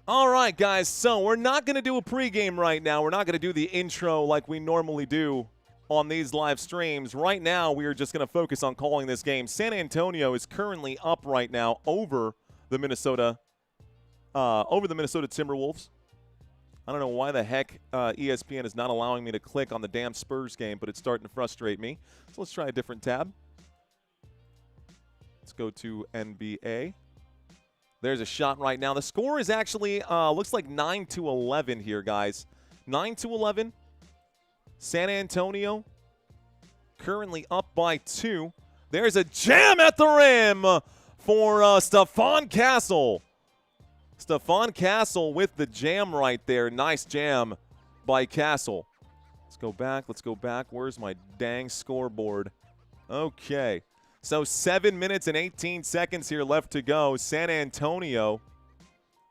All right, guys, so we're not going to do a pregame right now. We're not going to do the intro like we normally do on these live streams. Right now, we are just going to focus on calling this game. San Antonio is currently up right now over the Minnesota Timberwolves. I don't know why the heck ESPN is not allowing me to click on the damn Spurs game, but it's starting to frustrate me. So let's try a different tab. Let's go to NBA. There's a shot right now. The score is actually looks like 9-11 here, guys. 9-11. San Antonio currently up by 2. There's a jam at the rim for Stephon Castle. Stephon Castle with the jam right there. Nice jam by Castle. Let's go back. Let's go back. Where's my dang scoreboard? Okay. So 7 minutes and 18 seconds here left to go. San Antonio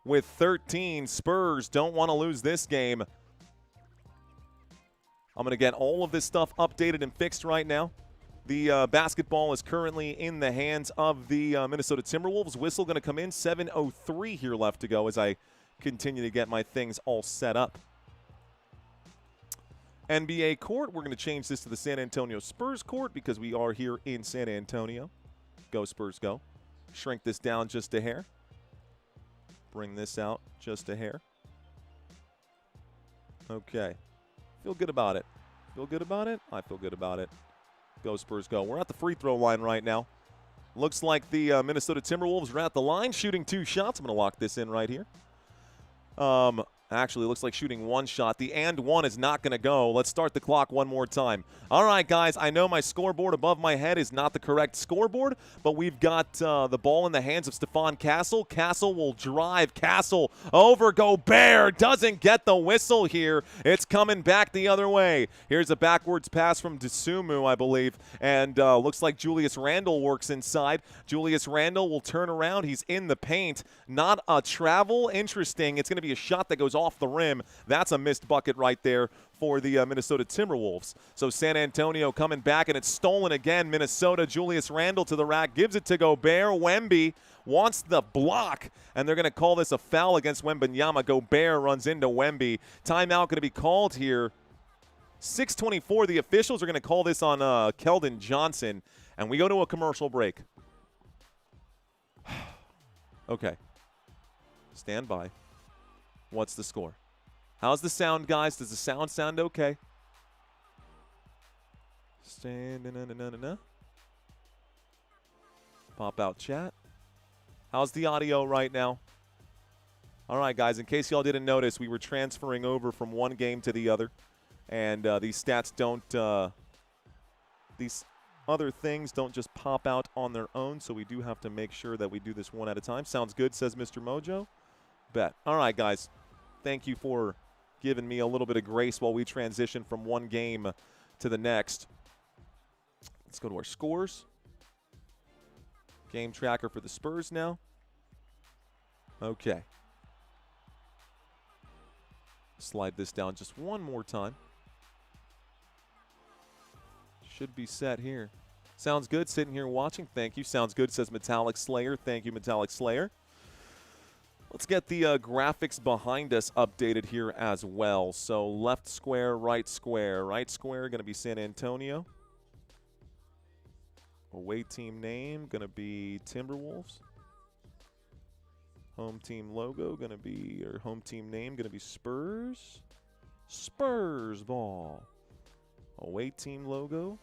with 13. Spurs don't want to lose this game. I'm going to get all of this stuff updated and fixed right now. The basketball is currently in the hands of the Minnesota Timberwolves. Whistle going to come in. 7:03 here left to go as I continue to get my things all set up. NBA court, we're going to change this to the San Antonio Spurs court because we are here in San Antonio. Go Spurs, go. Shrink this down just a hair. Bring this out just a hair. Okay. Feel good about it. Feel good about it? I feel good about it. Go Spurs, go. We're at the free throw line right now. Looks like the Minnesota Timberwolves are at the line shooting 2 shots. I'm going to lock this in right here. Actually, looks like shooting 1 shot. The and 1 is not going to go. Let's start the clock one more time. All right, guys, I know my scoreboard above my head is not the correct scoreboard, but we've got the ball in the hands of Stephon Castle. Castle will drive. Castle over Gobert. Doesn't get the whistle here. It's coming back the other way. Here's a backwards pass from Dosunmu, I believe, and looks like Julius Randle works inside. Julius Randle will turn around. He's in the paint. Not a travel. Interesting. It's going to be a shot that goes off the rim. That's a missed bucket right there for the Minnesota Timberwolves. So San Antonio coming back, and it's stolen again. Minnesota, Julius Randle to the rack, gives it to Gobert. Wemby wants the block, and they're going to call this a foul against Wembanyama. Gobert runs into Wemby. Timeout going to be called here. 6:24. The officials are going to call this on Keldon Johnson, and we go to a commercial break. Okay. Stand by. What's the score? How's the sound, guys? Does the sound okay? Pop out chat. How's the audio right now? All right, guys, in case y'all didn't notice, we were transferring over from one game to the other, and these stats don't these other things don't just pop out on their own, so we do have to make sure that we do this one at a time. Sounds good, says Mr. Mojo. Bet. All right, guys. Thank you for giving me a little bit of grace while we transition from one game to the next. Let's go to our scores. Game tracker for the Spurs now. Okay. Slide this down just one more time. Should be set here. Sounds good. Sitting here watching. Thank you. Sounds good, says Metallic Slayer. Thank you, Metallic Slayer. Let's get the graphics behind us updated here as well. So left square, right square. Right square going to be San Antonio. Away team name going to be Timberwolves. Home team logo going to be, or home team name going to be Spurs. Spurs ball. Away team logo.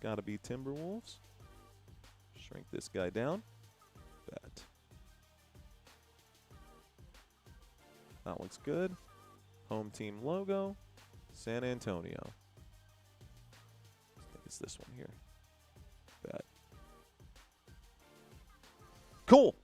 Got to be Timberwolves. Shrink this guy down. Bet. That looks good. Home team logo, San Antonio. I think it's this one here. Bet. Cool.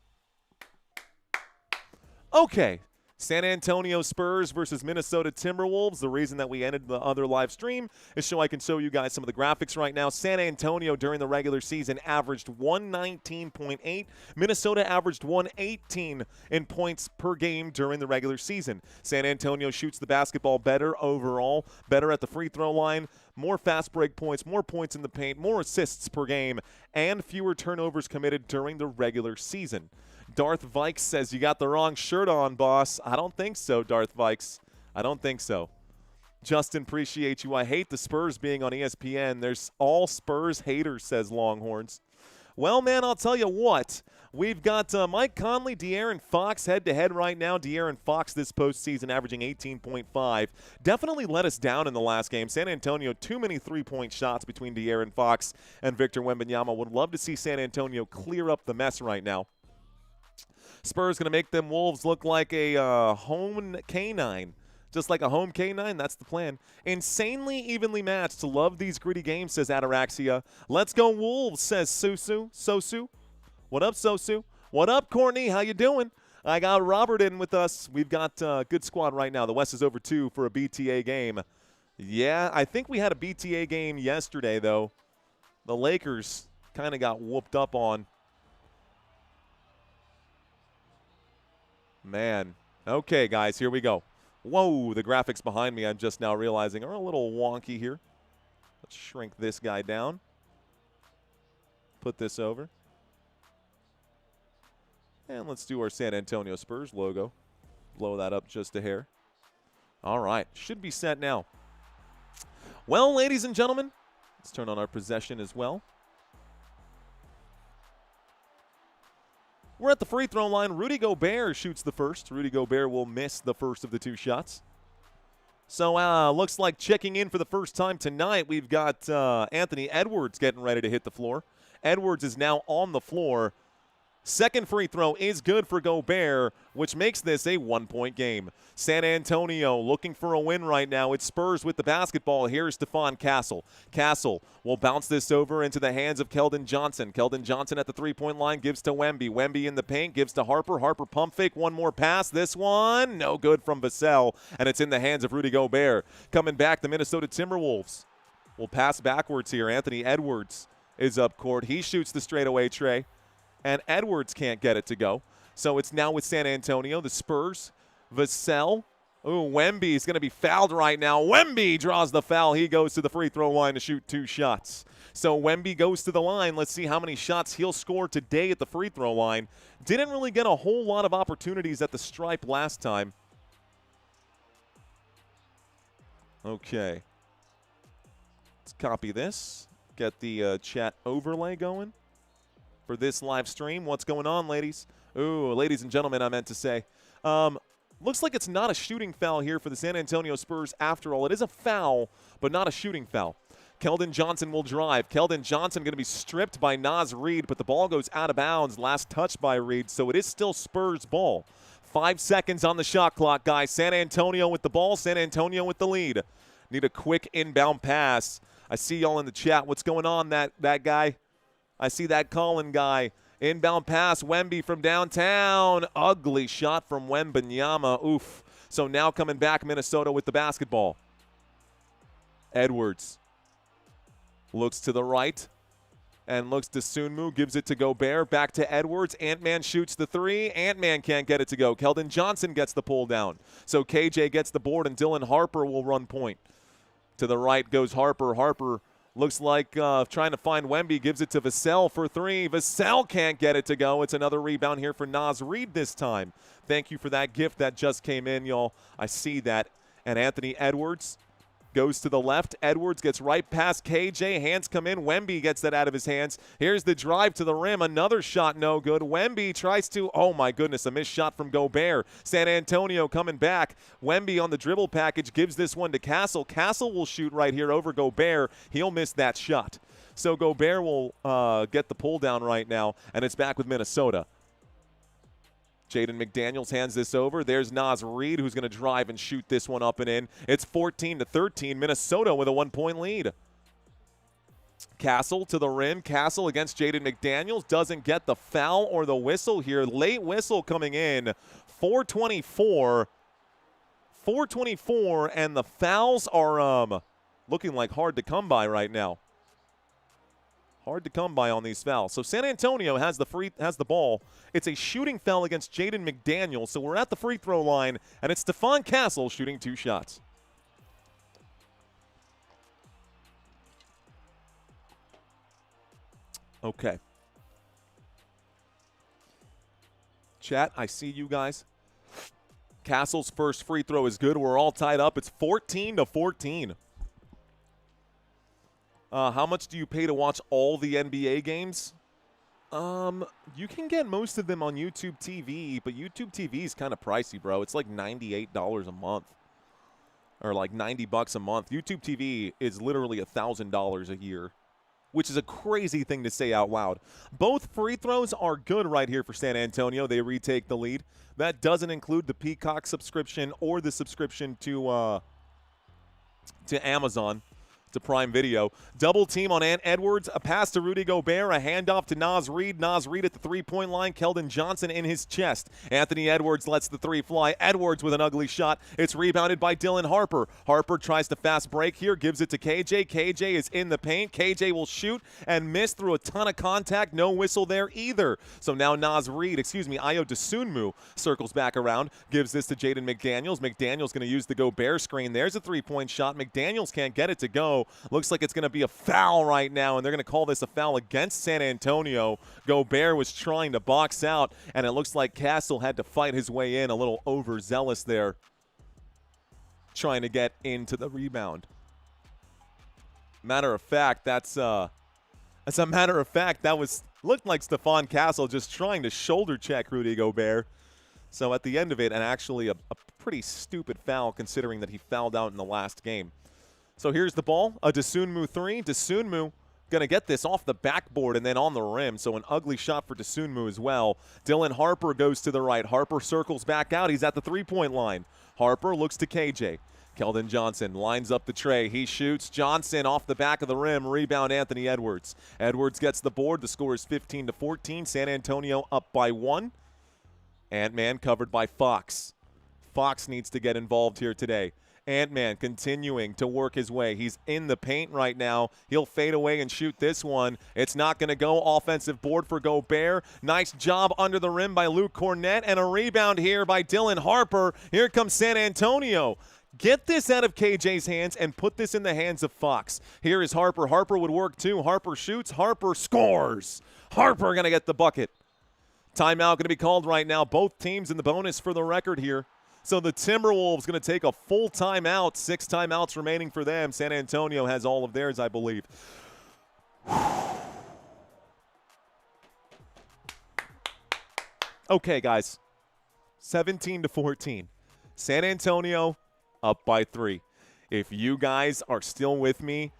Okay. San Antonio Spurs versus Minnesota Timberwolves. The reason that we ended the other live stream is so I can show you guys some of the graphics right now. San Antonio during the regular season averaged 119.8. Minnesota averaged 118 in points per game during the regular season. San Antonio shoots the basketball better overall, better at the free throw line, more fast break points, more points in the paint, more assists per game, and fewer turnovers committed during the regular season. Darth Vikes says, you got the wrong shirt on, boss. I don't think so, Darth Vikes. I don't think so. Justin, appreciate you. I hate the Spurs being on ESPN. There's all Spurs haters, says Longhorns. Well, man, I'll tell you what. We've got Mike Conley, De'Aaron Fox head-to-head right now. De'Aaron Fox this postseason averaging 18.5. Definitely let us down in the last game. San Antonio, too many three-point shots between De'Aaron Fox and Victor Wembanyama. Would love to see San Antonio clear up the mess right now. Spurs going to make them Wolves look like a home canine. Just like a home K9, that's the plan. Insanely evenly matched. Love these gritty games, says Ataraxia. Let's go Wolves, says Sosu. What up, Sosu? What up, Courtney? How you doing? I got Robert in with us. We've got a good squad right now. The West is over 2 for a BTA game. Yeah, I think we had a BTA game yesterday, though. The Lakers kind of got whooped up on. Man. Okay, guys, here we go. Whoa, the graphics behind me, I'm just now realizing, are a little wonky here. Let's shrink this guy down. Put this over. And let's do our San Antonio Spurs logo. Blow that up just a hair. All right, should be set now. Well, ladies and gentlemen, let's turn on our possession as well. We're at the free throw line. Rudy Gobert shoots the first. Rudy Gobert will miss the first of the 2 shots. So looks like checking in for the first time tonight, we've got Anthony Edwards getting ready to hit the floor. Edwards is now on the floor. Second free throw is good for Gobert, which makes this a 1-point game. San Antonio looking for a win right now. It's Spurs with the basketball. Here's Stephon Castle. Castle will bounce this over into the hands of Keldon Johnson. Keldon Johnson at the three-point line gives to Wemby. Wemby in the paint gives to Harper. Harper pump fake. One more pass. This one, no good from Vassell, and it's in the hands of Rudy Gobert. Coming back, the Minnesota Timberwolves will pass backwards here. Anthony Edwards is up court. He shoots the straightaway tray, and Edwards can't get it to go. So it's now with San Antonio, the Spurs. Vassell. Ooh, Wemby is going to be fouled right now. Wemby draws the foul. He goes to the free throw line to shoot 2 shots. So Wemby goes to the line. Let's see how many shots he'll score today at the free throw line. Didn't really get a whole lot of opportunities at the stripe last time. Okay. Let's copy this. Get the chat overlay going for this live stream. What's going on, ladies? Ooh, ladies and gentlemen, I meant to say. Looks like it's not a shooting foul here for the San Antonio Spurs after all. It is a foul, but not a shooting foul. Keldon Johnson will drive. Keldon Johnson going to be stripped by Naz Reid, but the ball goes out of bounds. Last touch by Reid, so it is still Spurs ball. 5 seconds on the shot clock, guys. San Antonio with the ball. San Antonio with the lead. Need a quick inbound pass. I see y'all in the chat. What's going on, that guy? I see that Colin guy. Inbound pass, Wemby from downtown. Ugly shot from Wembanyama. Oof. So now coming back, Minnesota with the basketball. Edwards looks to the right and looks to Sunmu. Gives it to Gobert. Back to Edwards. Ant-Man shoots the 3. Ant-Man can't get it to go. Keldon Johnson gets the pull down. So KJ gets the board, and Dylan Harper will run point. To the right goes Harper. Harper looks like trying to find Wemby. Gives it to Vassell for 3. Vassell can't get it to go. It's another rebound here for Naz Reid this time. Thank you for that gift that just came in, y'all. I see that. And Anthony Edwards goes to the left. Edwards gets right past KJ. Hands come in. Wemby gets that out of his hands. Here's the drive to the rim. Another shot no good. Wemby tries to, oh my goodness, a missed shot from Gobert. San Antonio coming back. Wemby on the dribble package gives this one to Castle. Castle will shoot right here over Gobert. He'll miss that shot. So Gobert will get the pull down right now, and it's back with Minnesota. Jaden McDaniels hands this over. There's Naz Reid, who's going to drive and shoot this one up and in. It's 14-13. Minnesota with a 1-point lead. Castle to the rim. Castle against Jaden McDaniels. Doesn't get the foul or the whistle here. Late whistle coming in. 4:24. 4:24, and the fouls are looking like hard to come by right now. Hard to come by on these fouls. So San Antonio has the ball. It's a shooting foul against Jaden McDaniels. So we're at the free throw line, and it's Stephon Castle shooting 2 shots. Okay. Chat, I see you guys. Castle's first free throw is good. We're all tied up. It's 14-14. How much do you pay to watch all the NBA games? You can get most of them on YouTube TV, but YouTube TV is kind of pricey, bro. It's like $98 a month, or like $90 a month. YouTube TV is literally $1,000 a year, which is a crazy thing to say out loud. Both free throws are good right here for San Antonio. They retake the lead. That doesn't include the Peacock subscription or the subscription to Amazon. To Prime Video. Double team on Ant Edwards. A pass to Rudy Gobert. A handoff to Naz Reid. Naz Reid at the three-point line. Keldon Johnson in his chest. Anthony Edwards lets the three fly. Edwards with an ugly shot. It's rebounded by Dylan Harper. Harper tries to fast break here. Gives it to KJ. KJ is in the paint. KJ will shoot and miss through a ton of contact. No whistle there either. So now Ayo Dosunmu circles back around. Gives this to Jaden McDaniels. McDaniels going to use the Gobert screen. There's a three-point shot. McDaniels can't get it to go. Looks like it's going to be a foul right now, and they're going to call this a foul against San Antonio. Gobert was trying to box out, and it looks like Castle had to fight his way in, a little overzealous there, trying to get into the rebound. Matter of fact, that looked like Stephon Castle just trying to shoulder check Rudy Gobert. So at the end of it, and actually a pretty stupid foul considering that he fouled out in the last game. So here's the ball, a Dosunmu three. Dosunmu going to get this off the backboard and then on the rim. So an ugly shot for Dosunmu as well. Dylan Harper goes to the right. Harper circles back out. He's at the three-point line. Harper looks to KJ. Keldon Johnson lines up the tray. He shoots. Johnson off the back of the rim. Rebound Anthony Edwards. Edwards gets the board. The score is 15-14. San Antonio up by 1. Ant-Man covered by Fox. Fox needs to get involved here today. Ant-Man continuing to work his way. He's in the paint right now. He'll fade away and shoot this one. It's not going to go. Offensive board for Gobert. Nice job under the rim by Luke Cornett. And a rebound here by Dylan Harper. Here comes San Antonio. Get this out of KJ's hands and put this in the hands of Fox. Here is Harper. Harper would work too. Harper shoots. Harper scores. Harper going to get the bucket. Timeout going to be called right now. Both teams in the bonus for the record here. So the Timberwolves going to take a full timeout. 6 timeouts remaining for them. San Antonio has all of theirs, I believe. Okay, guys. 17-14. San Antonio up by 3. If you guys are still with me,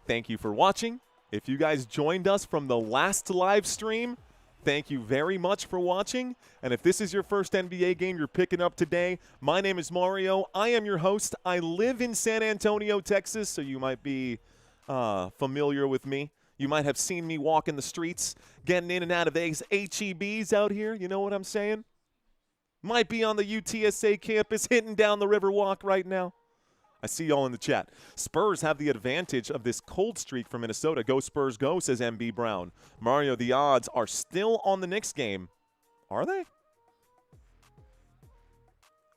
thank you for watching. If you guys joined us from the last live stream, thank you very much for watching. And if this is your first NBA game you're picking up today, my name is Mario. I am your host. I live in San Antonio, Texas, so you might be familiar with me. You might have seen me walk in the streets, getting in and out of these HEBs out here. You know what I'm saying? Might be on the UTSA campus hitting down the Riverwalk right now. I see y'all in the chat. Spurs have the advantage of this cold streak from Minnesota. Go Spurs go, says MB Brown. Mario, the odds are still on the Knicks game. Are they?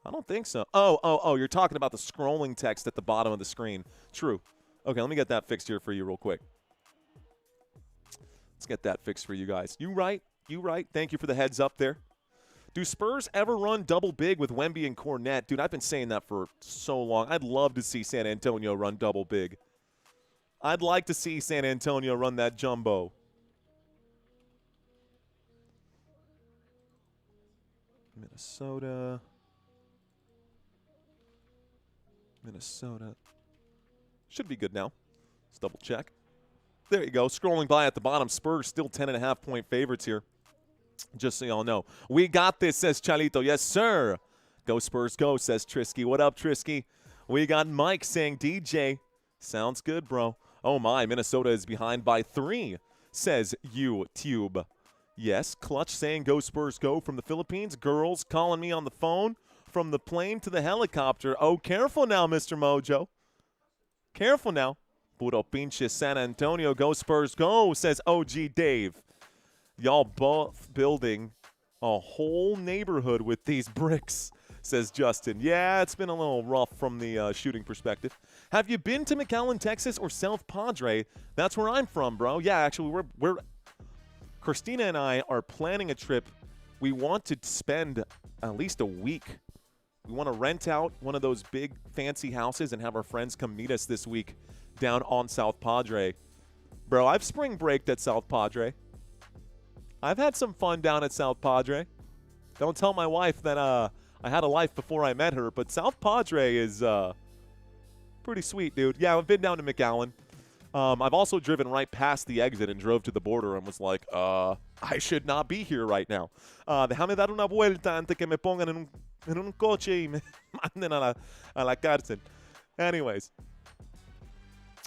I don't think so. Oh, you're talking about the scrolling text at the bottom of the screen. True. Okay, let me get that fixed here for you real quick. Let's get that fixed for you guys. You right. Thank you for the heads up there. Do Spurs ever run double big with Wemby and Cornette? Dude, I've been saying that for so long. I'd love to see San Antonio run double big. I'd like to see San Antonio run that jumbo. Minnesota. Should be good now. Let's double check. There you go. Scrolling by at the bottom. Spurs still 10.5-point favorites here. Just so y'all know. We got this, says Chalito. Yes, sir. Go Spurs, go, says Trisky. What up, Trisky? We got Mike saying DJ. Sounds good, bro. Oh, my. Minnesota is behind by 3, says YouTube. Yes, Clutch saying go Spurs, go from the Philippines. Girls calling me on the phone from the plane to the helicopter. Oh, careful now, Mr. Mojo. Careful now. Puro pinche San Antonio. Go Spurs, go, says OG Dave. Y'all both building a whole neighborhood with these bricks, says Justin. Yeah, it's been a little rough from the shooting perspective. Have you been to McAllen, Texas, or South Padre? That's where I'm from, bro. Yeah, actually, we're Christina and I are planning a trip we want to spend at least a week. We want to rent out one of those big fancy houses and have our friends come meet us this week down on South Padre. Bro, I've spring braked at South Padre. I've had some fun down at South Padre. Don't tell my wife that I had a life before I met her, but South Padre is pretty sweet, dude. Yeah, I've been down to McAllen. I've also driven right past the exit and drove to the border and was like, I should not be here right now. Déjame dar una vuelta antes que me pongan en un coche y me manden a la cárcel. Anyways.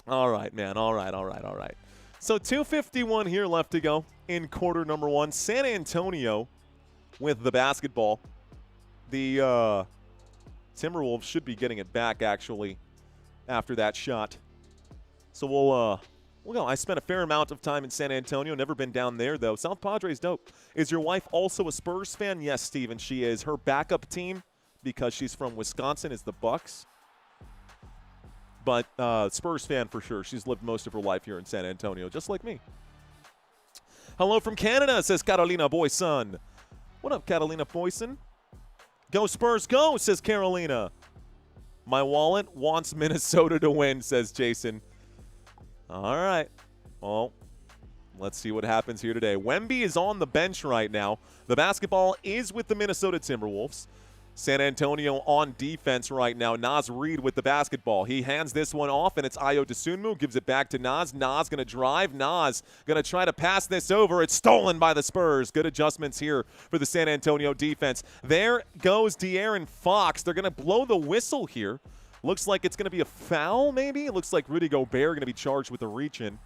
All right, man. All right. So 2:51 here left to go in quarter number one. San Antonio with the basketball. The Timberwolves should be getting it back, actually, after that shot. So we'll go. I spent a fair amount of time in San Antonio. Never been down there, though. South Padre's dope. Is your wife also a Spurs fan? Yes, Steven, she is. Her backup team, because she's from Wisconsin, is the Bucks. But Spurs fan for sure. She's lived most of her life here in San Antonio, just like me. Hello from Canada, says Carolina Boyson. What up, Carolina Boyson? Go Spurs, go, says Carolina. My wallet wants Minnesota to win, says Jason. All right. Well, let's see what happens here today. Wemby is on the bench right now. The basketball is with the Minnesota Timberwolves. San Antonio on defense right now. Naz Reid with the basketball. He hands this one off, and it's Ayo Dosunmu. Gives it back to Naz. Naz going to drive. Naz going to try to pass this over. It's stolen by the Spurs. Good adjustments here for the San Antonio defense. There goes De'Aaron Fox. They're going to blow the whistle here. Looks like it's going to be a foul, maybe. It looks like Rudy Gobert going to be charged with a reach-in.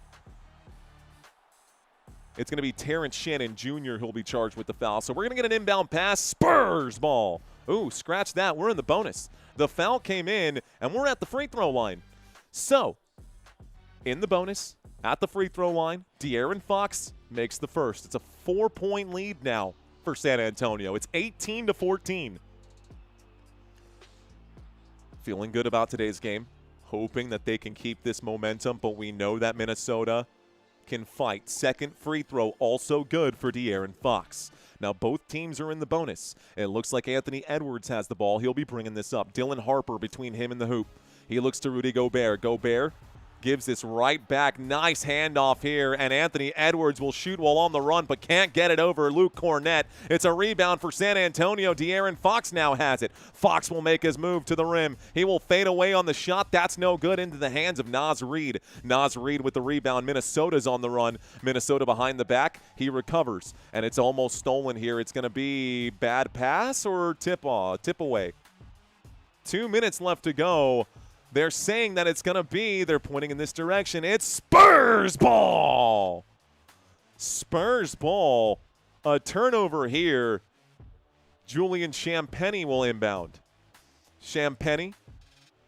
It's going to be Terrence Shannon Jr. who'll be charged with the foul. So we're going to get an inbound pass. Spurs ball. Ooh, scratch that. We're in the bonus. The foul came in, and we're at the free throw line. So, in the bonus, at the free throw line, De'Aaron Fox makes the first. It's a 4-point lead now for San Antonio. It's 18-14. Feeling good about today's game. Hoping that they can keep this momentum, but we know that Minnesota can fight. Second free throw, also good for De'Aaron Fox. Now both teams are in the bonus. It looks like Anthony Edwards has the ball. He'll be bringing this up. Dylan Harper between him and the hoop. He looks to Rudy Gobert. Gobert gives this right back. Nice handoff here, and Anthony Edwards will shoot while on the run, but can't get it over Luke Cornett. It's a rebound for San Antonio. De'Aaron Fox now has it. Fox will make his move to the rim. He will fade away on the shot. That's no good. Into the hands of Naz Reid. Naz Reid with the rebound. Minnesota's on the run. Minnesota behind the back. He recovers, and it's almost stolen here. It's going to be bad pass or tip away. 2 minutes left to go. They're saying that it's going to be, they're pointing in this direction. It's Spurs ball. Spurs ball. A turnover here. Julian Champagnie will inbound. Champagnie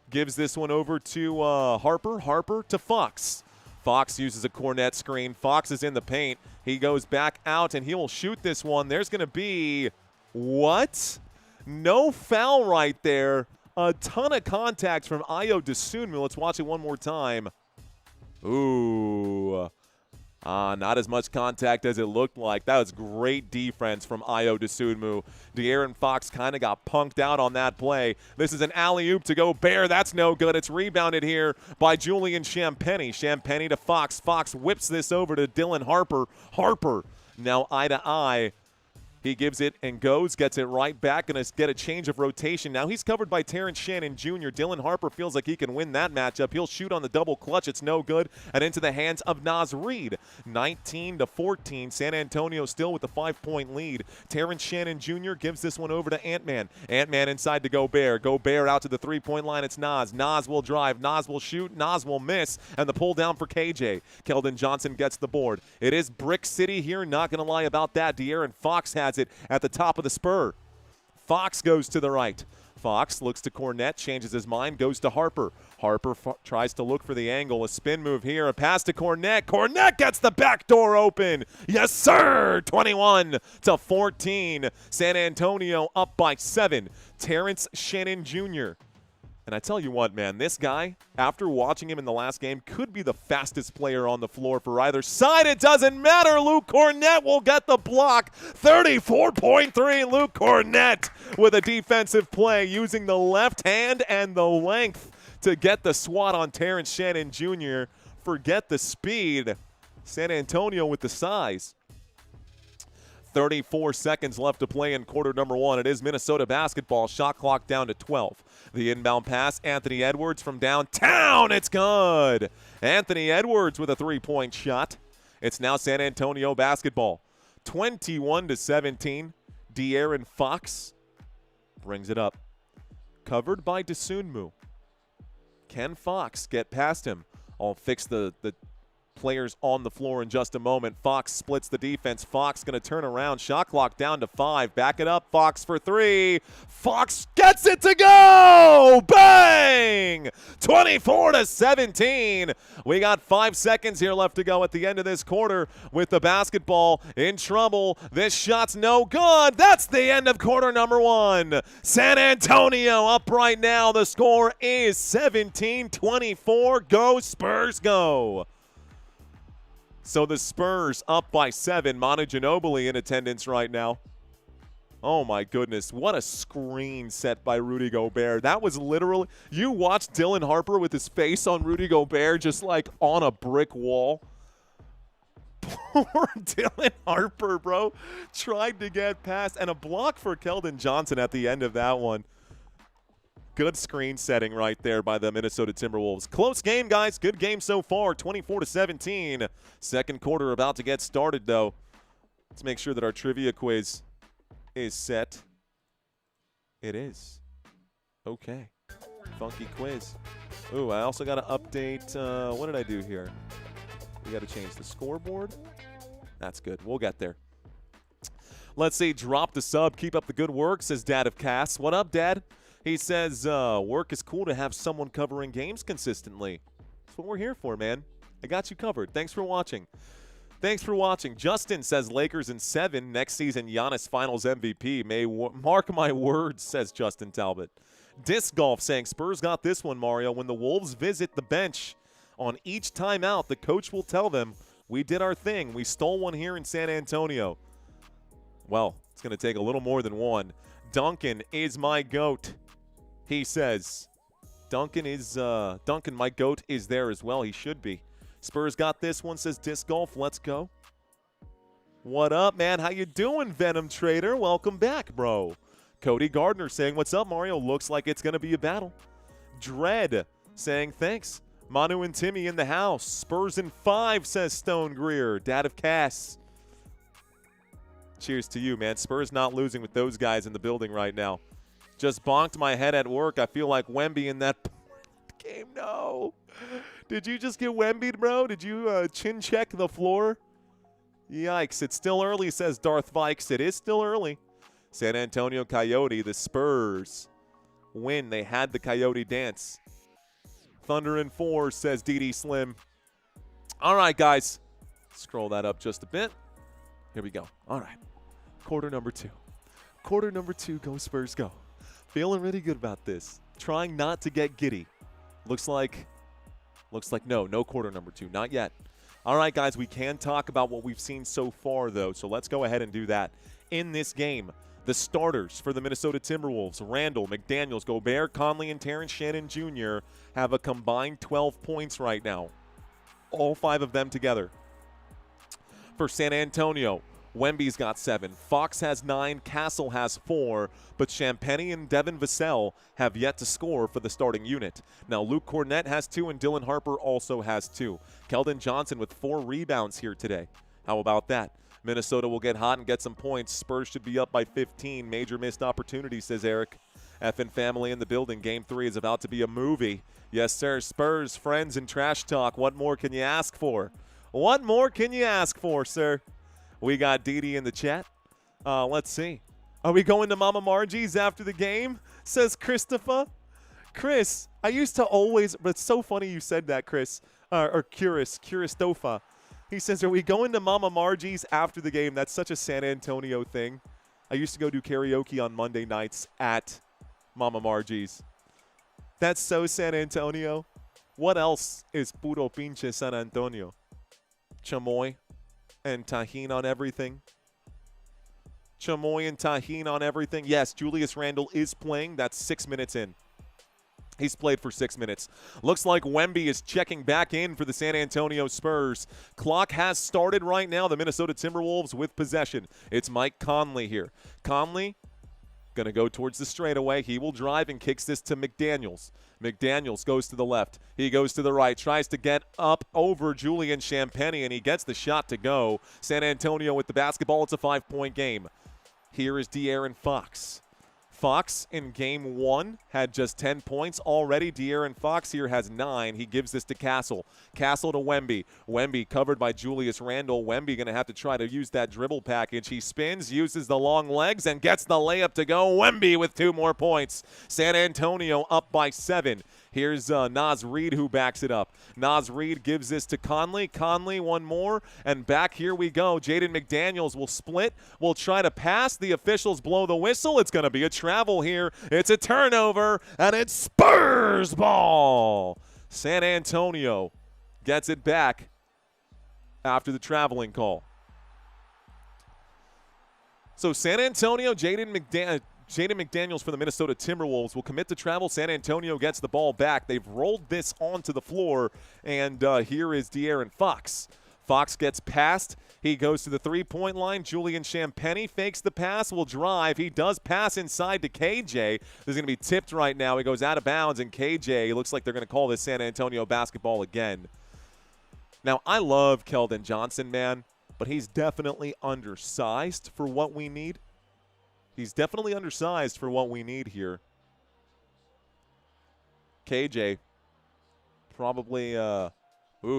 gives this one over to Harper. Harper to Fox. Fox uses a Cornett screen. Fox is in the paint. He goes back out, and he will shoot this one. There's going to be, what? No foul right there. A ton of contact from Ayo Dosunmu. Let's watch it one more time. Ooh. Not as much contact as it looked like. That was great defense from Ayo Dosunmu. De'Aaron Fox kind of got punked out on that play. This is an alley-oop to Gobert. That's no good. It's rebounded here by Julian Champagnie. Champagnie to Fox. Fox whips this over to Dylan Harper. Harper now eye to eye. He gives it and goes, gets it right back, going to get a change of rotation. Now he's covered by Terrence Shannon Jr. Dylan Harper feels like he can win that matchup. He'll shoot on the double clutch. It's no good. And into the hands of Naz Reid. 19-14. San Antonio still with the 5-point lead. Terrence Shannon Jr. gives this one over to Ant-Man. Ant-Man inside to Gobert. Gobert out to the 3-point line. It's Naz. Naz will drive. Naz will shoot. Naz will miss. And the pull down for KJ. Keldon Johnson gets the board. It is Brick City here. Not going to lie about that. De'Aaron Fox has it at the top of the spur. Fox goes to the right. Fox looks to Cornett, changes his mind, goes to Harper. Harper tries to look for the angle. A spin move here. A pass to Cornett. Cornett gets the back door open. Yes, sir. 21-14. San Antonio up by 7. Terrence Shannon Jr. And I tell you what, man, this guy, after watching him in the last game, could be the fastest player on the floor for either side. It doesn't matter. Luke Kornet will get the block. 34.3, Luke Kornet with a defensive play using the left hand and the length to get the swat on Terrence Shannon Jr. Forget the speed. San Antonio with the size. 34 seconds left to play in quarter number one. It is Minnesota basketball. Shot clock down to 12. The inbound pass, Anthony Edwards from downtown. It's good. Anthony Edwards with a three-point shot. It's now San Antonio basketball. 21-17. De'Aaron Fox brings it up. Covered by Dosunmu. Can Fox get past him? I'll fix the players on the floor in just a moment. Fox splits the defense. Fox going to turn around. Shot clock down to 5. Back it up. Fox for 3. Fox gets it to go. Bang! 24-17. We got 5 seconds here left to go at the end of this quarter with the basketball in trouble. This shot's no good. That's the end of quarter number one. San Antonio up right now. The score is 17-24. Go Spurs, go. So the Spurs up by 7. Manu Ginobili in attendance right now. Oh, my goodness. What a screen set by Rudy Gobert. That was literally – you watched Dylan Harper with his face on Rudy Gobert just like on a brick wall. Poor Dylan Harper, bro. Tried to get past. And a block for Keldon Johnson at the end of that one. Good screen setting right there by the Minnesota Timberwolves. Close game, guys. Good game so far, 24-17. Second quarter about to get started, though. Let's make sure that our trivia quiz is set. It is. Okay. Funky quiz. Ooh, I also got to update. What did I do here? We got to change the scoreboard. That's good. We'll get there. Let's see. Drop the sub. Keep up the good work, says Dad of Cass. What up, Dad? He says, work is cool to have someone covering games consistently. That's what we're here for, man. I got you covered. Thanks for watching. Thanks for watching. Justin says Lakers in 7. Next season, Giannis Finals MVP. Mark my words, says Justin Talbot. Disc Golf saying Spurs got this one, Mario. When the Wolves visit the bench on each timeout, the coach will tell them, we did our thing. We stole one here in San Antonio. Well, it's going to take a little more than one. Duncan is my GOAT. He says, Duncan, my GOAT, is there as well. He should be. Spurs got this one, says Disc Golf. Let's go. What up, man? How you doing, Venom Trader? Welcome back, bro. Cody Gardner saying, what's up, Mario? Looks like it's going to be a battle. Dread saying, thanks. Manu and Timmy in the house. Spurs in 5, says Stone Greer. Dad of Cass. Cheers to you, man. Spurs not losing with those guys in the building right now. Just bonked my head at work. I feel like Wemby in that game. No. Did you just get Wemby'd, bro? Did you chin check the floor? Yikes. It's still early, says Darth Vikes. It is still early. San Antonio Coyote, the Spurs win. They had the Coyote dance. Thunder in 4, says DD Slim. All right, guys. Scroll that up just a bit. Here we go. All right. Quarter number 2. Quarter number 2, go Spurs, go. Feeling really good about this. Trying not to get giddy. Looks like no quarter number 2. Not yet. All right, guys, we can talk about what we've seen so far, though, so let's go ahead and do that. In this game, the starters for the Minnesota Timberwolves, Randall, McDaniels, Gobert, Conley, and Terrence Shannon Jr. have a combined 12 points right now. All 5 of them together. For San Antonio, Wemby's got 7. Fox has 9. Castle has 4. But Champagnie and Devin Vassell have yet to score for the starting unit. Now, Luke Kornet has 2, and Dylan Harper also has 2. Keldon Johnson with 4 rebounds here today. How about that? Minnesota will get hot and get some points. Spurs should be up by 15. Major missed opportunity, says Eric. Effin' family in the building. Game 3 is about to be a movie. Yes, sir. Spurs, friends, and trash talk. What more can you ask for? What more can you ask for, sir? We got Didi in the chat. Let's see. Are we going to Mama Margie's after the game? Says Christopher. Chris, I used to always, but it's so funny you said that, Chris. Or Curious Dofa. He says, are we going to Mama Margie's after the game? That's such a San Antonio thing. I used to go do karaoke on Monday nights at Mama Margie's. That's so San Antonio. What else is puro pinche San Antonio? Chamoy and tajin on everything. Chamoy and tajin on everything. Yes, Julius Randle is playing. That's 6 minutes in. He's played for 6 minutes. Looks like Wemby is checking back in for the San Antonio Spurs. Clock has started right now. The Minnesota Timberwolves with possession. It's Mike Conley here. Conley going to go towards the straightaway. He will drive and kicks this to McDaniels. McDaniels goes to the left. He goes to the right. Tries to get up over Julian Champagnie, and he gets the shot to go. San Antonio with the basketball. It's a 5-point game. Here is De'Aaron Fox. Fox in game 1 had just 10 points already. De'Aaron Fox here has 9. He gives this to Castle. Castle to Wemby. Wemby covered by Julius Randle. Wemby going to have to try to use that dribble package. He spins, uses the long legs, and gets the layup to go. Wemby with 2 more points. San Antonio up by 7. Here's Naz Reid who backs it up. Naz Reid gives this to Conley. Conley one more, and back here we go. Jaden McDaniels will split. Will try to pass. The officials blow the whistle. It's going to be a travel here. It's a turnover, and it's Spurs ball. San Antonio gets it back after the traveling call. So San Antonio, Jaden McDaniels for the Minnesota Timberwolves will commit to travel. San Antonio gets the ball back. They've rolled this onto the floor, and here is De'Aaron Fox. Fox gets past. He goes to the three-point line. Julian Champagnie fakes the pass, will drive. He does pass inside to KJ. This is going to be tipped right now. He goes out of bounds, and KJ looks like they're going to call this San Antonio basketball again. Now, I love Keldon Johnson, man, but he's definitely undersized for what we need. He's definitely undersized for what we need here. KJ probably,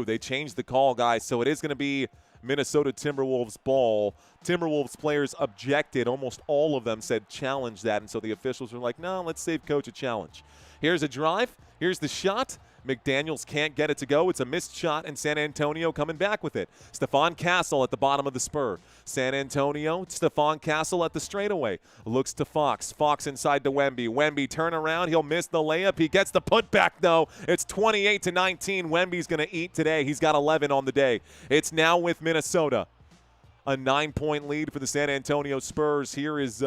they changed the call, guys, so it is going to be Minnesota Timberwolves ball. Timberwolves players objected. Almost all of them said challenge that, and so the officials were like, no, let's save coach a challenge. Here's a drive. Here's the shot. McDaniels can't get it to go. It's a missed shot, and San Antonio coming back with it. Stephon Castle at the bottom of the spur. San Antonio, Stephon Castle at the straightaway. Looks to Fox. Fox inside to Wemby. Wemby turn around. He'll miss the layup. He gets the putback, though. It's 28-19. Wemby's going to eat today. He's got 11 on the day. It's now with Minnesota. A 9-point lead for the San Antonio Spurs. Here is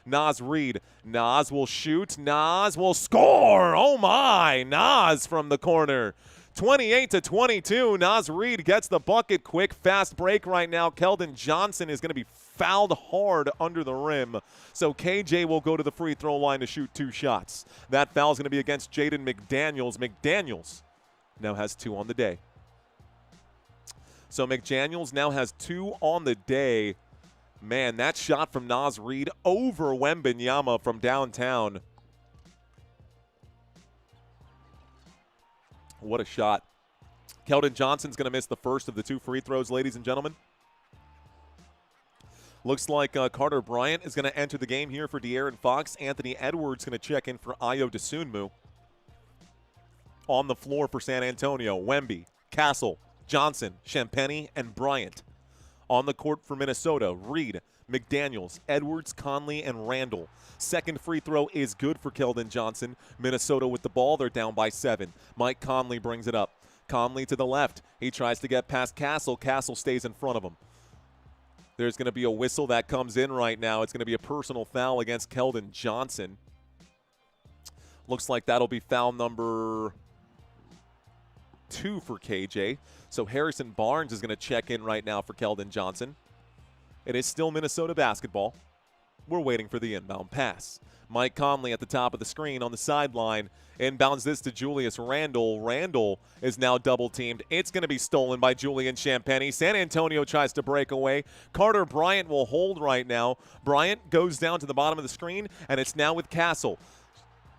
Naz Reid. Naz will shoot. Naz will score. Oh, my. Naz from the corner. 28-22. Naz Reid gets the bucket. Quick, fast break right now. Keldon Johnson is going to be fouled hard under the rim. So KJ will go to the free throw line to shoot 2 shots. That foul is going to be against Jaden McDaniels. McDaniels now has 2 on the day. So McDaniels now has 2 on the day. Man, that shot from Naz Reid over Wembanyama from downtown. What a shot. Keldon Johnson's going to miss the first of the 2 free throws, ladies and gentlemen. Looks like Carter Bryant is going to enter the game here for De'Aaron Fox. Anthony Edwards going to check in for Ayo Dosunmu. On the floor for San Antonio, Wemby, Castle, Johnson, Champagnie, and Bryant. On the court for Minnesota, Reid, McDaniels, Edwards, Conley, and Randle. Second free throw is good for Keldon Johnson. Minnesota with the ball. They're down by 7. Mike Conley brings it up. Conley to the left. He tries to get past Castle. Castle stays in front of him. There's going to be a whistle that comes in right now. It's going to be a personal foul against Keldon Johnson. Looks like that'll be foul number 2 for KJ. So Harrison Barnes is going to check in right now for Keldon Johnson. It is still Minnesota basketball. We're waiting for the inbound pass. Mike Conley at the top of the screen on the sideline. Inbounds this to Julius Randle. Randle is now double-teamed. It's going to be stolen by Julian Champagnie. San Antonio tries to break away. Carter Bryant will hold right now. Bryant goes down to the bottom of the screen, and it's now with Castle.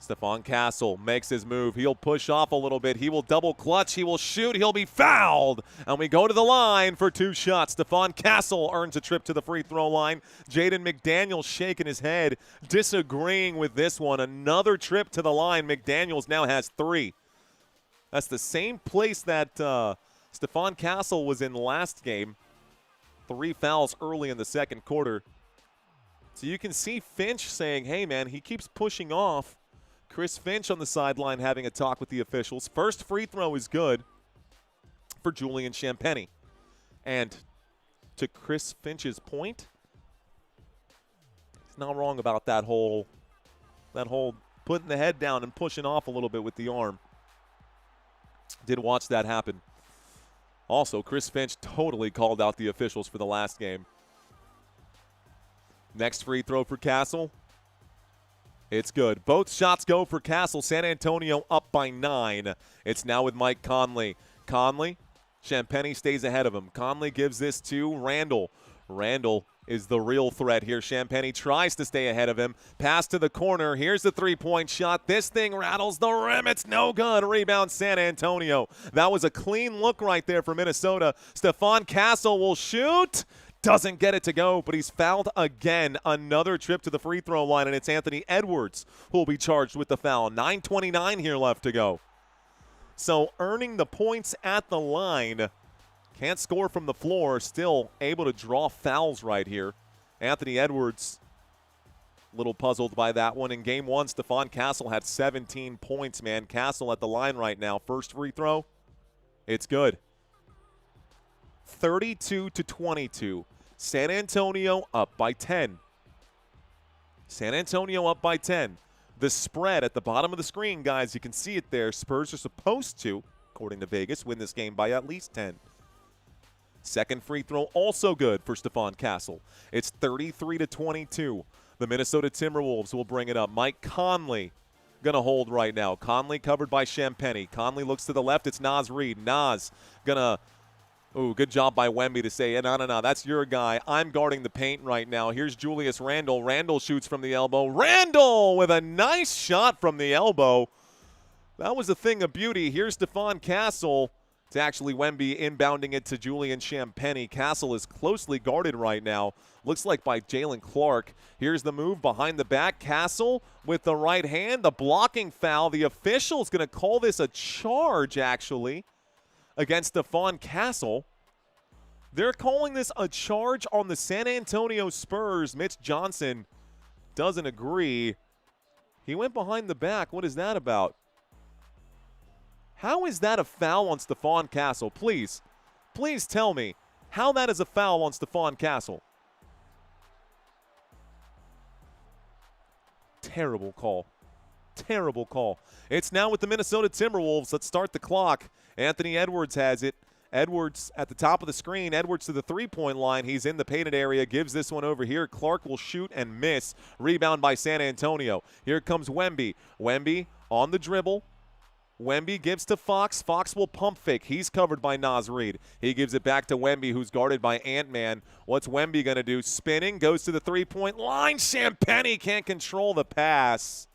Stephon Castle makes his move. He'll push off a little bit. He will double clutch. He will shoot. He'll be fouled. And we go to the line for 2 shots. Stephon Castle earns a trip to the free throw line. Jaden McDaniels shaking his head, disagreeing with this one. Another trip to the line. McDaniels now has 3. That's the same place that Stephon Castle was in last game. 3 fouls early in the second quarter. So you can see Finch saying, hey, man, he keeps pushing off. Chris Finch on the sideline having a talk with the officials. First free throw is good for Julian Champagnie. And to Chris Finch's point, he's not wrong about that whole putting the head down and pushing off a little bit with the arm. Did watch that happen. Also, Chris Finch totally called out the officials for the last game. Next free throw for Castle. It's good. Both shots go for Castle. San Antonio up by 9. It's now with Mike Conley. Conley, Champagnie stays ahead of him. Conley gives this to Randall. Randall is the real threat here. Champagnie tries to stay ahead of him. Pass to the corner. Here's the three-point shot. This thing rattles the rim. It's no good. Rebound San Antonio. That was a clean look right there for Minnesota. Stephon Castle will shoot. Doesn't get it to go, but he's fouled again. Another trip to the free throw line, and it's Anthony Edwards who will be charged with the foul. 9:29 here left to go. So earning the points at the line. Can't score from the floor, still able to draw fouls right here. Anthony Edwards, a little puzzled by that one. In game one, Stephon Castle had 17 points, man. Castle at the line right now. First free throw, it's good. 32-22. San Antonio up by 10. San Antonio up by 10. The spread at the bottom of the screen, guys, you can see it there. Spurs are supposed to, according to Vegas, win this game by at least 10. Second free throw also good for Stephon Castle. It's 33-22. The Minnesota Timberwolves will bring it up. Mike Conley going to hold right now. Conley covered by Champagnie. Conley looks to the left. It's Naz Reid. Naz going to, good job by Wemby to say, no, that's your guy. I'm guarding the paint right now. Here's Julius Randle. Randle shoots from the elbow. Randle with a nice shot from the elbow. That was a thing of beauty. Here's Stephon Castle. It's actually Wemby inbounding it to Julian Champagnie. Castle is closely guarded right now. Looks like by Jalen Clark. Here's the move behind the back. Castle with the right hand. The blocking foul. The official's going to call this a charge, actually, against Stephon Castle. They're calling this a charge on the San Antonio Spurs. Mitch Johnson doesn't agree. He went behind the back. What is that about? How is that a foul on Stephon Castle? Please tell me how that is a foul on Stephon Castle. Terrible call. Terrible call. It's now with the Minnesota Timberwolves. Let's start the clock. Anthony Edwards has it. Edwards at the top of the screen. Edwards to the three-point line. He's in the painted area. Gives this one over here. Clark will shoot and miss. Rebound by San Antonio. Here comes Wemby. Wemby on the dribble. Wemby gives to Fox. Fox will pump fake. He's covered by Naz Reid. He gives it back to Wemby, who's guarded by Ant-Man. What's Wemby going to do? Spinning, goes to the three-point line. Champagnie can't control the pass.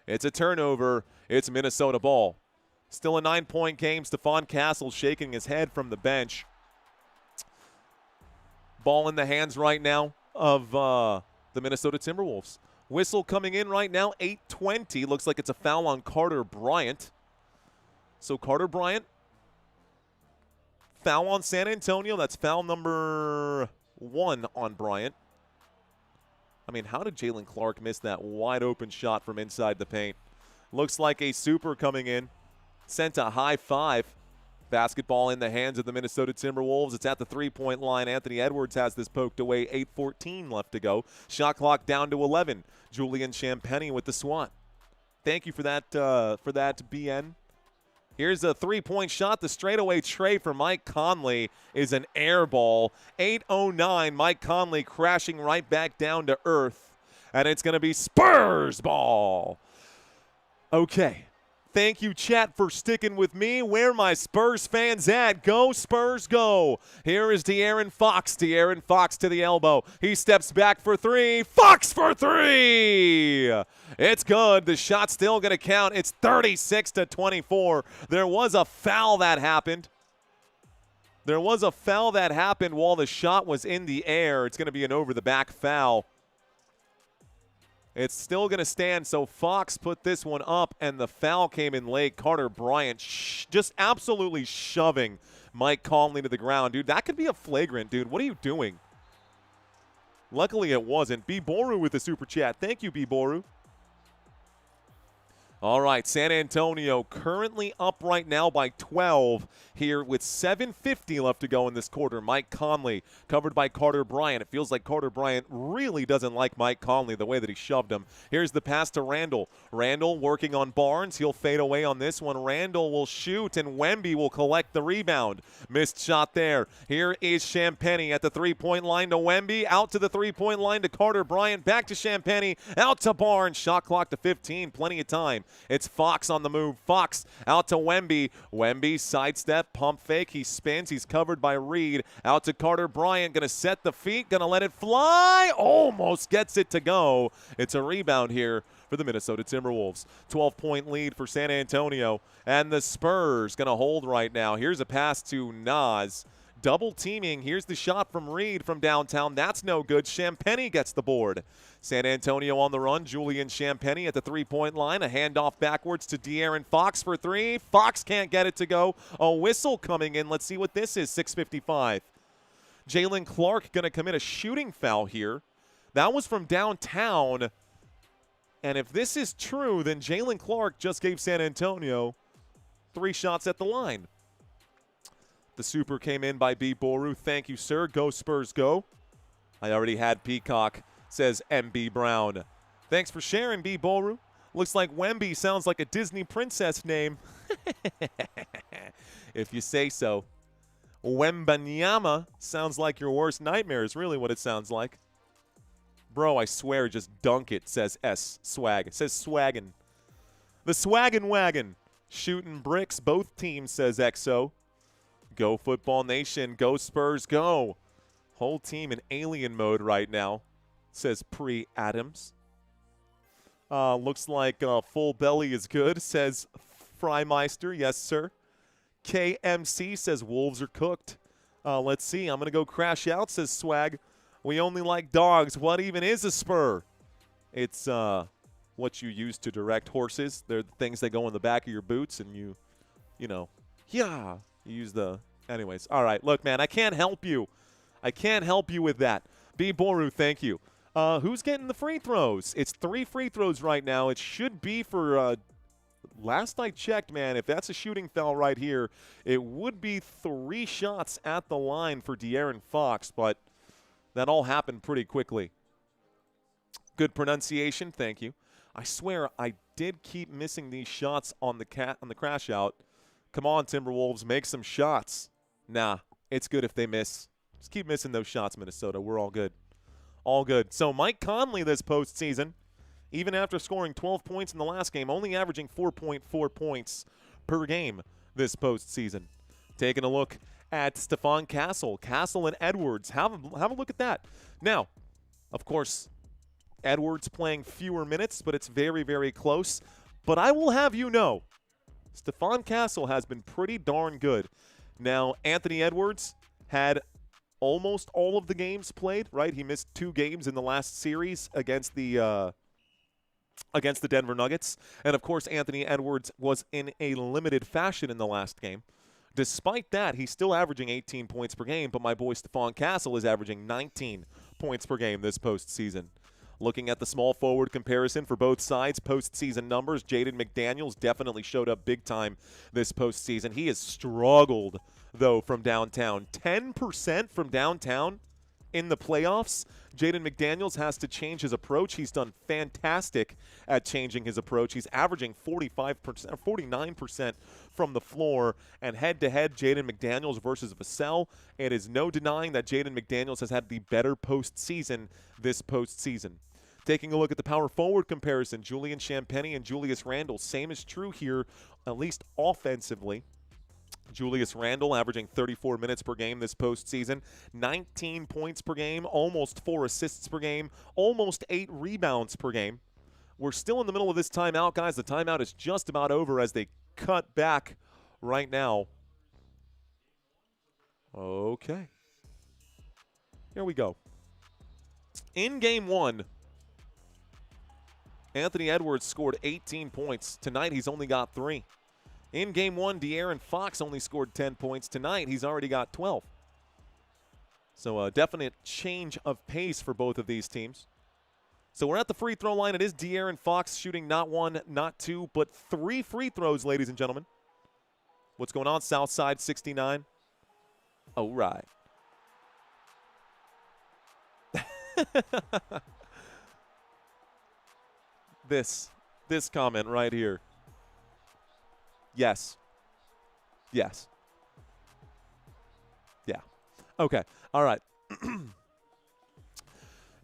It's a turnover. It's Minnesota ball. Still a 9-point game. Stephon Castle shaking his head from the bench. Ball in the hands right now of the Minnesota Timberwolves. Whistle coming in right now, 8:20. Looks like it's a foul on Carter Bryant. So Carter Bryant, foul on San Antonio. That's foul number 1 on Bryant. I mean, how did Jalen Clark miss that wide open shot from inside the paint? Looks like a super coming in. Sent a high five. Basketball in the hands of the Minnesota Timberwolves. It's at the three-point line. Anthony Edwards has this poked away. 8:14 left to go. Shot clock down to 11. Julian Champagnie with the swat. Thank you for that, BN. Here's a three-point shot. The straightaway tray for Mike Conley is an air ball. 8:09. Mike Conley crashing right back down to earth. And it's going to be Spurs ball. Okay. Thank you, chat, for sticking with me. Where my Spurs fans at? Go, Spurs, go. Here is De'Aaron Fox. De'Aaron Fox to the elbow. He steps back for three. Fox for three. It's good. The shot's still going to count. It's 36-24. There was a foul that happened. There was a foul that happened while the shot was in the air. It's going to be an over-the-back foul. It's still going to stand, so Fox put this one up, and the foul came in late. Carter Bryant just absolutely shoving Mike Conley to the ground. Dude, that could be a flagrant, dude. What are you doing? Luckily, it wasn't. B. Boru with the super chat. Thank you, B. Boru. All right, San Antonio currently up right now by 12 here with 7:50 left to go in this quarter. Mike Conley covered by Carter Bryant. It feels like Carter Bryant really doesn't like Mike Conley the way that he shoved him. Here's the pass to Randall. Randall working on Barnes. He'll fade away on this one. Randall will shoot, and Wemby will collect the rebound. Missed shot there. Here is Champagnie at the three-point line to Wemby. Out to the three-point line to Carter Bryant. Back to Champagnie. Out to Barnes. Shot clock to 15. Plenty of time. It's Fox on the move. Fox out to Wemby. Wemby sidestep, pump fake. He spins. He's covered by Reed. Out to Carter Bryant. Going to set the feet. Going to let it fly. Almost gets it to go. It's a rebound here for the Minnesota Timberwolves. 12-point lead for San Antonio. And the Spurs going to hold right now. Here's a pass to Nas. Double teaming. Here's the shot from Reed from downtown. That's no good. Champagnie gets the board. San Antonio on the run. Julian Champagnie at the three-point line. A handoff backwards to De'Aaron Fox for three. Fox can't get it to go. A whistle coming in. Let's see what this is. 6:55. Jalen Clark going to commit a shooting foul here. That was from downtown. And if this is true, then Jalen Clark just gave San Antonio 3 shots at the line. The super came in by B. Boru. Thank you, sir. Go Spurs, go. I already had Peacock, says MB Brown. Thanks for sharing, B. Boru. Looks like Wemby sounds like a Disney princess name. If you say so. Wembanyama sounds like your worst nightmare is really what it sounds like. Bro, I swear, just dunk it, says S. Swag. It says swaggin'. The swaggin' wagon. Shooting bricks, both teams, says XO. Go Football Nation. Go Spurs, go. Whole team in alien mode right now, says Pre Adams. Looks like full belly is good, says Frymeister. Yes, sir. KMC says Wolves are cooked. Let's see. I'm going to go crash out, says Swag. We only like dogs. What even is a spur? It's what you use to direct horses. They're the things that go in the back of your boots, and you know, yeah. You use the – anyways. All right. Look, man, I can't help you. I can't help you with that. B. Boru, thank you. Who's getting the free throws? It's 3 free throws right now. It should be for last I checked, man, if that's a shooting foul right here, it would be 3 shots at the line for De'Aaron Fox, but that all happened pretty quickly. Good pronunciation. Thank you. I swear I did keep missing these shots on the crash out. Come on, Timberwolves, make some shots. Nah, it's good if they miss. Just keep missing those shots, Minnesota. We're all good. All good. So Mike Conley this postseason, even after scoring 12 points in the last game, only averaging 4.4 points per game this postseason. Taking a look at Stephon Castle. Castle and Edwards. Have a look at that. Now, of course, Edwards playing fewer minutes, but it's very, very close. But I will have you know, Stephon Castle has been pretty darn good. Now, Anthony Edwards had almost all of the games played, right? He missed 2 games in the last series against the Denver Nuggets. And, of course, Anthony Edwards was in a limited fashion in the last game. Despite that, he's still averaging 18 points per game, but my boy Stephon Castle is averaging 19 points per game this postseason. Looking at the small forward comparison for both sides, postseason numbers, Jaden McDaniels definitely showed up big time this postseason. He has struggled, though, from downtown. 10% from downtown in the playoffs. Jaden McDaniels has to change his approach. He's done fantastic at changing his approach. He's averaging 49% from the floor. And head-to-head, Jaden McDaniels versus Vassell. It is no denying that Jaden McDaniels has had the better postseason this postseason. Taking a look at the power forward comparison, Julian Champagnie and Julius Randle. Same is true here, at least offensively. Julius Randle averaging 34 minutes per game this postseason, 19 points per game, almost 4 assists per game, almost 8 rebounds per game. We're still in the middle of this timeout, guys. The timeout is just about over as they cut back right now. Okay. Here we go. In game 1, Anthony Edwards scored 18 points. Tonight, he's only got 3. In game 1, De'Aaron Fox only scored 10 points. Tonight, he's already got 12. So a definite change of pace for both of these teams. So we're at the free throw line. It is De'Aaron Fox shooting not one, not two, but 3 free throws, ladies and gentlemen. What's going on? Southside 69. All right. This comment right here. Yes. Yes. Yeah. Okay. All right.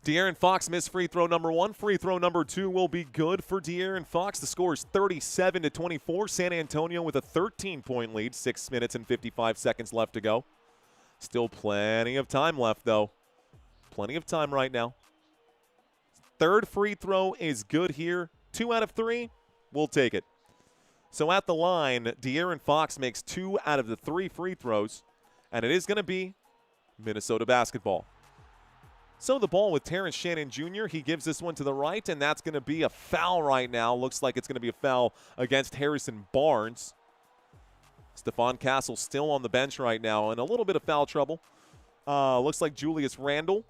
De'Aaron Fox missed free throw number 1. Free throw number 2 will be good for De'Aaron Fox. The score is 37-24. San Antonio with a 13-point lead. 6 minutes and 55 seconds left to go. Still plenty of time left, though. Plenty of time right now. Third free throw is good here. 2 out of 3, we'll take it. So at the line, De'Aaron Fox makes 2 out of the 3 free throws, and it is going to be Minnesota basketball. So the ball with Terrence Shannon Jr. He gives this one to the right, and that's going to be a foul right now. Looks like it's going to be a foul against Harrison Barnes. Stephon Castle still on the bench right now in a little bit of foul trouble. Looks like Julius Randle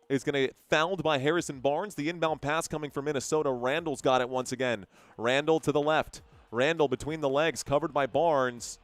is going to get fouled by Harrison Barnes. The inbound pass coming from Minnesota. Randle's got it once again. Randle to the left. Randle between the legs, covered by Barnes.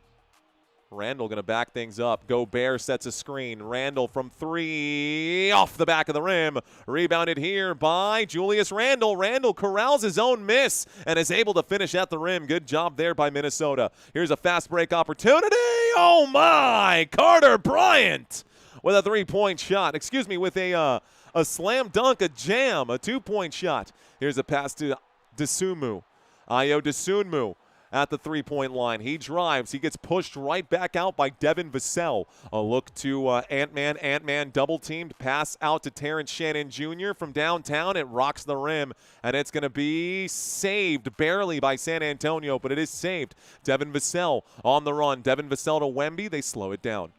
Randle going to back things up. Gobert sets a screen. Randle from 3, off the back of the rim. Rebounded here by Julius Randle. Randle corrals his own miss and is able to finish at the rim. Good job there by Minnesota. Here's a fast break opportunity. Oh, my. Carter Bryant with a 3-point shot. Excuse me, with a slam dunk, a jam, a 2-point shot. Here's a pass to Dosunmu. Ayo Dosunmu at the 3-point line. He drives. He gets pushed right back out by Devin Vassell. A look to Ant-Man. Ant-Man double-teamed. Pass out to Terrence Shannon Jr. from downtown. It rocks the rim, and it's going to be saved barely by San Antonio, but it is saved. Devin Vassell on the run. Devin Vassell to Wemby. They slow it down.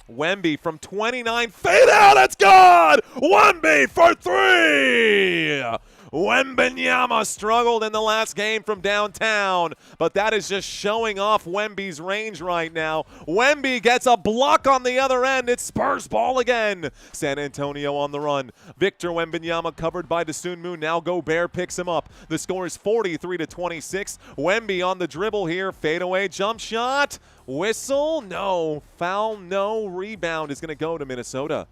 Wemby from 29. Fade out. It's good. Wemby for 3. Wembanyama struggled in the last game from downtown, but that is just showing off Wemby's range right now. Wemby gets a block on the other end. It's Spurs ball again. San Antonio on the run. Victor Wembanyama covered by Dosunmu. Now Gobert picks him up. The score is 43-26. Wemby on the dribble here. Fadeaway jump shot. Whistle. No. Foul. No. Rebound is going to go to Minnesota.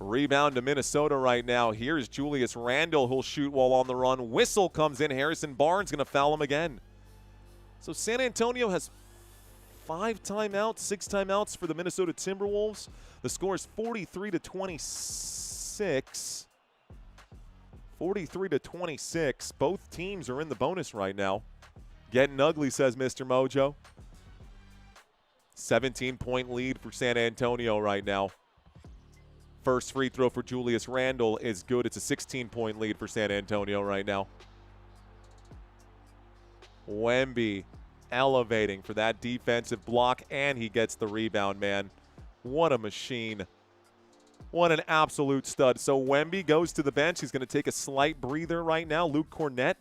Rebound to Minnesota right now. Here's Julius Randle. He'll shoot while on the run. Whistle comes in. Harrison Barnes going to foul him again. So San Antonio has 5 timeouts, 6 timeouts for the Minnesota Timberwolves. The score is 43-26. 43-26. Both teams are in the bonus right now. Getting ugly, says Mr. Mojo. 17-point lead for San Antonio right now. First free throw for Julius Randle is good. It's a 16-point lead for San Antonio right now. Wemby elevating for that defensive block, and he gets the rebound, man. What a machine. What an absolute stud. So Wemby goes to the bench. He's going to take a slight breather right now. Luke Cornett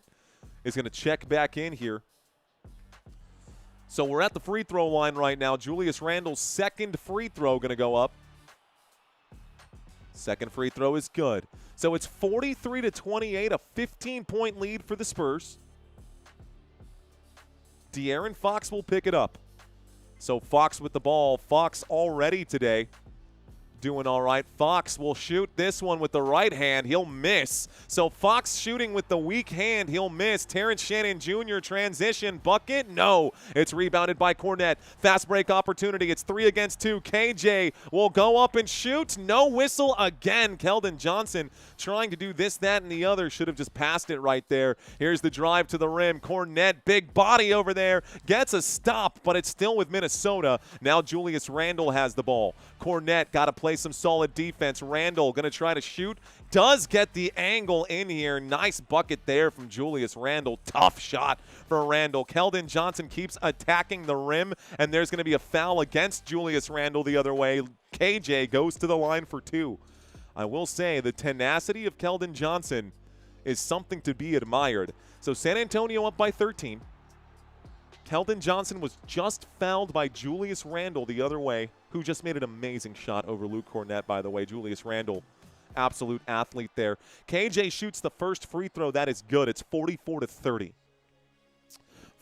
is going to check back in here. So we're at the free throw line right now. Julius Randle's second free throw going to go up. Second free throw is good. So it's 43-28, a 15-point lead for the Spurs. De'Aaron Fox will pick it up. So Fox with the ball. Fox already today doing all right. Fox will shoot this one with the right hand. He'll miss. So Fox shooting with the weak hand. He'll miss. Terrence Shannon Jr. transition bucket. No. It's rebounded by Cornett. Fast break opportunity. It's 3 against 2. KJ will go up and shoot. No whistle again. Keldon Johnson trying to do this, that, and the other. Should have just passed it right there. Here's the drive to the rim. Cornett, big body over there. Gets a stop, but it's still with Minnesota. Now Julius Randle has the ball. Cornett got to play some solid defense. Randle going to try to shoot. Does get the angle in here. Nice bucket there from Julius Randle. Tough shot for Randle. Keldon Johnson keeps attacking the rim, and there's going to be a foul against Julius Randle the other way. KJ goes to the line for 2. I will say the tenacity of Keldon Johnson is something to be admired. So San Antonio up by 13. Keldon Johnson was just fouled by Julius Randle the other way, who just made an amazing shot over Luke Cornett, by the way. Julius Randle absolute athlete there. KJ shoots the first free throw. That is good. It's 44-30.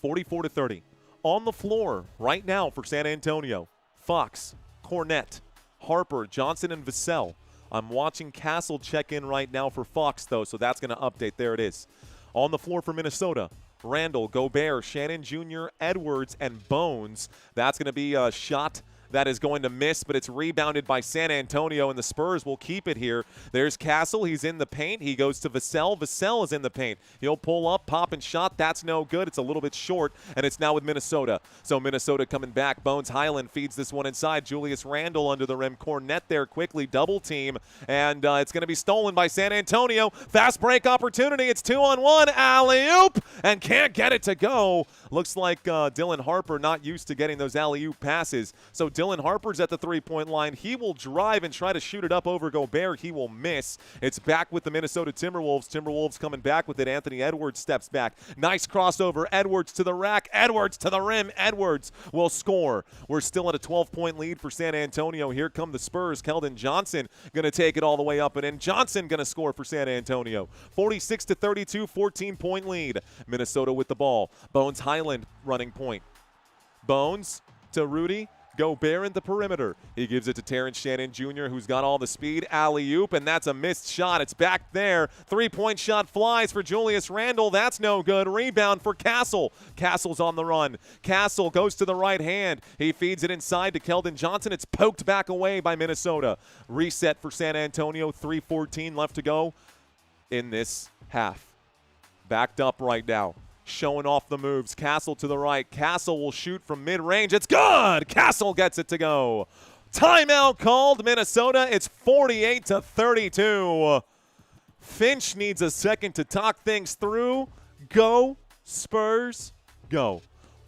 44-30. On the floor right now for San Antonio, Fox, Cornette, Harper, Johnson, and Vassell. I'm watching Castle check in right now for Fox, though, so that's going to update. There it is. On the floor for Minnesota, Randall, Gobert, Shannon Jr., Edwards, and Bones. That's going to be a shot that is going to miss, but it's rebounded by San Antonio, and the Spurs will keep it here. There's Castle. He's in the paint. He goes to Vassell. Vassell is in the paint. He'll pull up, pop, and shot. That's no good. It's a little bit short, and it's now with Minnesota. So Minnesota coming back. Bones Highland feeds this one inside. Julius Randle under the rim. Cornette there quickly. Double team, and it's going to be stolen by San Antonio. Fast break opportunity. It's 2-on-1. Alley-oop, and can't get it to go. Looks like Dylan Harper not used to getting those alley-oop passes. So Dylan Harper's at the three-point line. He will drive and try to shoot it up over Gobert. He will miss. It's back with the Minnesota Timberwolves. Timberwolves coming back with it. Anthony Edwards steps back. Nice crossover. Edwards to the rack. Edwards to the rim. Edwards will score. We're still at a 12-point lead for San Antonio. Here come the Spurs. Keldon Johnson going to take it all the way up and in. Johnson going to score for San Antonio. 46-32, 14-point lead. Minnesota with the ball. Bones Highland running point. Bones to Rudy Gobert in the perimeter. He gives it to Terrence Shannon Jr., who's got all the speed. Alley-oop, and that's a missed shot. It's back there. Three-point shot flies for Julius Randle. That's no good. Rebound for Castle. Castle's on the run. Castle goes to the right hand. He feeds it inside to Keldon Johnson. It's poked back away by Minnesota. Reset for San Antonio. 3:14 left to go in this half. Backed up right now. Showing off the moves. Castle to the right. Castle will shoot from mid-range. It's good! Castle gets it to go. Timeout called, Minnesota. It's 48-32. Finch needs a second to talk things through. Go, Spurs, go.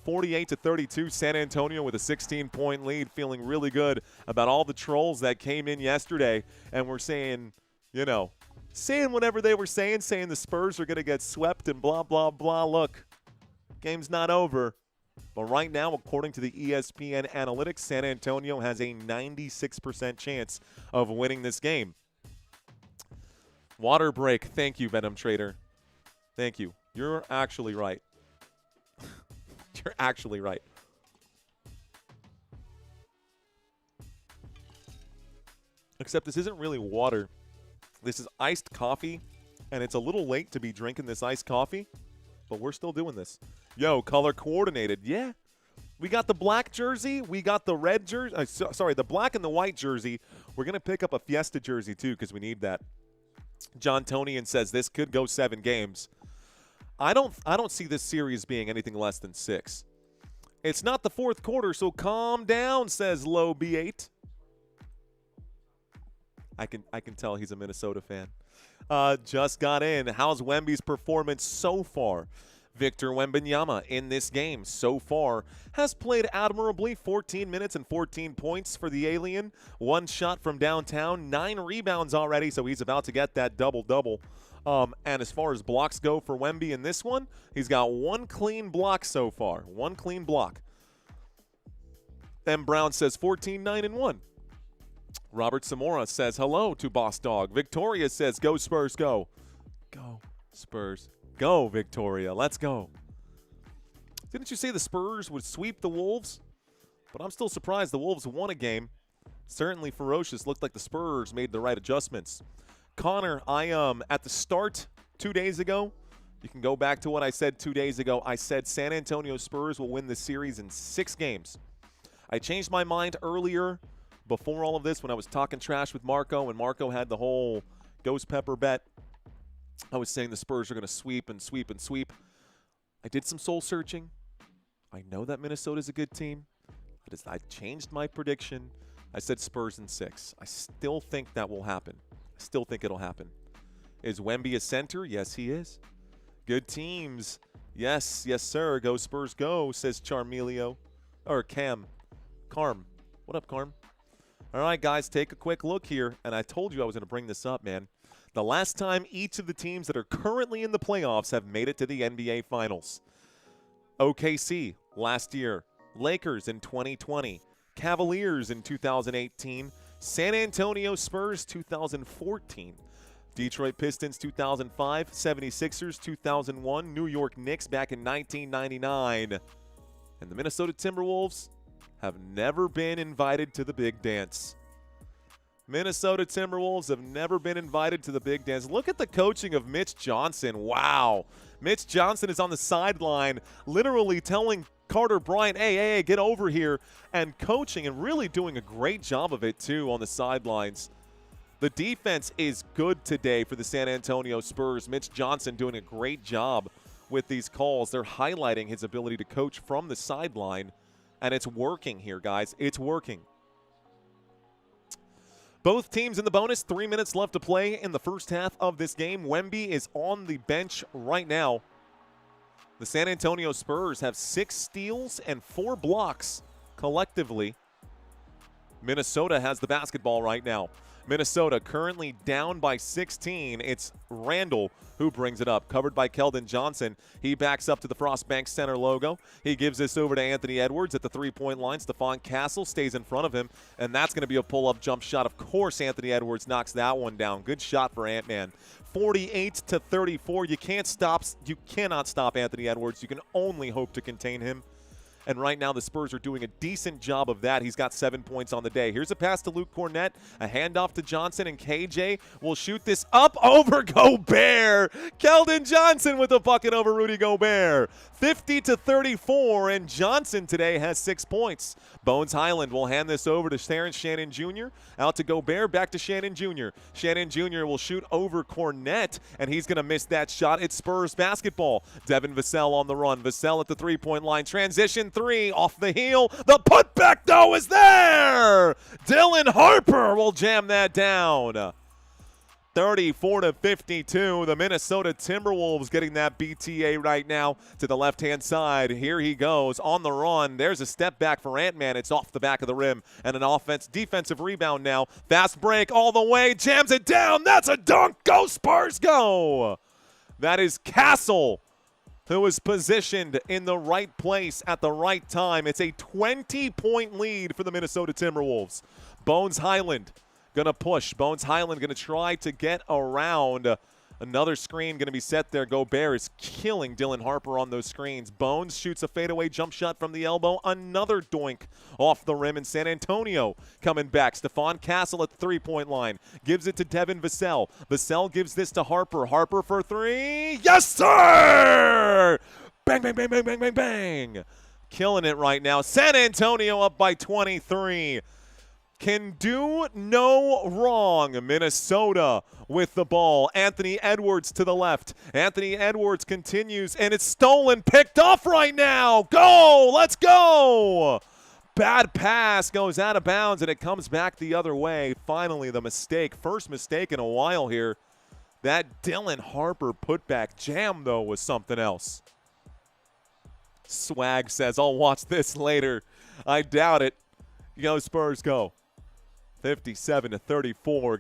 48-32, San Antonio with a 16-point lead, feeling really good about all the trolls that came in yesterday. And we're saying, saying whatever they were saying the Spurs are going to get swept and blah, blah, blah. Look, game's not over. But right now, according to the ESPN analytics, San Antonio has a 96% chance of winning this game. Water break. Thank you, Venom Trader. Thank you. You're actually right. You're actually right. Except this isn't really water. This is iced coffee, and it's a little late to be drinking this iced coffee, but we're still doing this. Yo, color coordinated. Yeah. We got the black jersey. We got the red jersey. The black and the white jersey. We're going to pick up a Fiesta jersey, too, because we need that. John Tonian says this could go 7 games. I don't see this series being anything less than 6. It's not the fourth quarter, so calm down, says Low B8. I can tell he's a Minnesota fan. Just got in. How's Wemby's performance so far? Victor Wembanyama in this game so far has played admirably. 14 minutes and 14 points for the alien. 1 shot from downtown. 9 rebounds already, so he's about to get that double-double. And as far as blocks go for Wemby in this one, he's got 1 clean block so far. 1 clean block. M. Brown says 14, 9, and 1. Robert Zamora says hello to Boss Dog. Victoria says, go Spurs, go. Go Spurs. Go, Victoria. Let's go. Didn't you say the Spurs would sweep the Wolves? But I'm still surprised the Wolves won a game. Certainly ferocious. Looked like the Spurs made the right adjustments. Connor, at the start 2 days ago, you can go back to what I said 2 days ago. I said San Antonio Spurs will win this series in 6 games. I changed my mind earlier before all of this when I was talking trash with Marco, and Marco had the whole Ghost Pepper bet. I was saying the Spurs are going to sweep and sweep and sweep. I did some soul searching. I know that Minnesota's a good team. I changed my prediction. I said Spurs in 6. I still think that will happen. I still think it'll happen. Is Wemby a center? Yes, he is. Good teams. Yes, yes, sir. Go Spurs, go, says Charmelio. Or Carm. What up, Carm? All right, guys, take a quick look here. And I told you I was going to bring this up, man. The last time each of the teams that are currently in the playoffs have made it to the NBA Finals. OKC last year. Lakers in 2020. Cavaliers in 2018. San Antonio Spurs 2014. Detroit Pistons 2005, 76ers 2001, New York Knicks back in 1999. And the Minnesota Timberwolves have never been invited to the big dance. Minnesota Timberwolves have never been invited to the big dance. Look at the coaching of Mitch Johnson. Wow. Mitch Johnson is on the sideline literally telling Carter Bryant, hey, get over here, and coaching and really doing a great job of it, too, on the sidelines. The defense is good today for the San Antonio Spurs. Mitch Johnson doing a great job with these calls. They're highlighting his ability to coach from the sideline, and it's working here, guys. It's working. Both teams in the bonus, 3 minutes left to play in the first half of this game. Wemby is on the bench right now. The San Antonio Spurs have 6 steals and 4 blocks collectively. Minnesota has the basketball right now. Minnesota currently down by 16. It's Randall who brings it up, covered by Keldon Johnson. He backs up to the Frostbank Center logo. He gives this over to Anthony Edwards at the three-point line. Stephon Castle stays in front of him, and that's going to be a pull-up jump shot. Of course, Anthony Edwards knocks that one down. Good shot for Ant-Man. 48-34. You cannot stop Anthony Edwards. You can only hope to contain him. And right now the Spurs are doing a decent job of that. He's got 7 points on the day. Here's a pass to Luke Cornett, a handoff to Johnson, and KJ will shoot this up over Gobert. Keldon Johnson with a bucket over Rudy Gobert. 50-34, and Johnson today has 6 points. Bones Highland will hand this over to Terrence Shannon Jr. Out to Gobert, back to Shannon Jr. Shannon Jr. will shoot over Cornett, and he's going to miss that shot. It's Spurs basketball. Devin Vassell on the run. Vassell at the three-point line. Transition 3 off the heel. The putback, though, is there. Dylan Harper will jam that down. 34-52. The Minnesota Timberwolves getting that BTA right now to the left-hand side. Here he goes on the run. There's a step back for Ant-Man. It's off the back of the rim. And an defensive rebound now. Fast break all the way. Jams it down. That's a dunk. Go Spurs, go. That is Castle, who is positioned in the right place at the right time. It's a 20-point lead for the Minnesota Timberwolves. Bones Highland going to push. Bones Highland going to try to get around. Another screen going to be set there. Gobert is killing Dylan Harper on those screens. Bones shoots a fadeaway jump shot from the elbow. Another doink off the rim, and San Antonio coming back. Stephon Castle at the three-point line. Gives it to Devin Vassell. Vassell gives this to Harper. Harper for 3. Yes, sir! Bang, bang, bang, bang, bang, bang, bang. Killing it right now. San Antonio up by 23. Can do no wrong. Minnesota with the ball. Anthony Edwards to the left. Anthony Edwards continues, and it's stolen, picked off right now. Go! Let's go! Bad pass goes out of bounds, and it comes back the other way. Finally, the mistake. First mistake in a while here. That Dylan Harper putback jam, though, was something else. Swag says, I'll watch this later. I doubt it. Go Spurs, go. 57-34.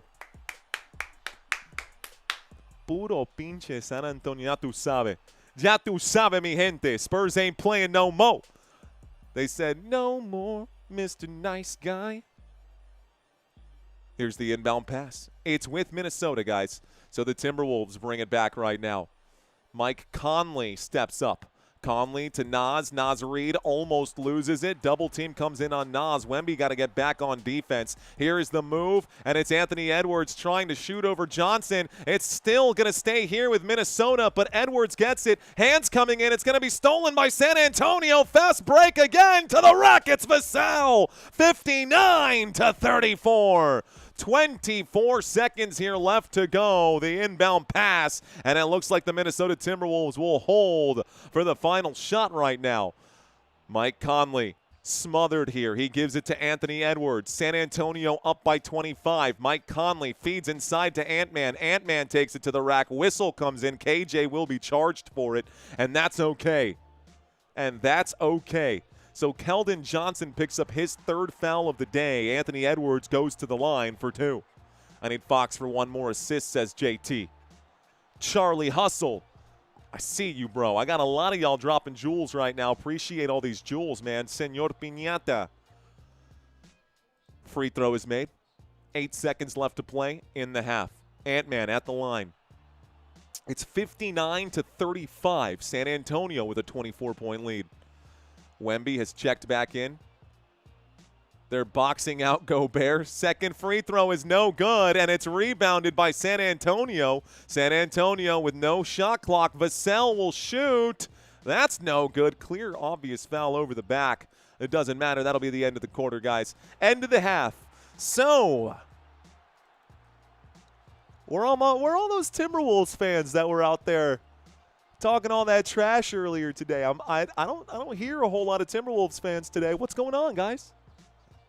Puro pinche San Antonio. Ya tú sabes. Ya tú sabes, mi gente. Spurs ain't playing no more. They said, no more, Mr. Nice Guy. Here's the inbound pass. It's with Minnesota, guys. So the Timberwolves bring it back right now. Mike Conley steps up. Conley to Nas. Nas Reed almost loses it. Double team comes in on Nas. Wemby got to get back on defense. Here is the move, and it's Anthony Edwards trying to shoot over Johnson. It's still going to stay here with Minnesota, but Edwards gets it. Hands coming in. It's going to be stolen by San Antonio. Fast break again to the Rockets. Vassell, 59-34. 24 seconds here left to go. The inbound pass, and it looks like the Minnesota Timberwolves will hold for the final shot right now. Mike Conley smothered here. He gives it to Anthony Edwards. San Antonio up by 25. Mike Conley feeds inside to Ant-Man. Ant-Man takes it to the rack. Whistle comes in. KJ will be charged for it, and that's okay. And that's okay. So Keldon Johnson picks up his 3rd foul of the day. Anthony Edwards goes to the line for 2. I need Fox for 1 more assist, says JT. Charlie Hustle. I see you, bro. I got a lot of y'all dropping jewels right now. Appreciate all these jewels, man. Senor Piñata. Free throw is made. 8 seconds left to play in the half. Ant-Man at the line. It's 59-35. San Antonio with a 24-point lead. Wemby has checked back in. They're boxing out Gobert. Second free throw is no good, and it's rebounded by San Antonio. San Antonio with no shot clock. Vassell will shoot. That's no good. Clear, obvious foul over the back. It doesn't matter. That'll be the end of the quarter, guys. End of the half. So, where are all those Timberwolves fans that were out there talking all that trash earlier today? I don't hear a whole lot of Timberwolves fans today. What's going on, guys?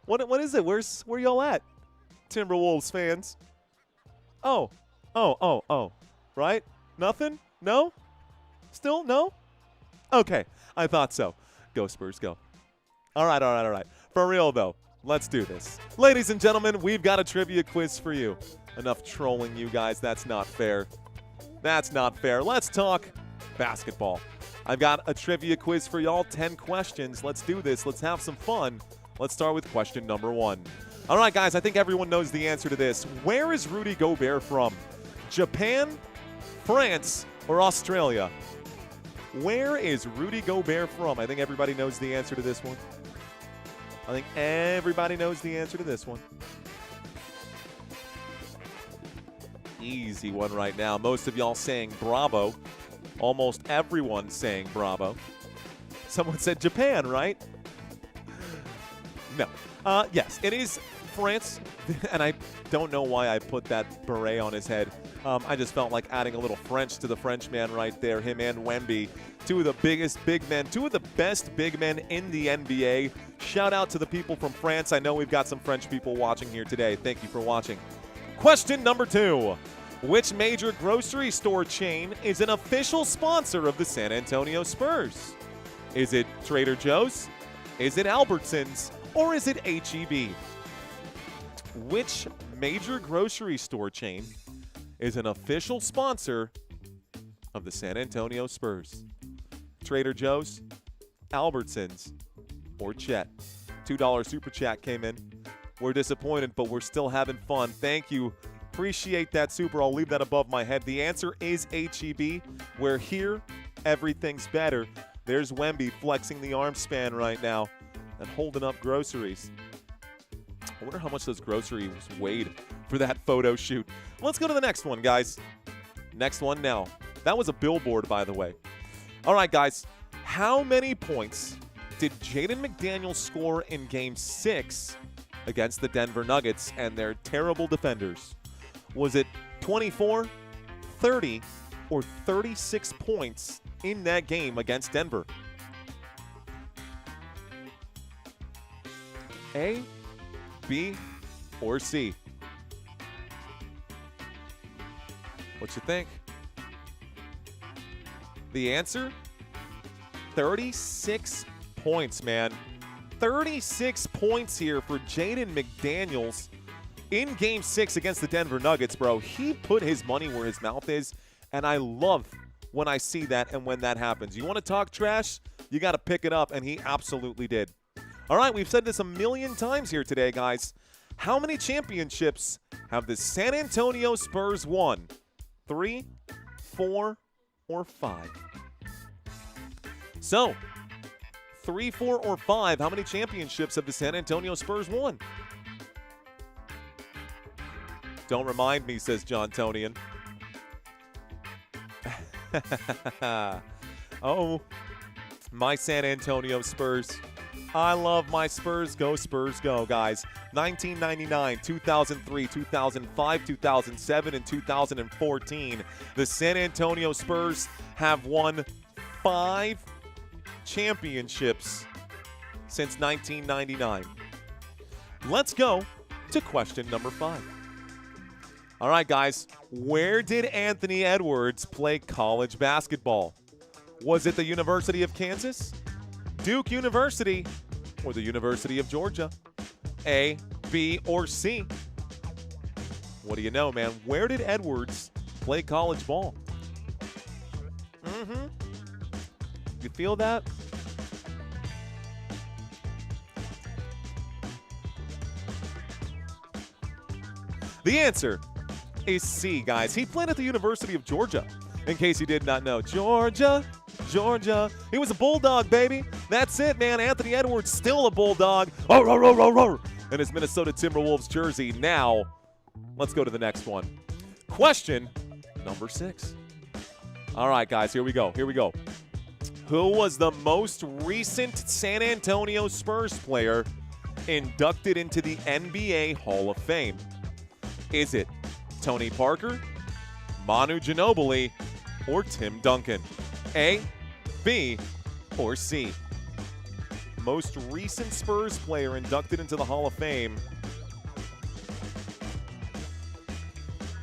What is it? Where y'all at, Timberwolves fans? Oh. Right? Nothing? No? Still no? Okay, I thought so. Go Spurs, go. All right. For real, though, let's do this. Ladies and gentlemen, we've got a trivia quiz for you. Enough trolling, you guys. That's not fair. That's not fair. Let's talk basketball. I've got a trivia quiz for y'all. 10 questions. Let's do this. Let's have some fun. Let's start with question number 1. All right, guys, I think everyone knows the answer to this. Where is Rudy Gobert from? Japan, France, or Australia? Where is Rudy Gobert from? I think everybody knows the answer to this one. Easy one right now. Most of y'all saying bravo. Almost everyone saying bravo. Someone said Japan, right? No. Yes, it is France, and I don't know why I put that beret on his head. I just felt like adding a little French to the Frenchman right there, him and Wemby. Two of the biggest big men, two of the best big men in the NBA. Shout out to the people from France. I know we've got some French people watching here today. Thank you for watching. Question number 2. Which major grocery store chain is an official sponsor of the San Antonio Spurs? Is it Trader Joe's? Is it Albertsons? Or is it H-E-B? Which major grocery store chain is an official sponsor of the San Antonio Spurs? Trader Joe's, Albertsons, or Chet? $2 super chat came in. We're disappointed, but we're still having fun. Thank you. Appreciate that super. I'll leave that above my head. The answer is H-E-B, where here, everything's better. There's Wemby flexing the arm span right now and holding up groceries. I wonder how much those groceries weighed for that photo shoot. Let's go to the next one, guys. Next one now. That was a billboard, by the way. All right, guys. How many points did Jaden McDaniels score in Game 6 against the Denver Nuggets and their terrible defenders? Was it 24, 30, or 36 points in that game against Denver? A, B, or C? What you think? The answer? 36 points, man. 36 points here for Jaden McDaniels in Game 6 against the Denver Nuggets, bro. He put his money where his mouth is, and I love when I see that and when that happens. You want to talk trash? You got to pick it up, and he absolutely did. All right, we've said this a million times here today, guys. How many championships have the San Antonio Spurs won? 3, 4, or 5? So, 3, 4, or 5, how many championships have the San Antonio Spurs won? Don't remind me, says John Tonian. Oh, my San Antonio Spurs. I love my Spurs. Go Spurs, go, guys. 1999, 2003, 2005, 2007, and 2014. The San Antonio Spurs have won 5 championships since 1999. Let's go to question number 5. All right, guys. Where did Anthony Edwards play college basketball? Was it the University of Kansas, Duke University, or the University of Georgia? A, B, or C? What do you know, man? Where did Edwards play college ball? You feel that? The answer is C, guys. He played at the University of Georgia, in case you did not know. Georgia, Georgia. He was a Bulldog, baby. That's it, man. Anthony Edwards, still a Bulldog. Oh, roar, roar, roar, roar. In his Minnesota Timberwolves jersey. Now, let's go to the next one. Question number 6. All right, guys, here we go. Here we go. Who was the most recent San Antonio Spurs player inducted into the NBA Hall of Fame? Is it Tony Parker, Manu Ginobili, or Tim Duncan? A, B, or C? Most recent Spurs player inducted into the Hall of Fame.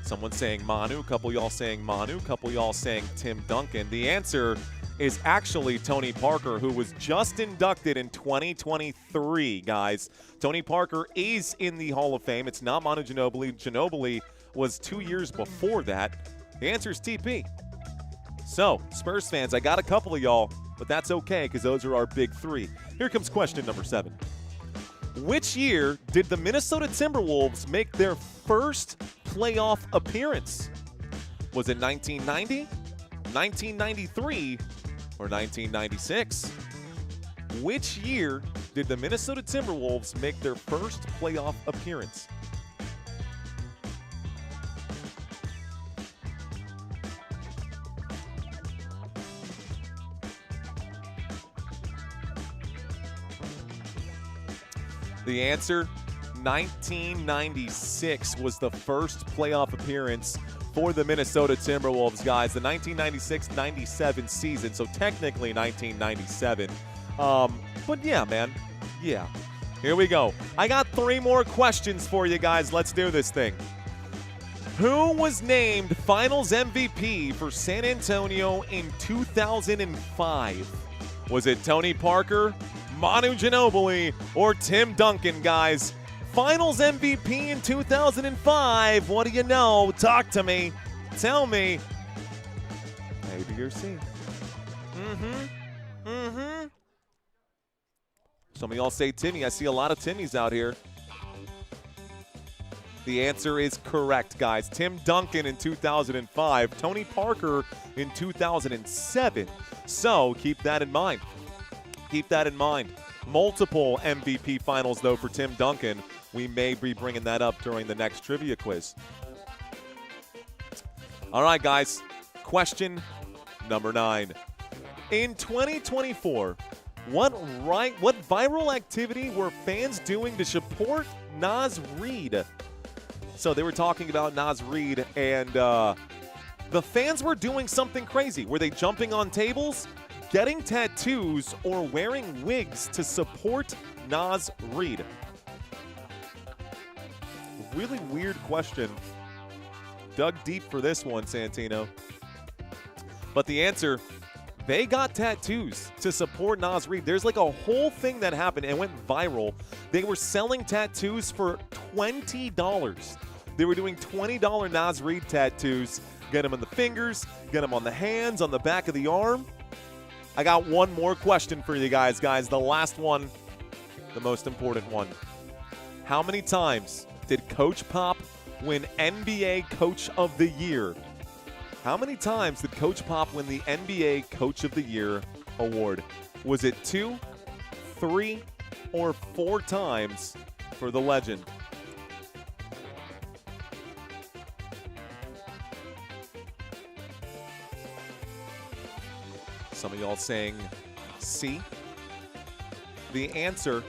Someone saying Manu, a couple y'all saying Manu, a couple y'all saying Tim Duncan. The answer is actually Tony Parker, who was just inducted in 2023, guys. Tony Parker is in the Hall of Fame. It's not Manu Ginobili. Ginobili was 2 years before that. The answer is TP. So, Spurs fans, I got a couple of y'all, but that's okay because those are our big 3. Here comes question number 7. Which year did the Minnesota Timberwolves make their first playoff appearance? Was it 1990, 1993, or 1996? Which year did the Minnesota Timberwolves make their first playoff appearance? The answer, 1996 was the first playoff appearance for the Minnesota Timberwolves, guys. The 1996-97 season, so technically 1997. But yeah, man. Yeah. Here we go. I got 3 more questions for you guys. Let's do this thing. Who was named Finals MVP for San Antonio in 2005? Was it Tony Parker, Manu Ginobili, or Tim Duncan, guys? Finals MVP in 2005. What do you know? Talk to me. Tell me. A, B, or C? Some of y'all say Timmy. I see a lot of Timmys out here. The answer is correct, guys. Tim Duncan in 2005. Tony Parker in 2007. So keep that in mind. Keep that in mind. Multiple MVP finals, though, for Tim Duncan. We may be bringing that up during the next trivia quiz. All right, guys. Question number 9. In 2024, what viral activity were fans doing to support Naz Reid? So they were talking about Naz Reid, and the fans were doing something crazy. Were they jumping on tables, getting tattoos, or wearing wigs to support Naz Reid? Really weird question. Dug deep for this one, Santino. But the answer, they got tattoos to support Naz Reid. There's like a whole thing that happened and went viral. They were selling tattoos for $20. They were doing $20 Naz Reid tattoos. Get them on the fingers, get them on the hands, on the back of the arm. I got one more question for you guys. The last one, the most important one. How many times did Coach Pop win NBA Coach of the Year? How many times did Coach Pop win the NBA Coach of the Year award? Was it 2, 3, or 4 times for the legend? Some of y'all saying C. The answer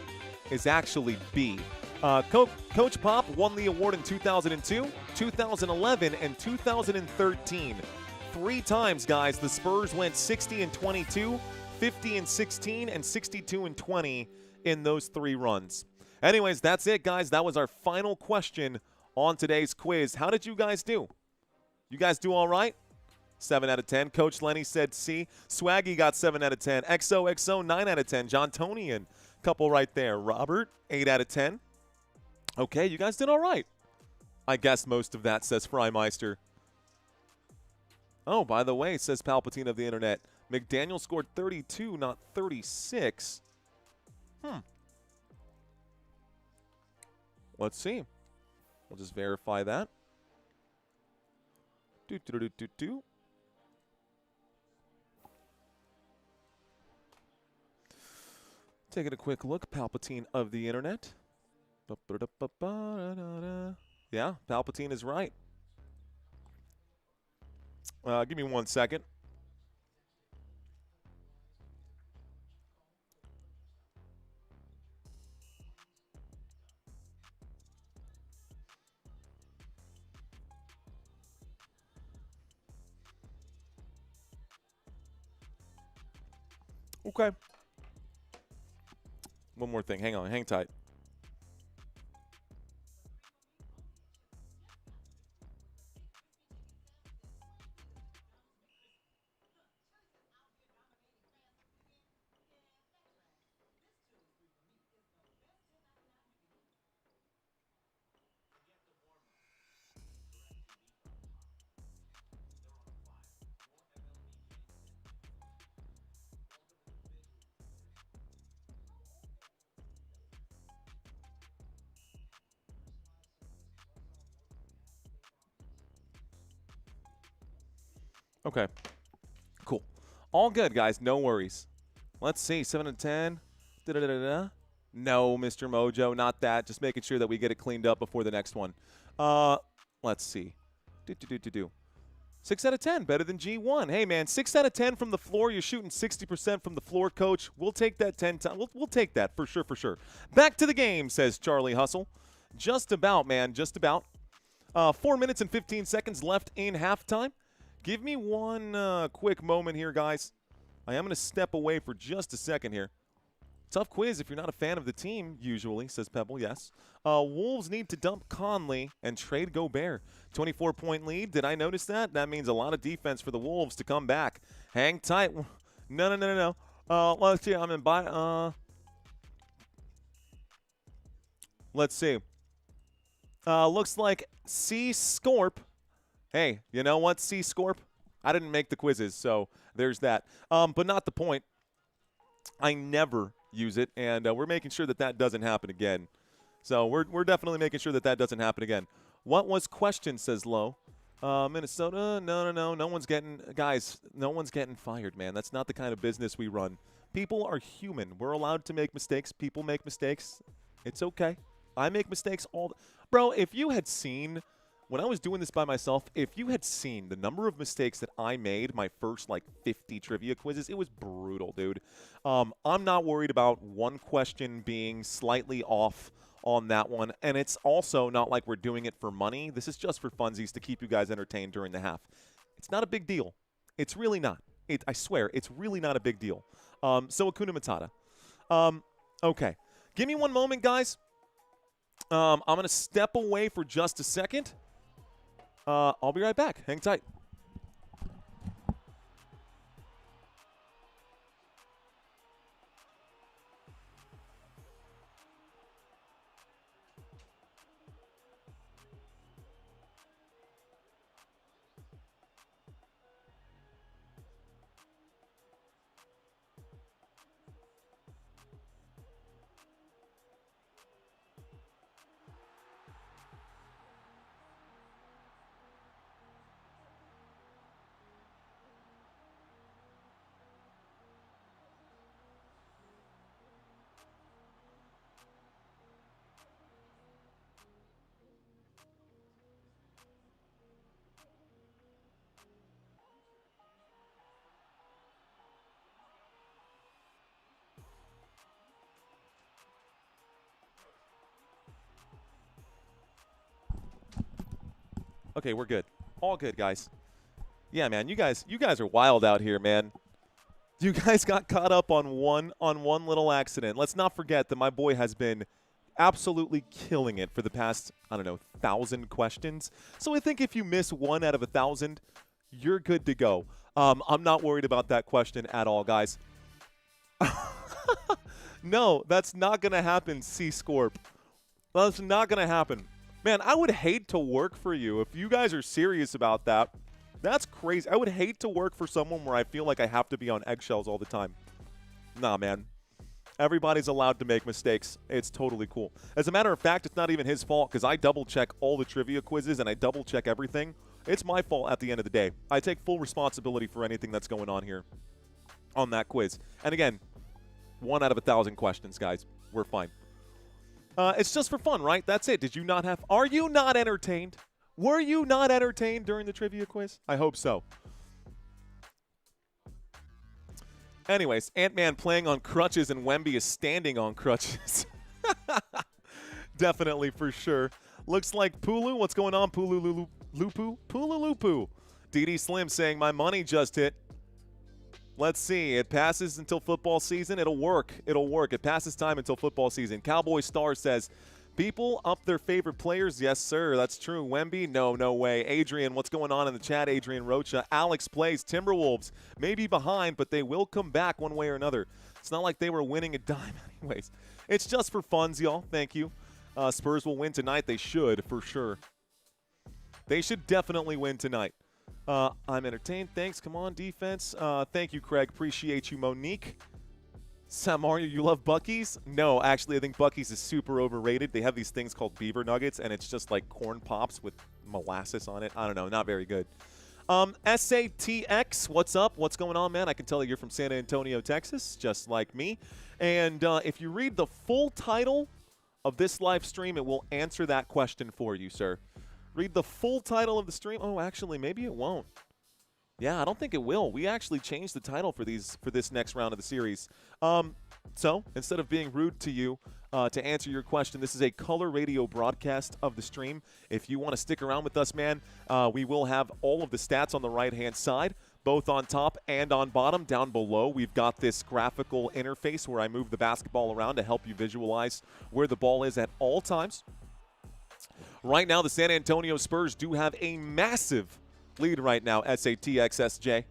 is actually B. Coach Pop won the award in 2002, 2011, and 2013. 3 times, guys, the Spurs went 60-22, 50-16, and 62-20 in those 3 runs. Anyways, that's it, guys. That was our final question on today's quiz. How did you guys do? You guys do all right? 7 out of 10. Coach Lenny said C. Swaggy got 7 out of 10. XOXO, 9 out of 10. John Tonian, couple right there. Robert, 8 out of 10. Okay, you guys did all right. I guess most of that, says Frymeister. Oh, by the way, says Palpatine of the Internet, McDaniel scored 32, not 36. Let's see. We'll just verify that. Do. Taking a quick look. Palpatine of the internet. Yeah, Palpatine is right. Give me 1 second. Okay. One more thing. Hang on. Hang tight. Okay. Cool. All good, guys. No worries. Let's see. 7 and 10. Da-da-da-da-da. No, Mr. Mojo, not that. Just making sure that we get it cleaned up before the next one. Let's see. 6 out of 10, better than G1. Hey, man, 6 out of 10 from the floor. You're shooting 60% from the floor, Coach. We'll take that 10 times. We'll take that for sure, for sure. Back to the game, says Charlie Hustle. Just about, man, just about. 4 minutes and 15 seconds left in halftime. Give me one quick moment here, guys. I am going to step away for just a second here. Tough quiz if you're not a fan of the team, usually, says Pebble, yes. Wolves need to dump Conley and trade Gobert. 24-point lead. Did I notice that? That means a lot of defense for the Wolves to come back. Hang tight. No. Let's see. I'm in buy. Let's see. Looks like C. Scorp. Hey, you know what, C. Scorp? I didn't make the quizzes, so there's that. But not the point. I never use it, and we're making sure that that doesn't happen again. So we're definitely making sure that that doesn't happen again. What was question, says Low. Minnesota, no one's getting, guys, no one's getting fired, man. That's not the kind of business we run. People are human. We're allowed to make mistakes. People make mistakes. It's okay. I make mistakes all the, bro, if you had seen, when I was doing this by myself, if you had seen the number of mistakes that I made my first, 50 trivia quizzes, it was brutal, dude. I'm not worried about one question being slightly off on that one, and it's also not like we're doing it for money. This is just for funsies to keep you guys entertained during the half. It's not a big deal. It's really not. I swear, it's really not a big deal. So Hakuna Matata. Okay. Give me one moment, guys. I'm going to step away for just a second. I'll be right back. Hang tight. Okay, we're good. All good, guys. Yeah, man, you guys are wild out here, man. You guys got caught up on one little accident. Let's not forget that my boy has been absolutely killing it for the past, 1,000 questions. So I think if you miss 1 out of 1,000, you're good to go. I'm not worried about that question at all, guys. No, that's not going to happen, C. Scorp. That's not going to happen. Man, I would hate to work for you. If you guys are serious about that, that's crazy. I would hate to work for someone where I feel like I have to be on eggshells all the time. Nah, man. Everybody's allowed to make mistakes. It's totally cool. As a matter of fact, it's not even his fault because I double-check all the trivia quizzes and I double-check everything. It's my fault at the end of the day. I take full responsibility for anything that's going on here on that quiz. And again, 1 out of 1,000 questions, guys. We're fine. It's just for fun, right? That's it. Are you not entertained? Were you not entertained during the trivia quiz? I hope so. Anyways, Ant-Man playing on crutches and Wemby is standing on crutches. Definitely, for sure. Looks like Pulu. What's going on, Pulu Lupu? Pulu Lupu. DD Slim saying, my money just hit. Let's see. It passes until football season. It'll work. It'll work. It passes time until football season. Cowboy Star says, people up their favorite players? Yes, sir. That's true. Wemby? No, no way. Adrian, what's going on in the chat? Adrian Rocha. Alex plays. Timberwolves may be behind, but they will come back one way or another. It's not like they were winning a dime anyways. It's just for funs, y'all. Thank you. Spurs will win tonight. They should, for sure. They should definitely win tonight. I'm entertained. Thanks. Come on, defense. Thank you, Craig. Appreciate you, Monique. Sam Mario, you love Buc-ee's? No, actually, I think Buc-ee's is super overrated. They have these things called Beaver Nuggets, and it's just like corn pops with molasses on it. I don't know. Not very good. SATX, what's up? What's going on, man? I can tell you're from San Antonio, Texas, just like me. And if you read the full title of this live stream, it will answer that question for you, sir. Read the full title of the stream. Oh, actually, maybe it won't. Yeah, I don't think it will. We actually changed the title for this next round of the series. So instead of being rude to you, to answer your question, this is a color radio broadcast of the stream. If you want to stick around with us, man, we will have all of the stats on the right-hand side, both on top and on bottom. Down below, we've got this graphical interface where I move the basketball around to help you visualize where the ball is at all times. Right now, the San Antonio Spurs do have a massive lead right now, SATXSJ.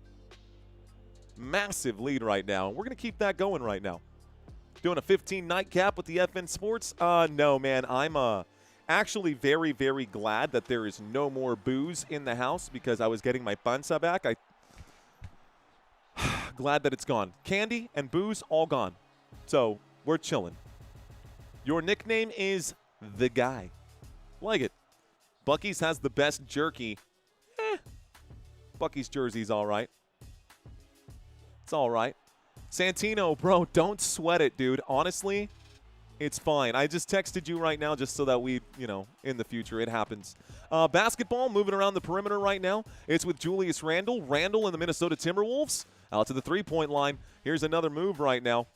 Massive lead right now. We're going to keep that going right now. Doing a 15 nightcap with the FN Sports? No, man. I'm actually very, very glad that there is no more booze in the house because I was getting my panza back. Glad that it's gone. Candy and booze, all gone. So, we're chilling. Your nickname is The Guy. Like it. Buc-ee's has the best jerky. Buc-ee's jersey's all right. It's all right. Santino, bro, don't sweat it, dude. Honestly, it's fine. I just texted you right now just so that we, in the future, it happens. Basketball moving around the perimeter right now. It's with Julius Randle. Randle and the Minnesota Timberwolves out to the three-point line. Here's another move right now.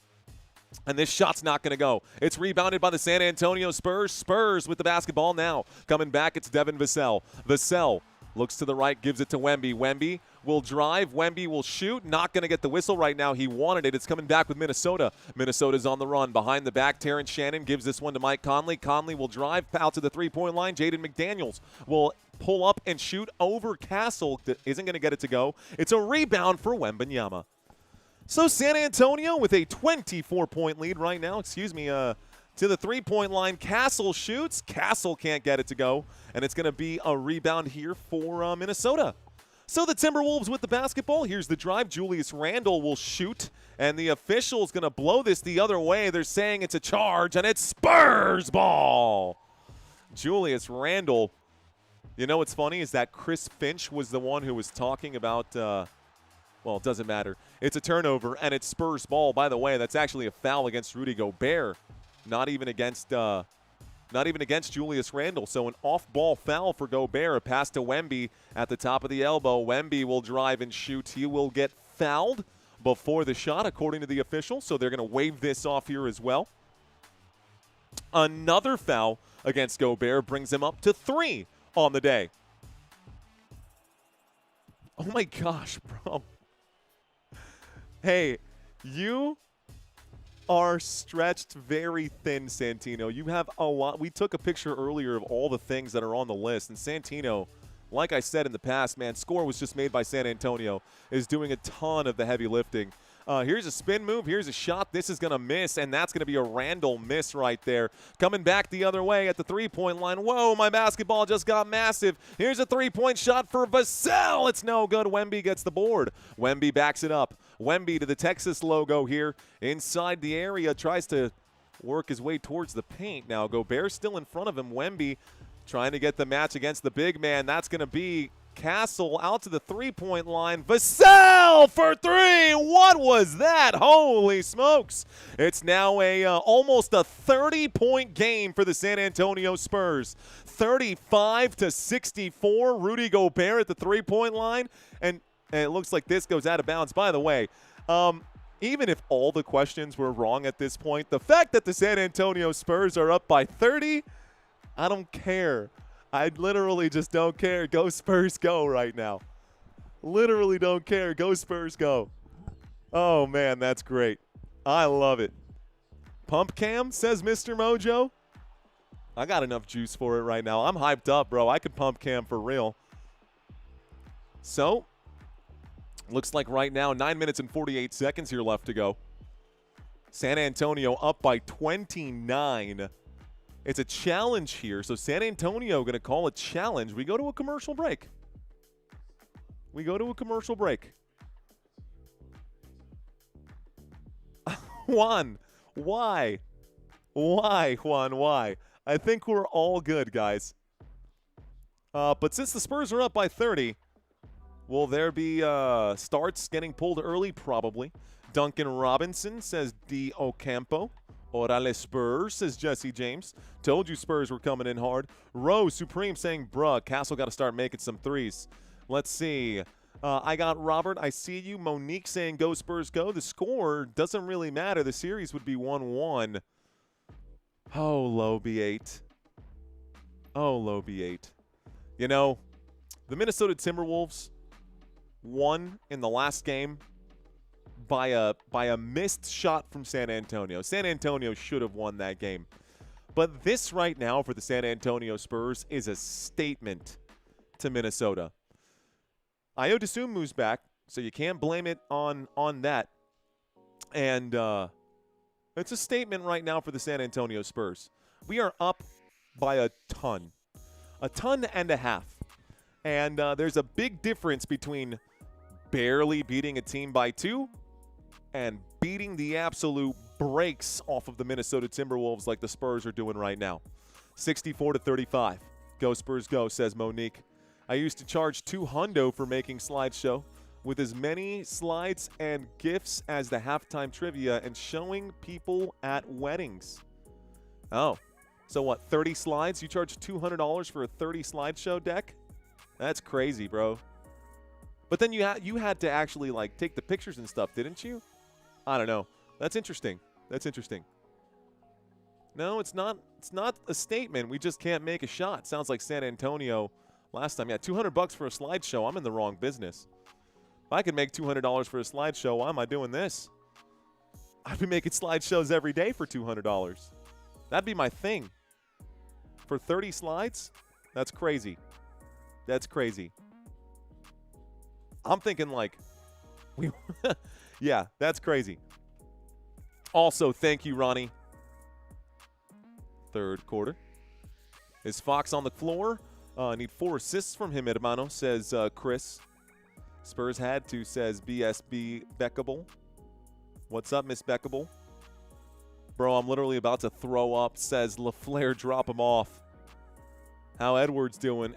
And this shot's not going to go. It's rebounded by the San Antonio Spurs. Spurs with the basketball now. Coming back, it's Devin Vassell. Vassell looks to the right, gives it to Wemby. Wemby will drive. Wemby will shoot. Not going to get the whistle right now. He wanted it. It's coming back with Minnesota. Minnesota's on the run. Behind the back, Terrence Shannon gives this one to Mike Conley. Conley will drive out to the three-point line. Jaden McDaniels will pull up and shoot over Castle. Isn't going to get it to go. It's a rebound for Wembanyama. So San Antonio with a 24-point lead right now. To the three-point line. Castle shoots. Castle can't get it to go. And it's going to be a rebound here for Minnesota. So the Timberwolves with the basketball. Here's the drive. Julius Randle will shoot. And the official's going to blow this the other way. They're saying it's a charge, and it's Spurs ball. Julius Randle. You know what's funny is that Chris Finch was the one who was talking about well, it doesn't matter. It's a turnover, and it's Spurs ball. By the way, that's actually a foul against Rudy Gobert, not even against Julius Randle. So an off-ball foul for Gobert. A pass to Wemby at the top of the elbow. Wemby will drive and shoot. He will get fouled before the shot, according to the official. So they're going to wave this off here as well. Another foul against Gobert brings him up to 3 on the day. Oh, my gosh, bro. Hey, you are stretched very thin, Santino. You have a lot. We took a picture earlier of all the things that are on the list. And Santino, like I said in the past, man, score was just made by San Antonio, is doing a ton of the heavy lifting. Here's a spin move. Here's a shot. This is going to miss, and that's going to be a Randall miss right there. Coming back the other way at the three-point line. Whoa, my basketball just got massive. Here's a three-point shot for Vassell. It's no good. Wemby gets the board. Wemby backs it up. Wemby to the Texas logo here inside the area. Tries to work his way towards the paint. Now Gobert still in front of him. Wemby trying to get the match against the big man. That's going to be Castle out to the three-point line. Vassell for three. What was that? Holy smokes. It's now almost a 30-point game for the San Antonio Spurs. 35-64. Rudy Gobert at the three-point line. And it looks like this goes out of bounds. By the way, even if all the questions were wrong at this point, the fact that the San Antonio Spurs are up by 30, I don't care. I literally just don't care. Go Spurs, go right now. Literally don't care. Go Spurs, go. Oh, man, that's great. I love it. Pump cam, says Mr. Mojo. I got enough juice for it right now. I'm hyped up, bro. I could pump cam for real. So, looks like right now 9 minutes and 48 seconds here left to go. San Antonio up by 29. It's a challenge here, so San Antonio going to call a challenge. We go to a commercial break. Juan, why? Why, Juan, why? I think we're all good, guys. But since the Spurs are up by 30, will there be starts getting pulled early? Probably. Duncan Robinson, says D. Ocampo. Orale Spurs, says Jesse James. Told you Spurs were coming in hard. Rose Supreme saying, bruh, Castle got to start making some threes. Let's see. I got Robert. I see you. Monique saying, go Spurs, go. The score doesn't really matter. The series would be 1-1. Oh, low B8. Oh, low B8. You know, the Minnesota Timberwolves won in the last game by a missed shot from San Antonio. San Antonio should have won that game. But this right now for the San Antonio Spurs is a statement to Minnesota. Ayo Dosunmu's back, so you can't blame it on that. And it's a statement right now for the San Antonio Spurs. We are up by a ton and a half. And there's a big difference between barely beating a team by 2 and beating the absolute brakes off of the Minnesota Timberwolves like the Spurs are doing right now. 64-35. Go Spurs go, says Monique. I used to charge $200 for making slideshow with as many slides and gifts as the halftime trivia and showing people at weddings. Oh, so what, 30 slides? You charge $200 for a 30 slideshow deck? That's crazy, bro. But then you had to actually like take the pictures and stuff, didn't you? I don't know. That's interesting. That's interesting. No, it's not a statement. We just can't make a shot. Sounds like San Antonio last time. Yeah, $200 for a slideshow. I'm in the wrong business. If I could make $200 for a slideshow, why am I doing this? I'd be making slideshows every day for $200. That'd be my thing. For 30 slides? That's crazy. That's crazy. I'm thinking like, yeah, that's crazy. Also, thank you, Ronnie. Third quarter. Is Fox on the floor? Need 4 assists from him, hermano, says Chris. Spurs had to, says BSB Beckable. What's up, Miss Beckable? Bro, I'm literally about to throw up, says LaFleur. Drop him off. How Edwards doing?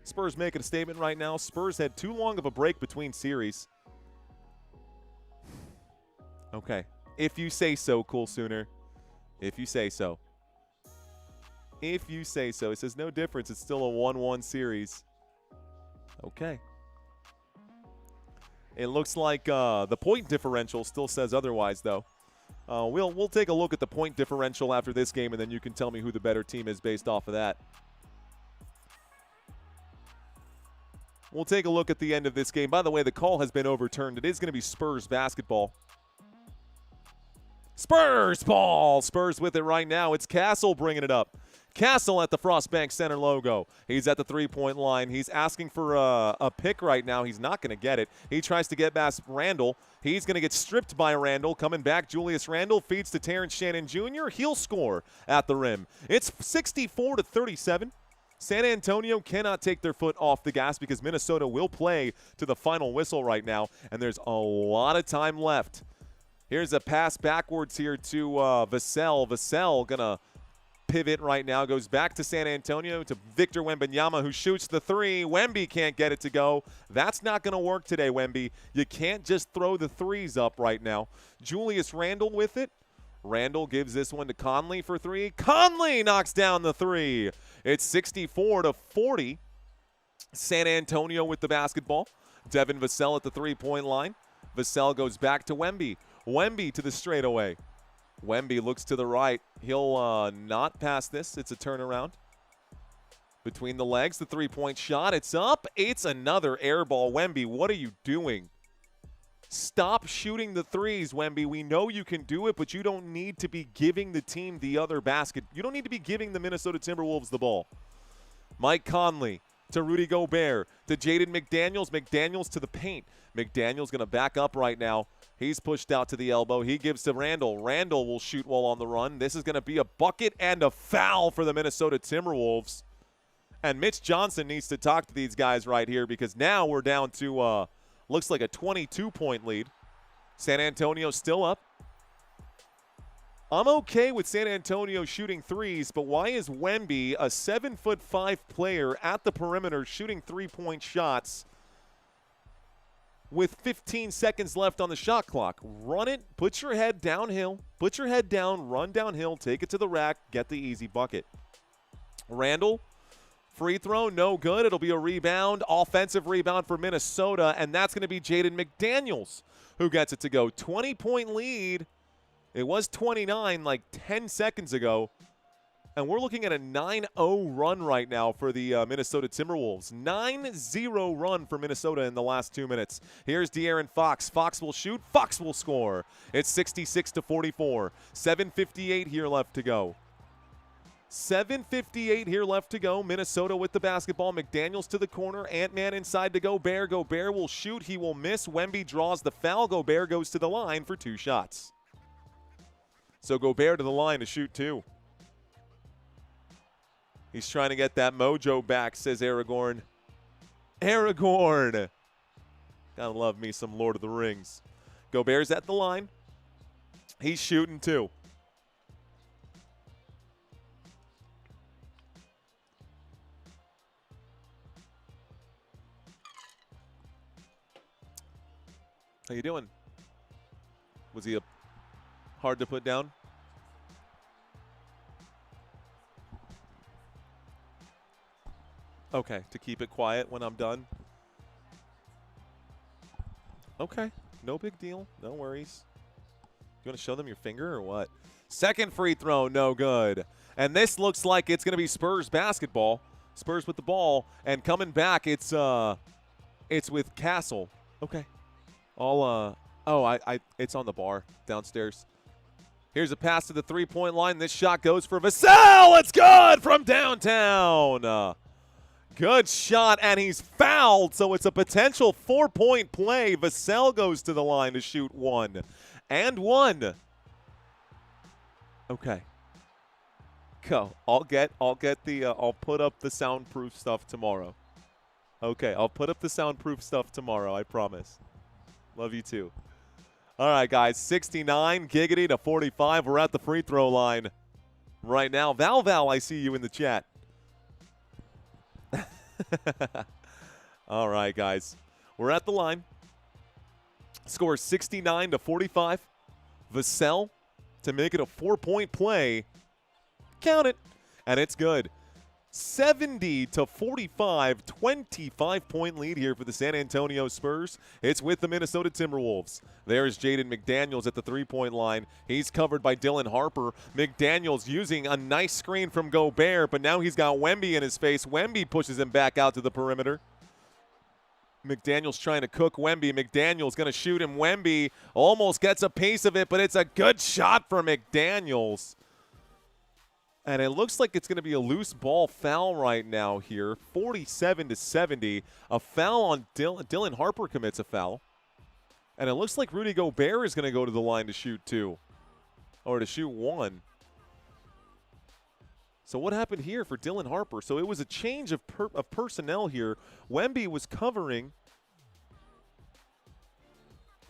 Spurs making a statement right now. Spurs had too long of a break between series. Okay. If you say so, Cool Sooner. If you say so. If you say so. It says no difference. It's still a 1-1 series. Okay. It looks like the point differential still says otherwise, though. We'll take a look at the point differential after this game, and then you can tell me who the better team is based off of that. We'll take a look at the end of this game. By the way, the call has been overturned. It is going to be Spurs basketball. Spurs ball. Spurs with it right now. It's Castle bringing it up. Castle at the Frostbank Center logo. He's at the three-point line. He's asking for a pick right now. He's not going to get it. He tries to get past Randall. He's going to get stripped by Randall. Coming back, Julius Randall feeds to Terrence Shannon Jr. He'll score at the rim. It's 64-37. San Antonio cannot take their foot off the gas because Minnesota will play to the final whistle right now, and there's a lot of time left. Here's a pass backwards here to Vassell. Vassell going to pivot right now, goes back to San Antonio to Victor Wembanyama, who shoots the three. Wemby can't get it to go. That's not going to work today, Wemby. You can't just throw the threes up right now. Julius Randle with it. Randall gives this one to Conley for three. Conley knocks down the three. It's 64-40. San Antonio with the basketball. Devin Vassell at the three-point line. Vassell goes back to Wemby. Wemby to the straightaway. Wemby looks to the right. He'll not pass this. It's a turnaround. Between the legs, the three-point shot. It's up. It's another air ball. Wemby, what are you doing? Stop shooting the threes, Wemby. We know you can do it, but you don't need to be giving the team the other basket. You don't need to be giving the Minnesota Timberwolves the ball. Mike Conley to Rudy Gobert to Jaden McDaniels. McDaniels to the paint. McDaniels going to back up right now. He's pushed out to the elbow. He gives to Randall. Randall will shoot while on the run. This is going to be a bucket and a foul for the Minnesota Timberwolves. And Mitch Johnson needs to talk to these guys right here because now we're down to looks like a 22-point lead. San Antonio still up. I'm okay with San Antonio shooting threes, but why is Wemby, a 7'5" player at the perimeter, shooting three-point shots with 15 seconds left on the shot clock? Run it, put your head downhill, put your head down, run downhill, take it to the rack, get the easy bucket. Randall, free throw, no good. It'll be a rebound, offensive rebound for Minnesota, and that's going to be Jaden McDaniels who gets it to go. 20-point lead. It was 29 like 10 seconds ago, and we're looking at a 9-0 run right now for the Minnesota Timberwolves. 9-0 run for Minnesota in the last 2 minutes. Here's De'Aaron Fox. Fox will shoot. Fox will score. It's 66-44. 7:58 here left to go. 7:58 here left to go. Minnesota with the basketball. McDaniels to the corner. Ant-Man inside to Gobert. Gobert will shoot. He will miss. Wemby draws the foul. Gobert goes to the line for 2 shots. So Gobert to the line to shoot 2. He's trying to get that mojo back, says Aragorn. Aragorn! Gotta love me some Lord of the Rings. Gobert's at the line. He's shooting 2. How you doing? Was he hard to put down? Okay, to keep it quiet when I'm done. Okay, no big deal. No worries. You want to show them your finger or what? Second free throw, no good. And this looks like it's going to be Spurs basketball. Spurs with the ball, and coming back, it's with Castle. Okay. It's on the bar downstairs. Here's a pass to the three-point line. This shot goes for Vassell. It's good from downtown. Good shot, and he's fouled, so it's a potential 4-point play. Vassell goes to the line to shoot 1 and 1. Okay. Go. I'll put up the soundproof stuff tomorrow. Okay, I'll put up the soundproof stuff tomorrow, I promise. Love you too. All right, guys, 69 giggity to 45. We're at the free throw line right now. Val, I see you in the chat. All right, guys. We're at the line. Score 69 to 45. Vassell to make it a 4-point play. Count it. And it's good. 70 to 45, 25-point lead here for the San Antonio Spurs. It's with the Minnesota Timberwolves. There's Jaden McDaniels at the three-point line. He's covered by Dylan Harper. McDaniels using a nice screen from Gobert, but now he's got Wemby in his face. Wemby pushes him back out to the perimeter. McDaniels trying to cook Wemby. McDaniels going to shoot him. Wemby almost gets a piece of it, but it's a good shot for McDaniels. And it looks like it's going to be a loose ball foul right now here. 47-70. A foul on Dylan Harper commits a foul. And it looks like Rudy Gobert is going to go to the line to shoot 2. Or to shoot 1. So what happened here for Dylan Harper? So it was a change of personnel here. Wemby was covering.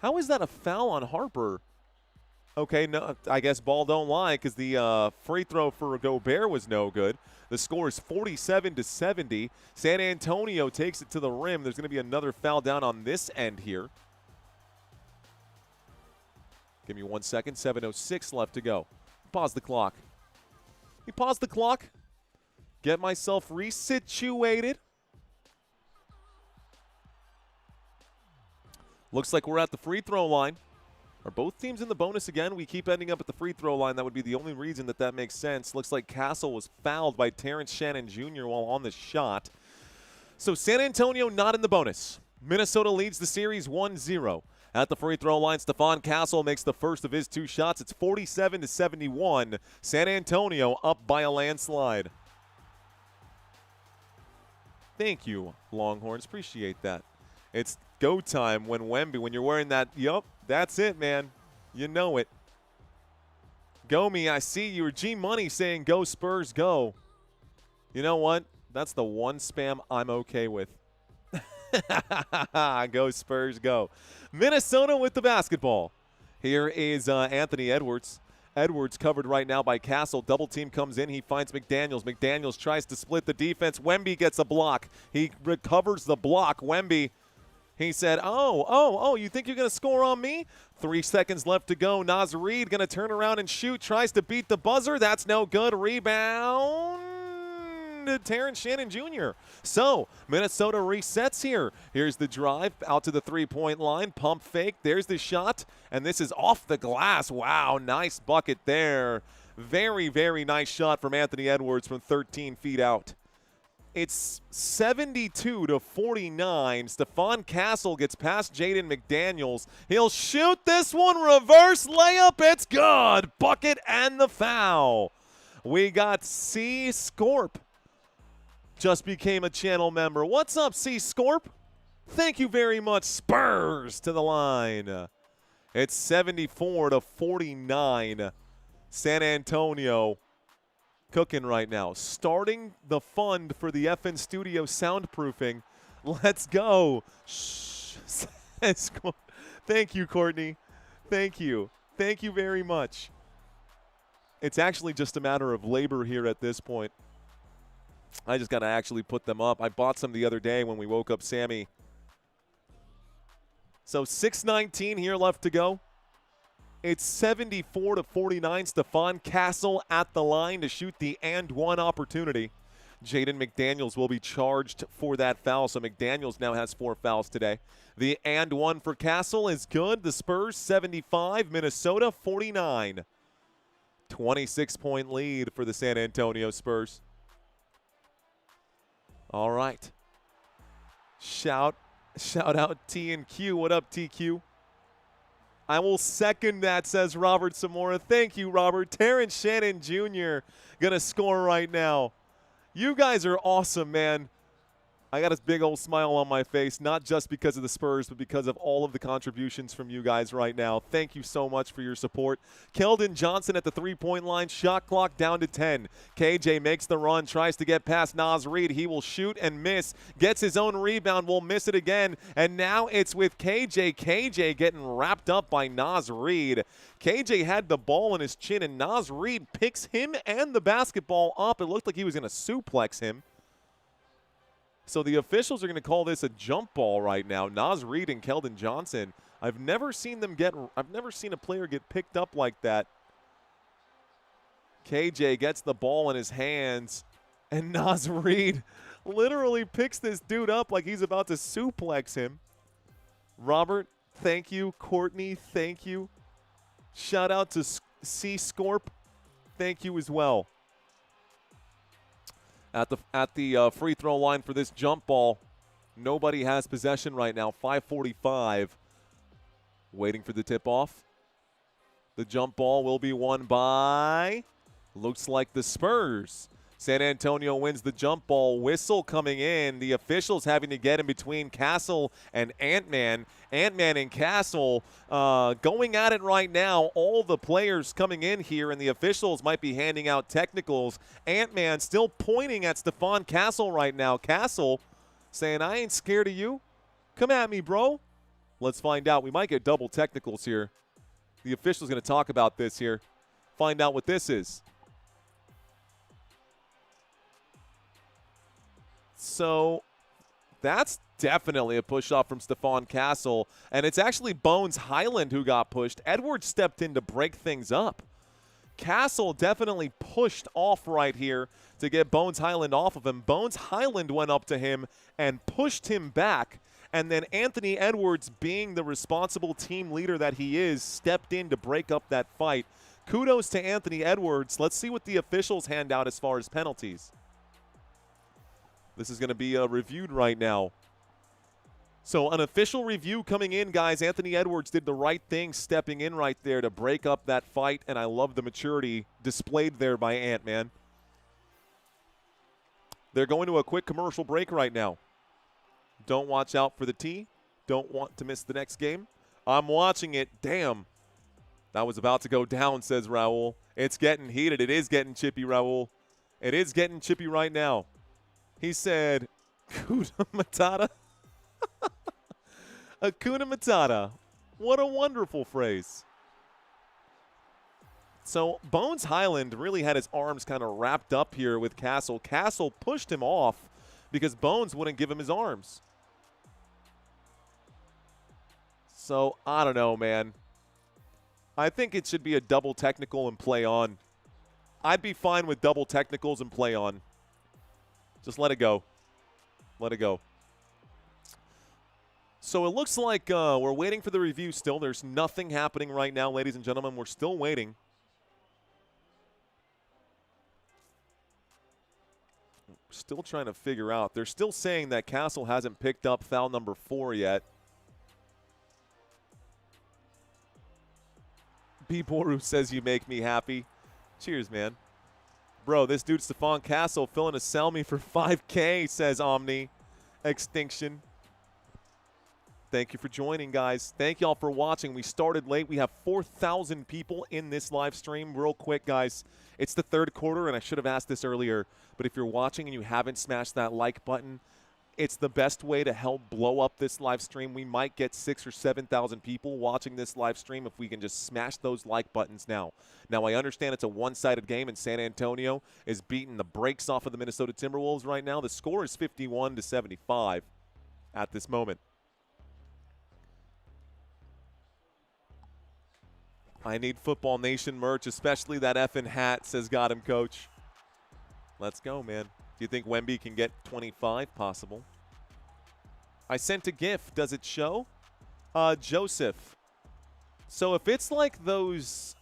How is that a foul on Harper? Okay, no, I guess ball don't lie because the free throw for Gobert was no good. The score is 47-70. San Antonio takes it to the rim. There's going to be another foul down on this end here. Give me 1 second. 7:06 left to go. Pause the clock. You pause the clock. Get myself resituated. Looks like we're at the free throw line. Are both teams in the bonus again? We keep ending up at the free throw line. That would be the only reason that makes sense. Looks like Castle was fouled by Terrence Shannon Jr. while on the shot. So San Antonio not in the bonus. Minnesota leads the series 1-0. At the free throw line, Stephon Castle makes the first of his 2 shots. It's 47-71. San Antonio up by a landslide. Thank you, Longhorns. Appreciate that. It's go time when you're wearing that, yup, that's it, man. You know it. Go me, I see you. G Money saying go Spurs, go. You know what? That's the one spam I'm okay with. Go Spurs, go. Minnesota with the basketball. Here is Anthony Edwards. Edwards covered right now by Castle. Double team comes in. He finds McDaniels. McDaniels tries to split the defense. Wemby gets a block. He recovers the block. Wemby, he said, oh, you think you're going to score on me? 3 seconds left to go. Naz Reid going to turn around and shoot. Tries to beat the buzzer. That's no good. Rebound. Terrence Shannon Jr. So Minnesota resets here. Here's the drive out to the three-point line. Pump fake. There's the shot. And this is off the glass. Wow, nice bucket there. Very, very nice shot from Anthony Edwards from 13 feet out. It's 72-49. Stephon Castle gets past Jaden McDaniels. He'll shoot this one. Reverse layup. It's good. Bucket and the foul. We got C. Scorp. Just became a channel member. What's up, C. Scorp? Thank you very much. Spurs to the line. It's 74-49. San Antonio cooking right now. Starting the fund for the FN Studio soundproofing. Let's go. Shh. Thank you, Courtney. Thank you. Thank you very much. It's actually just a matter of labor here at this point. I just got to actually put them up. I bought some the other day when we woke up Sammy. So 6:19 here left to go. It's 74-49. Stephon Castle at the line to shoot the and one opportunity. Jaden McDaniels will be charged for that foul. So McDaniels now has 4 fouls today. The and one for Castle is good. The Spurs 75, Minnesota 49. 26-point lead for the San Antonio Spurs. All right. Shout out T and Q. What up, TQ? I will second that, says Robert Zamora. Thank you, Robert. Terrence Shannon Jr. going to score right now. You guys are awesome, man. I got a big old smile on my face, not just because of the Spurs, but because of all of the contributions from you guys right now. Thank you so much for your support. Keldon Johnson at the three-point line. Shot clock down to 10. KJ makes the run, tries to get past Naz Reid. He will shoot and miss. Gets his own rebound, will miss it again. And now it's with KJ. KJ getting wrapped up by Naz Reid. KJ had the ball in his chin, and Naz Reid picks him and the basketball up. It looked like he was going to suplex him. So the officials are going to call this a jump ball right now. Naz Reid and Keldon Johnson. I've never seen a player get picked up like that. KJ gets the ball in his hands, and Naz Reid literally picks this dude up like he's about to suplex him. Robert, thank you. Courtney, thank you. Shout out to C. Scorp. Thank you as well. At the free throw line for this jump ball, nobody has possession right now. 5:45. Waiting for the tip-off. The jump ball will be won by Looks like the Spurs. San Antonio wins the jump ball. Whistle coming in. The officials having to get in between Castle and Ant-Man. Ant-Man and Castle going at it right now. All the players coming in here, and the officials might be handing out technicals. Ant-Man still pointing at Stephon Castle right now. Castle saying, I ain't scared of you. Come at me, bro. Let's find out. We might get double technicals here. The official's going to talk about this here. Find out what this is. So that's definitely a push-off from Stephon Castle, and it's actually Bones Highland who got pushed. Edwards stepped in to break things up. Castle definitely pushed off right here to get Bones Highland off of him. Bones Highland went up to him and pushed him back, and then Anthony Edwards, being the responsible team leader that he is, stepped in to break up that fight. Kudos to Anthony Edwards. Let's see what the officials hand out as far as penalties. This is going to be reviewed right now. So an official review coming in, guys. Anthony Edwards did the right thing stepping in right there to break up that fight, and I love the maturity displayed there by Ant-Man. They're going to a quick commercial break right now. Don't watch out for the T. Don't want to miss the next game. I'm watching it. Damn. That was about to go down, says Raul. It's getting heated. It is getting chippy, Raul. It is getting chippy right now. He said, Hakuna Matata. Hakuna Matata. What a wonderful phrase. So Bones Highland really had his arms kind of wrapped up here with Castle. Castle pushed him off because Bones wouldn't give him his arms. So I don't know, man. I think it should be a double technical and play on. I'd be fine with double technicals and play on. Just let it go. Let it go. So it looks like we're waiting for the review still. There's nothing happening right now, ladies and gentlemen. We're still waiting. Still trying to figure out. They're still saying that Castle hasn't picked up foul number 4 yet. B. Boru says you make me happy. Cheers, man. Bro, this dude Stephon Castle filling to sell me for $5K, says Omni. Extinction. Thank you for joining, guys. Thank y'all for watching. We started late. We have 4,000 people in this live stream. Real quick, guys. It's the third quarter, and I should have asked this earlier, but if you're watching and you haven't smashed that like button, it's the best way to help blow up this live stream. We might get 6,000 or 7,000 people watching this live stream if we can just smash those like buttons now. Now, I understand it's a one-sided game, and San Antonio is beating the brakes off of the Minnesota Timberwolves right now. The score is 51-75 at this moment. I need Football Nation merch, especially that effing hat, says got him, coach. Let's go, man. Do you think Wemby can get 25? Possible. I sent a GIF. Does it show? Joseph. So if it's like those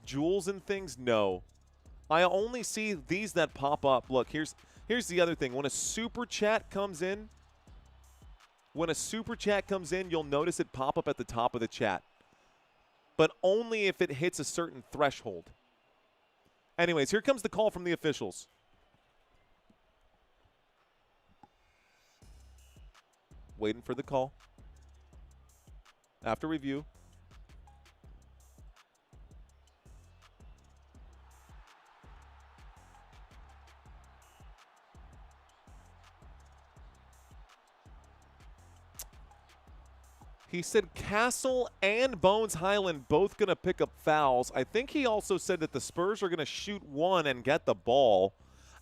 jewels and things, no. I only see these that pop up. Look, here's the other thing. When a super chat comes in, you'll notice it pop up at the top of the chat. But only if it hits a certain threshold. Anyways, here comes the call from the officials. Waiting for the call. After review. He said Castle and Bones Highland both going to pick up fouls. I think he also said that the Spurs are going to shoot one and get the ball.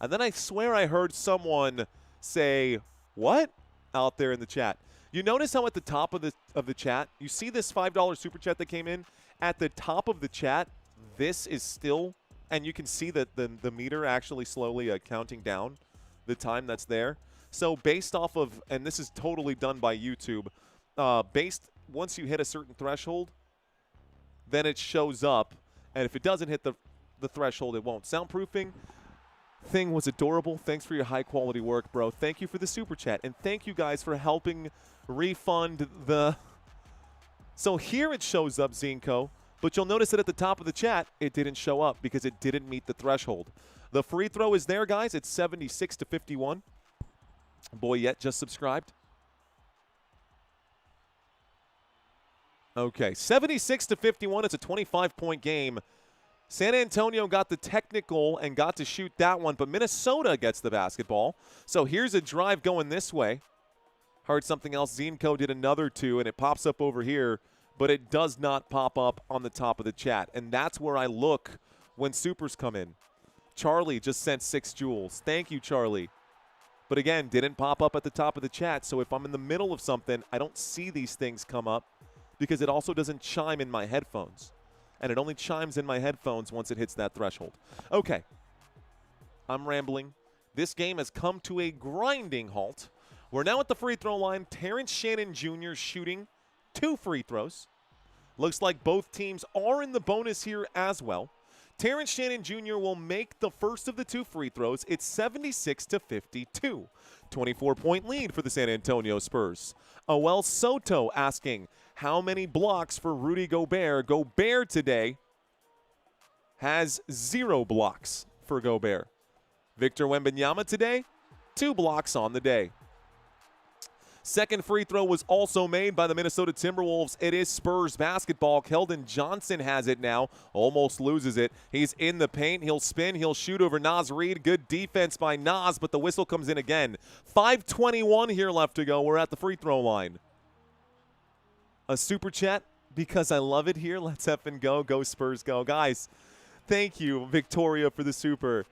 And then I swear I heard someone say, what? Out there in the chat. You notice how at the top of the chat, you see this $5 super chat that came in? At the top of the chat, this is still, and you can see that the meter actually slowly counting down the time that's there. So based off of, and this is totally done by YouTube, once you hit a certain threshold, then it shows up, and if it doesn't hit the threshold, it won't. Soundproofing thing was adorable. Thanks for your high-quality work, bro. Thank you for the super chat, and thank you guys for helping refund the... So here it shows up, Zinko. But you'll notice that at the top of the chat, it didn't show up because it didn't meet the threshold. The free throw is there, guys. It's 76-51. Boyette just subscribed. Okay, 76-51. It's a 25-point game. San Antonio got the technical and got to shoot that one, but Minnesota gets the basketball. So here's a drive going this way. Heard something else. Zinco did another two, and it pops up over here, but it does not pop up on the top of the chat. And that's where I look when supers come in. Charlie just sent 6 joules. Thank you, Charlie. But again, didn't pop up at the top of the chat. So if I'm in the middle of something, I don't see these things come up because it also doesn't chime in my headphones. And it only chimes in my headphones once it hits that threshold. Okay. I'm rambling. This game has come to a grinding halt. We're now at the free throw line. Terrence Shannon Jr. shooting 2 free throws. Looks like both teams are in the bonus here as well. Terrence Shannon Jr. will make the first of the 2 free throws. It's 76-52. 24-point lead for the San Antonio Spurs. Oel Soto asking, how many blocks for Rudy Gobert? Gobert today has 0 blocks for Gobert. Victor Wembanyama today, 2 blocks on the day. Second free throw was also made by the Minnesota Timberwolves. It is Spurs basketball. Keldon Johnson has it now. Almost loses it. He's in the paint. He'll spin. He'll shoot over Naz Reid. Good defense by Naz, but the whistle comes in again. 5:21 here left to go. We're at the free throw line. A super chat because I love it here. Let's effing go. Go Spurs go. Guys, thank you, Victoria, for the super.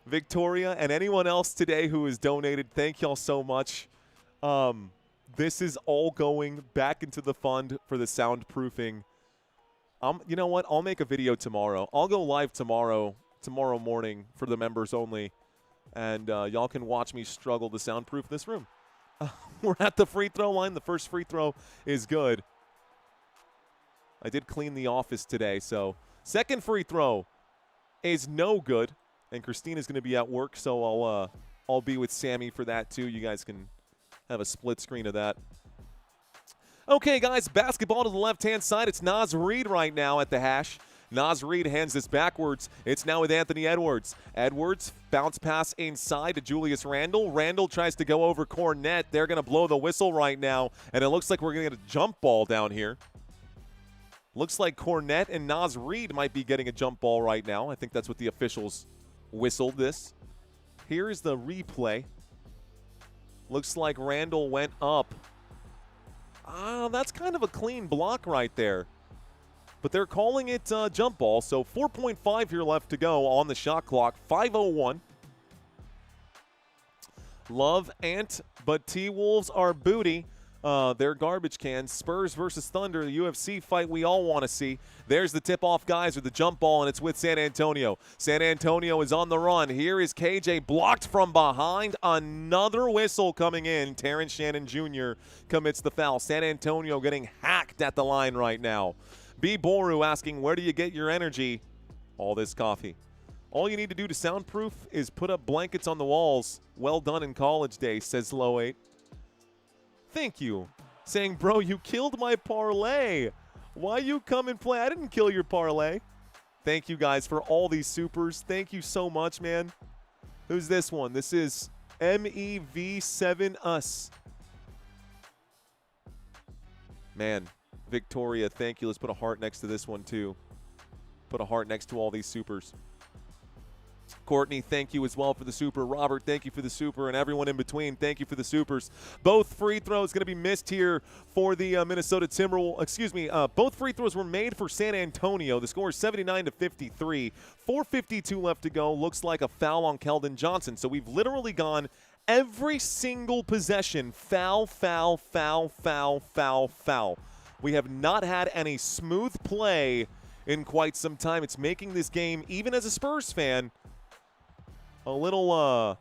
Victoria and anyone else today who has donated, thank y'all so much. This is all going back into the fund for the soundproofing. You know what? I'll make a video tomorrow. I'll go live tomorrow morning for the members only, and y'all can watch me struggle to soundproof this room. We're at the free throw line. The first free throw is good. I did clean the office today, so second free throw is no good, and Christina's going to be at work, so I'll be with Sammy for that too. You guys can have a split screen of that. Okay, guys, basketball to the left-hand side. It's Naz Reid right now at the hash. Naz Reid hands this backwards. It's now with Anthony Edwards. Edwards, bounce pass inside to Julius Randle. Randle tries to go over Cornette. They're going to blow the whistle right now, and it looks like we're going to get a jump ball down here. Looks like Cornette and Naz Reid might be getting a jump ball right now. I think that's what the officials whistled this. Here's the replay. Looks like Randle went up. That's kind of a clean block right there. But they're calling it jump ball, so 4.5 here left to go on the shot clock. 5:01. Love Ant, but T-Wolves are booty. They're garbage cans. Spurs versus Thunder, the UFC fight we all want to see. There's the tip-off, guys, with the jump ball, and it's with San Antonio. San Antonio is on the run. Here is KJ blocked from behind. Another whistle coming in. Terrence Shannon Jr. commits the foul. San Antonio getting hacked at the line right now. B. Boru asking, where do you get your energy? All this coffee. All you need to do to soundproof is put up blankets on the walls. Well done in college days, says Low 8. Thank you. Saying, bro, you killed my parlay. Why you come and play? I didn't kill your parlay. Thank you guys for all these supers. Thank you so much, man. Who's this one? This is MEV7us. Man, Victoria, thank you. Let's put a heart next to this one, too. Put a heart next to all these supers. Courtney, thank you as well for the super. Robert, thank you for the super. And everyone in between, thank you for the supers. Both free throws going to be missed here for the Minnesota Timberwolves. Excuse me, both free throws were made for San Antonio. The score is 79-53. 4:52 left to go. Looks like a foul on Keldon Johnson. So we've literally gone every single possession. Foul, foul, foul, foul, foul, foul. We have not had any smooth play in quite some time. It's making this game, even as a Spurs fan, a little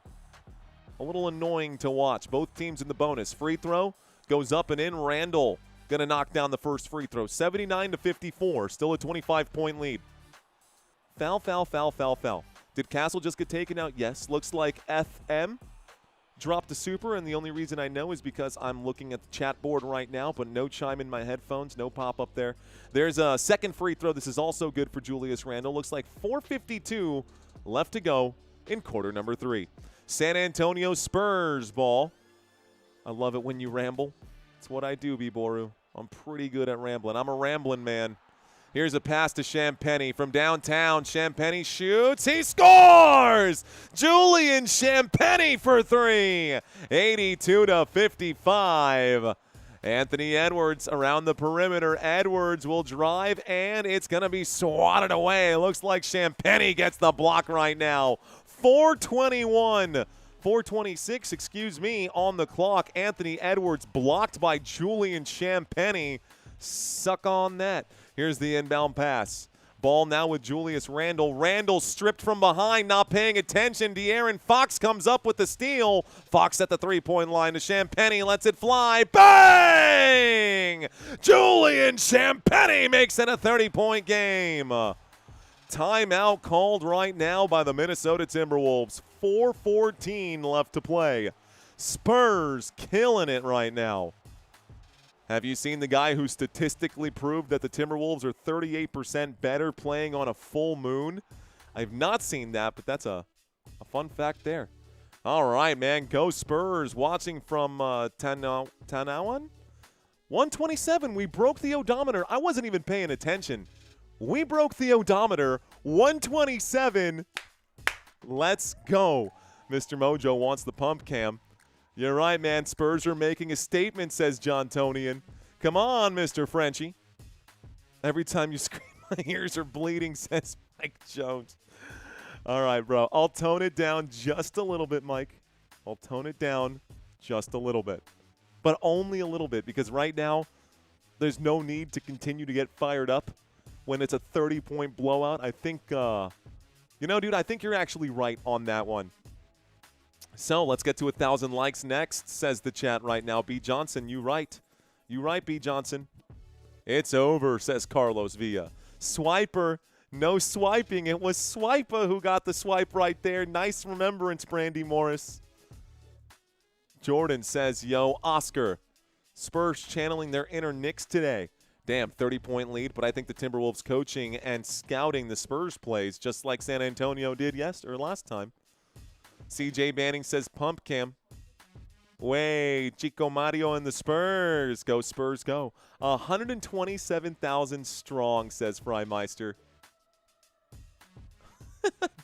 annoying to watch. Both teams in the bonus. Free throw goes up and in. Randle going to knock down the first free throw. 79-54. Still a 25-point lead. Foul, foul, foul, foul, foul. Did Castle just get taken out? Yes. Looks like FM dropped a super, and the only reason I know is because I'm looking at the chat board right now, but no chime in my headphones, no pop-up there. There's a second free throw. This is also good for Julius Randle. Looks like 4:52 left to go in quarter number 3. San Antonio Spurs ball. I love it when you ramble. It's what I do, B-Boru. I'm pretty good at rambling. I'm a rambling man. Here's a pass to Champagnie from downtown. Champagnie shoots. He scores! Julian Champagnie for 3. 82-55. Anthony Edwards around the perimeter. Edwards will drive, and it's going to be swatted away. It looks like Champagnie gets the block right now. 4:26, excuse me, on the clock. Anthony Edwards blocked by Julian Champagnie. Suck on that. Here's the inbound pass. Ball now with Julius Randle. Randle stripped from behind, not paying attention. De'Aaron Fox comes up with the steal. Fox at the three-point line to Champagnie, lets it fly. Bang! Julian Champagnie makes it a 30-point game. Timeout called right now by the Minnesota Timberwolves. 4:14 left to play. Spurs killing it right now. Have you seen the guy who statistically proved that the Timberwolves are 38% better playing on a full moon? I've not seen that, but that's a fun fact there. All right, man. Go Spurs. Watching from Tanawan. 127. We broke the odometer. I wasn't even paying attention. We broke the odometer. 127. Let's go. Mr. Mojo wants the pump cam. You're right, man. Spurs are making a statement, says John Tonian. Come on, Mr. Frenchie. Every time you scream, my ears are bleeding, says Mike Jones. All right, bro. I'll tone it down just a little bit, Mike. I'll tone it down just a little bit. But only a little bit, because right now there's no need to continue to get fired up when it's a 30-point blowout. I think, dude, I think you're actually right on that one. So let's get to 1,000 likes next, says the chat right now. B. Johnson, you right. You right, B. Johnson. It's over, says Carlos Villa. Swiper, no swiping. It was Swiper who got the swipe right there. Nice remembrance, Brandy Morris. Jordan says, yo, Oscar. Spurs channeling their inner Knicks today. Damn, 30-point lead, but I think the Timberwolves coaching and scouting the Spurs plays just like San Antonio did last time. CJ Banning says pump cam. Way, Chico Mario and the Spurs. Go Spurs, go. 127,000 strong, says Freimeister.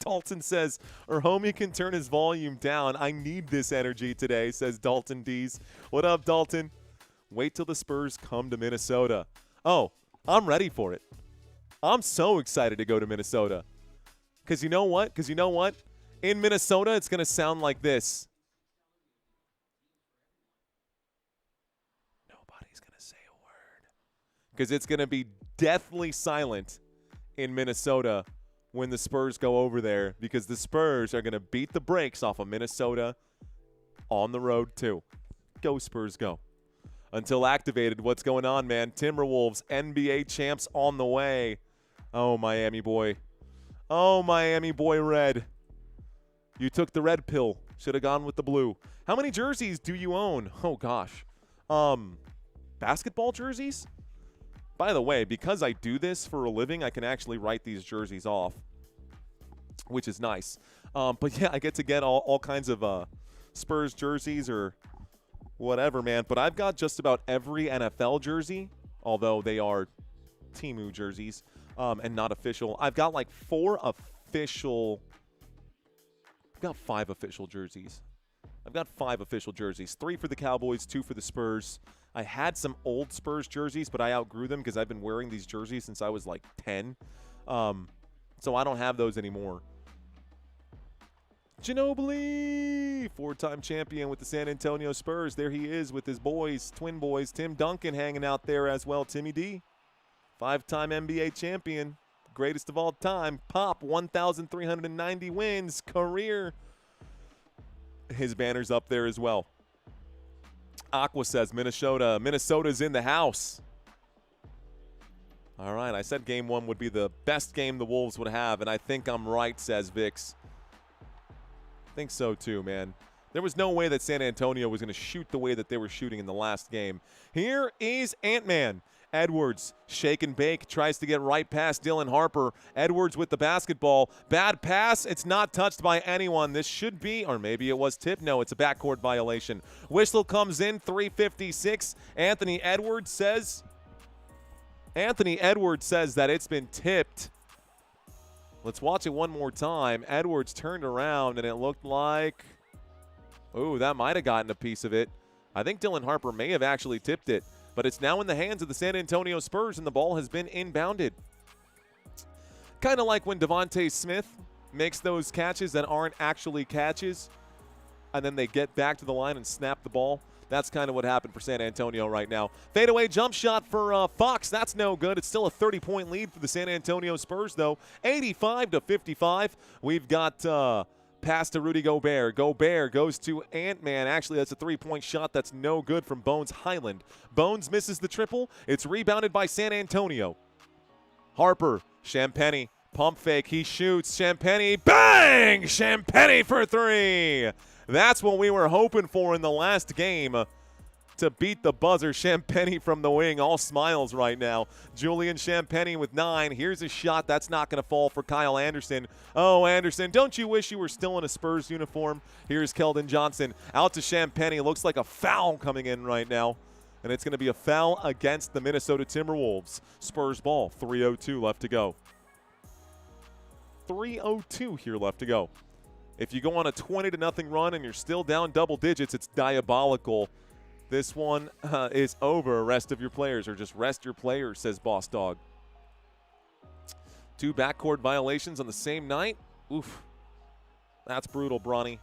Dalton says, our homie can turn his volume down. I need this energy today, says Dalton Dees. What up, Dalton? Wait till the Spurs come to Minnesota. Oh, I'm ready for it. I'm so excited to go to Minnesota. Because you know what? In Minnesota, it's going to sound like this. Nobody's going to say a word. Because it's going to be deathly silent in Minnesota when the Spurs go over there, because the Spurs are going to beat the brakes off of Minnesota on the road too. Go Spurs, go. Until activated, what's going on, man? Timberwolves, NBA champs on the way. Oh, Miami boy. Oh, Miami boy red. You took the red pill. Should have gone with the blue. How many jerseys do you own? Oh, gosh. Basketball jerseys? By the way, because I do this for a living, I can actually write these jerseys off, which is nice. But, yeah, I get to get all kinds of Spurs jerseys or whatever, man. But I've got just about every NFL jersey, although they are Temu jerseys and not official. I've got like 5 official jerseys. I've got 5 official jerseys. 3 for the Cowboys, 2 for the Spurs. I had some old Spurs jerseys, but I outgrew them because I've been wearing these jerseys since I was like 10. So I don't have those anymore. Ginobili, 4-time champion with the San Antonio Spurs. There he is with his boys, twin boys. Tim Duncan hanging out there as well. Timmy D, 5-time NBA champion. Greatest of all time. Pop, 1,390 wins. Career. His banner's up there as well. Aqua says Minnesota's in the house. All right, I said game 1 would be the best game the Wolves would have, and I think I'm right, says Vix. I think so too, man. There was no way that San Antonio was going to shoot the way that they were shooting in the last game. Here is Ant-Man. Edwards, shake and bake, tries to get right past Dylan Harper. Edwards with the basketball. Bad pass. It's not touched by anyone. This should be, or maybe it was tipped. No, it's a backcourt violation. Whistle comes in, 3:56. Anthony Edwards says that it's been tipped. Let's watch it one more time. Edwards turned around, and it looked like, ooh, that might have gotten a piece of it. I think Dylan Harper may have actually tipped it. But it's now in the hands of the San Antonio Spurs, and the ball has been inbounded. Kind of like when Devontae Smith makes those catches that aren't actually catches, and then they get back to the line and snap the ball. That's kind of what happened for San Antonio right now. Fadeaway jump shot for Fox. That's no good. It's still a 30-point lead for the San Antonio Spurs, though. 85-55. We've got pass to Rudy Gobert. Gobert goes to Ant-Man. Actually, that's a three-point shot that's no good from Bones Highland. Bones misses the triple. It's rebounded by San Antonio. Harper, Champagnie, pump fake. He shoots. Champagnie, bang! Champagnie for three. That's what we were hoping for in the last game. To beat the buzzer. Champagnie from the wing, all smiles right now. Julian Champagnie with 9. Here's a shot that's not going to fall for Kyle Anderson. Oh, Anderson, don't you wish you were still in a Spurs uniform? Here's Keldon Johnson out to Champagnie. Looks like a foul coming in right now. And it's going to be a foul against the Minnesota Timberwolves. Spurs ball, 3:02 left to go. 3:02 here left to go. If you go on a 20-0 run and you're still down double digits, it's diabolical. This one is over. Rest of your players, or just rest your players, says Boss Dog. 2 backcourt violations on the same night. Oof. That's brutal, Bronny.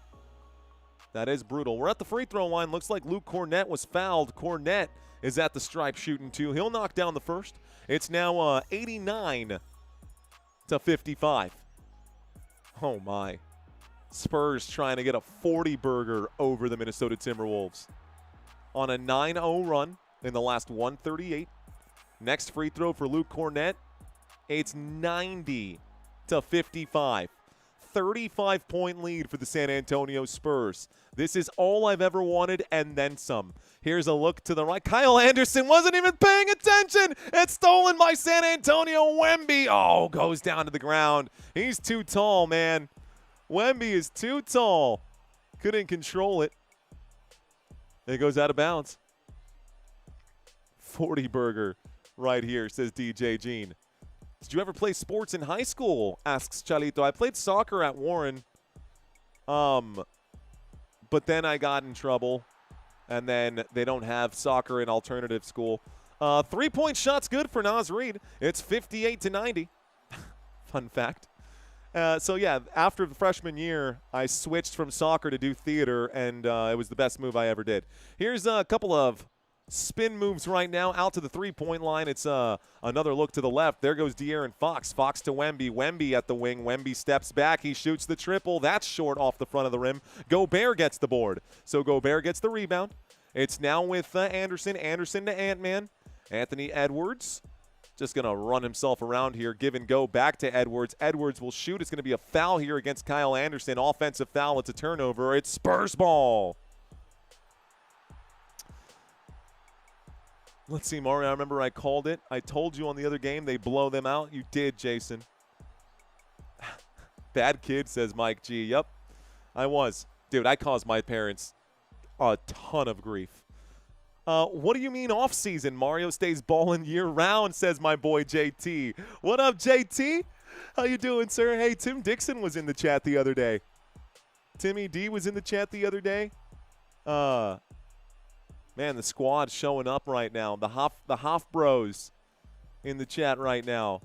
That is brutal. We're at the free throw line. Looks like Luke Cornett was fouled. Cornett is at the stripe shooting too. He'll knock down the first. It's now 89-55. Oh, my. Spurs trying to get a 40-burger over the Minnesota Timberwolves. On a 9-0 run in the last 138. Next free throw for Luke Cornett. It's 90-55. 35-point lead for the San Antonio Spurs. This is all I've ever wanted and then some. Here's a look to the right. Kyle Anderson wasn't even paying attention. It's stolen by San Antonio. Wemby, oh, goes down to the ground. He's too tall, man. Wemby is too tall. Couldn't control it. It goes out of bounds. 40-burger right here, says DJ Jean. Did you ever play sports in high school? Asks Chalito. I played soccer at Warren. But then I got in trouble. And then they don't have soccer in alternative school. 3-point shot's good for Naz Reid. It's 58-90. Fun fact. So, yeah, after the freshman year, I switched from soccer to do theater, and it was the best move I ever did. Here's a couple of spin moves right now out to the three-point line. It's another look to the left. There goes De'Aaron Fox. Fox to Wemby. Wemby at the wing. Wemby steps back. He shoots the triple. That's short off the front of the rim. Gobert gets the board. So Gobert gets the rebound. It's now with Anderson. Anderson to Ant-Man. Anthony Edwards. Just going to run himself around here. Give and go back to Edwards. Edwards will shoot. It's going to be a foul here against Kyle Anderson. Offensive foul. It's a turnover. It's Spurs ball. Let's see, Mario. I remember I called it. I told you on the other game they blow them out. You did, Jason. Bad kid, says Mike G. Yep, I was. Dude, I caused my parents a ton of grief. What do you mean off season? Mario stays balling year round, says my boy JT. What up, JT? How you doing, sir? Hey, Tim Dixon was in the chat the other day. Timmy D was in the chat the other day. Man, the squad's showing up right now. The Hoff Bros in the chat right now.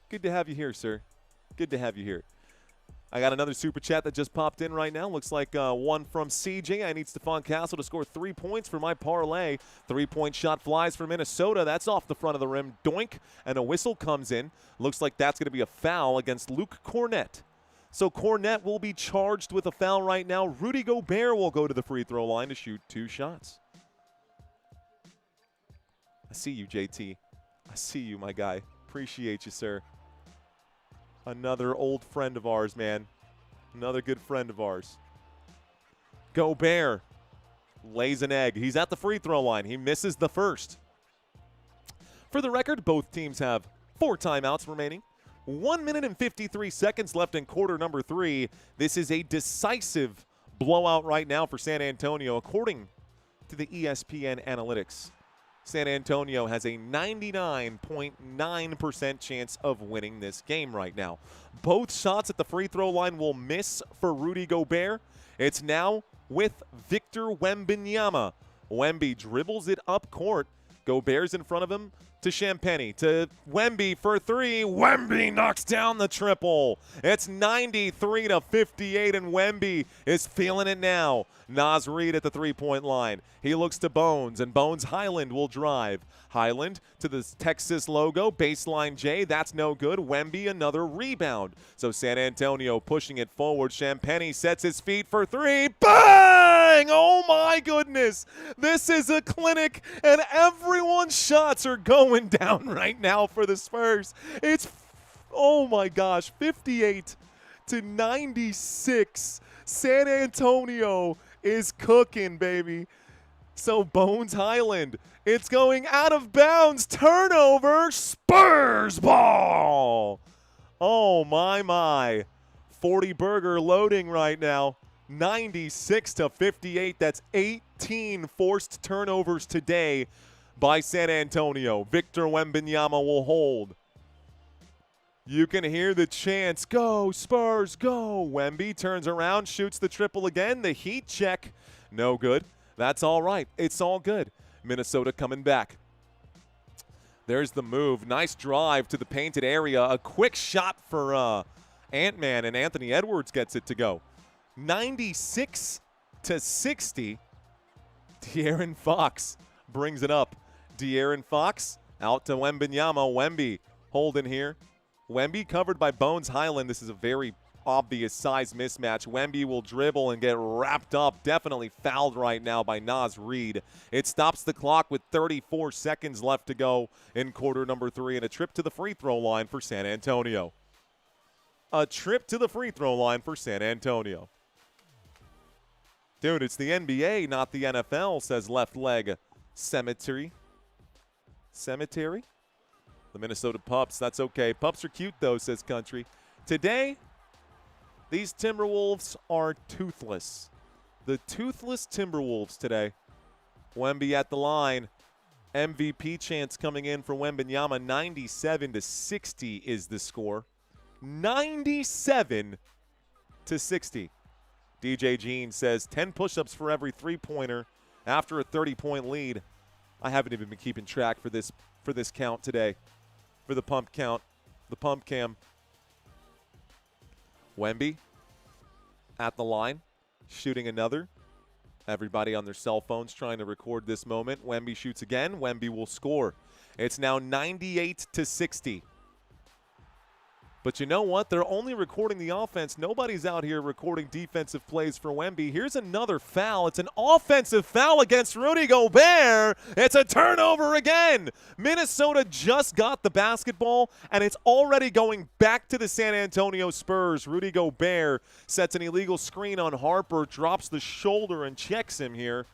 Good to have you here, sir. Good to have you here. I got another super chat that just popped in right now. Looks like one from CJ. I need Stephon Castle to score 3 points for my parlay. 3-point shot flies for Minnesota. That's off the front of the rim. Doink, and a whistle comes in. Looks like that's going to be a foul against Luke Cornett. So Cornett will be charged with a foul right now. Rudy Gobert will go to the free throw line to shoot 2 shots. I see you, JT. I see you, my guy. Appreciate you, sir. Another old friend of ours, man. Another good friend of ours. Gobert lays an egg. He's at the free throw line. He misses the first. For the record, both teams have 4 timeouts remaining. 1 minute and 53 seconds left in quarter number 3. This is a decisive blowout right now for San Antonio. According to the ESPN analytics, San Antonio has a 99.9% chance of winning this game right now. Both shots at the free throw line will miss for Rudy Gobert. It's now with Victor Wembanyama. Wemby dribbles it up court. Gobert's in front of him to Champagny, to Wemby for 3. Wemby knocks down the triple. It's 93-58, and Wemby is feeling it now. Naz Reid at the three-point line. He looks to Bones, and Bones Highland will drive. Highland to the Texas logo, baseline J. That's no good. Wemby, another rebound. So San Antonio pushing it forward. Champagny sets his feet for 3. Bang! Oh, my goodness. This is a clinic, and everyone's shots are going down right now for the Spurs. It's, oh, my gosh, 58-96. San Antonio is cooking, baby. So Bones Highland, it's going out of bounds. Turnover, Spurs ball. Oh, my. 40 Burger loading right now. 96-58. That's 18 forced turnovers today by San Antonio. Victor Wembanyama will hold. You can hear the chants, go Spurs, go. Wemby turns around, shoots the triple again. The heat check, no good. That's all right. It's all good. Minnesota coming back. There's the move. Nice drive to the painted area. A quick shot for Ant-Man, and Anthony Edwards gets it to go. 96-60. De'Aaron Fox brings it up. De'Aaron Fox out to Wembanyama. Wemby holding here. Wemby covered by Bones Highland. This is a very obvious size mismatch. Wemby will dribble and get wrapped up. Definitely fouled right now by Naz Reid. It stops the clock with 34 seconds left to go in quarter number 3, and a trip to the free throw line for San Antonio. A trip to the free throw line for San Antonio. Dude, it's the NBA, not the NFL, says left leg cemetery. Cemetery? The Minnesota Pups, that's okay. Pups are cute, though, says Country. Today, these Timberwolves are toothless. The toothless Timberwolves today. Wemby at the line. MVP chance coming in for Wembanyama. 97-60 is the score. 97-60. DJ Jean says 10 push-ups for every three-pointer after a 30-point lead. I haven't even been keeping track for this count today. For the pump count, the pump cam. Wemby at the line, shooting another. Everybody on their cell phones trying to record this moment. Wemby shoots again. Wemby will score. It's now 98-60. But you know what? They're only recording the offense. Nobody's out here recording defensive plays for Wemby. Here's another foul. It's an offensive foul against Rudy Gobert. It's a turnover again. Minnesota just got the basketball, and it's already going back to the San Antonio Spurs. Rudy Gobert sets an illegal screen on Harper, drops the shoulder, and checks him here.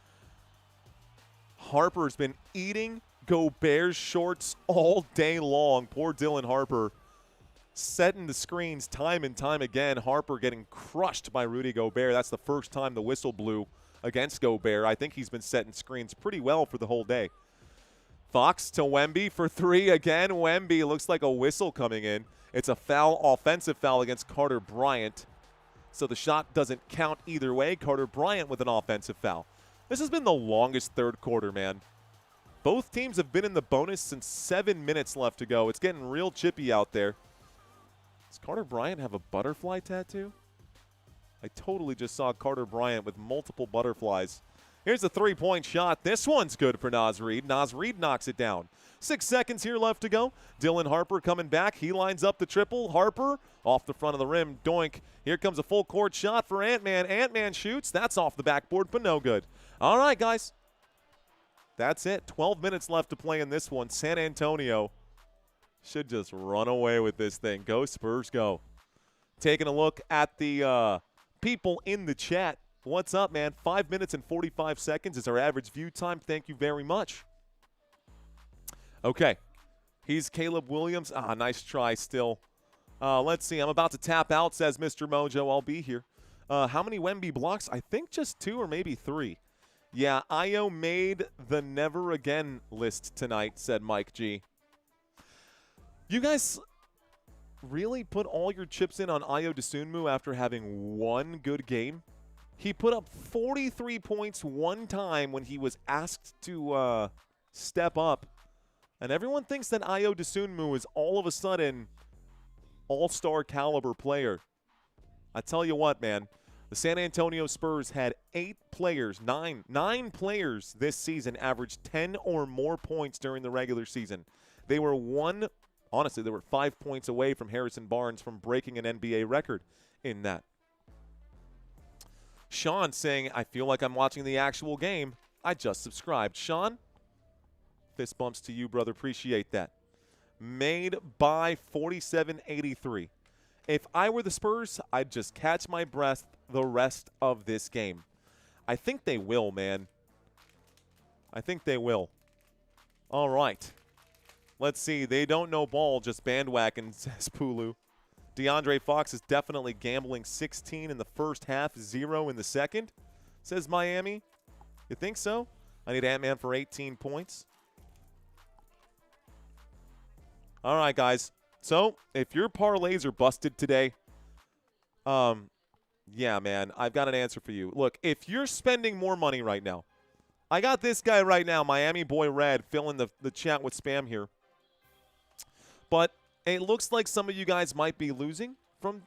Harper's been eating Gobert's shorts all day long. Poor Dylan Harper. Setting the screens time and time again. Harper getting crushed by Rudy Gobert. That's the first time the whistle blew against Gobert. I think he's been setting screens pretty well for the whole day. Fox to Wemby for 3 again. Wemby looks like a whistle coming in. It's a foul, offensive foul against Carter Bryant. So the shot doesn't count either way. Carter Bryant with an offensive foul. This has been the longest third quarter, man. Both teams have been in the bonus since 7 minutes left to go. It's getting real chippy out there. Does Carter Bryant have a butterfly tattoo? I totally just saw Carter Bryant with multiple butterflies. Here's a three-point shot. This one's good for Naz Reid. Naz Reid knocks it down. 6 seconds here left to go. Dylan Harper coming back. He lines up the triple. Harper off the front of the rim. Doink. Here comes a full-court shot for Ant-Man. Ant-Man shoots. That's off the backboard, but no good. All right, guys. That's it. 12 minutes left to play in this one. San Antonio should just run away with this thing. Go Spurs, go. Taking a look at the people in the chat. What's up, man? 5 minutes and 45 seconds is our average view time. Thank you very much. Okay. He's Caleb Williams. Nice try still. Let's see. I'm about to tap out, says Mr. Mojo. I'll be here. How many Wemby blocks? I think just 2 or maybe 3. Yeah, Io made the never again list tonight, said Mike G. You guys really put all your chips in on Io DeSunmu after having one good game? He put up 43 points one time when he was asked to step up. And everyone thinks that Io DeSunmu is all of a sudden all-star caliber player. I tell you what, man. The San Antonio Spurs had 8 players, nine players this season averaged 10 or more points during the regular season. They were 5 points away from Harrison Barnes from breaking an NBA record in that. Sean saying, I feel like I'm watching the actual game. I just subscribed. Sean, fist bumps to you, brother. Appreciate that. Made by 47-83. If I were the Spurs, I'd just catch my breath the rest of this game. I think they will, man. I think they will. All right. Let's see. They don't know ball, just bandwagon, says Pulu. DeAndre Fox is definitely gambling 16 in the first half, 0 in the second, says Miami. You think so? I need Ant-Man for 18 points. All right, guys. So, if your parlays are busted today, yeah, man, I've got an answer for you. Look, if you're spending more money right now, I got this guy right now, Miami Boy Red, filling the chat with spam here. But it looks like some of you guys might be losing from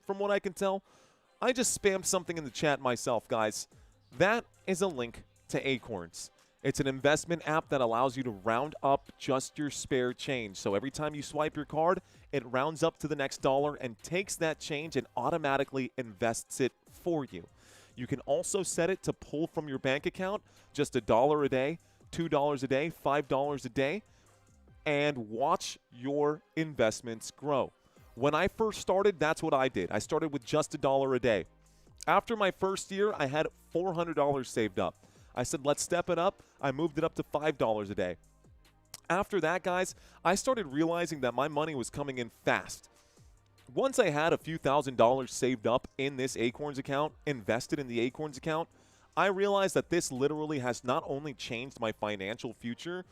what I can tell. I just spammed something in the chat myself, guys. That is a link to Acorns. It's an investment app that allows you to round up just your spare change. So every time you swipe your card, it rounds up to the next dollar and takes that change and automatically invests it for you. You can also set it to pull from your bank account just $1 a day, $2 a day, $5 a day, and watch your investments grow. When I first started, that's what I did. I started with just $1 a day. After my first year, I had $400 saved up. I said, let's step it up. I moved it up to $5 a day. After that, guys, I started realizing that my money was coming in fast. Once I had a few $1,000s saved up in this Acorns account, invested in the Acorns account, I realized that this literally has not only changed my financial future,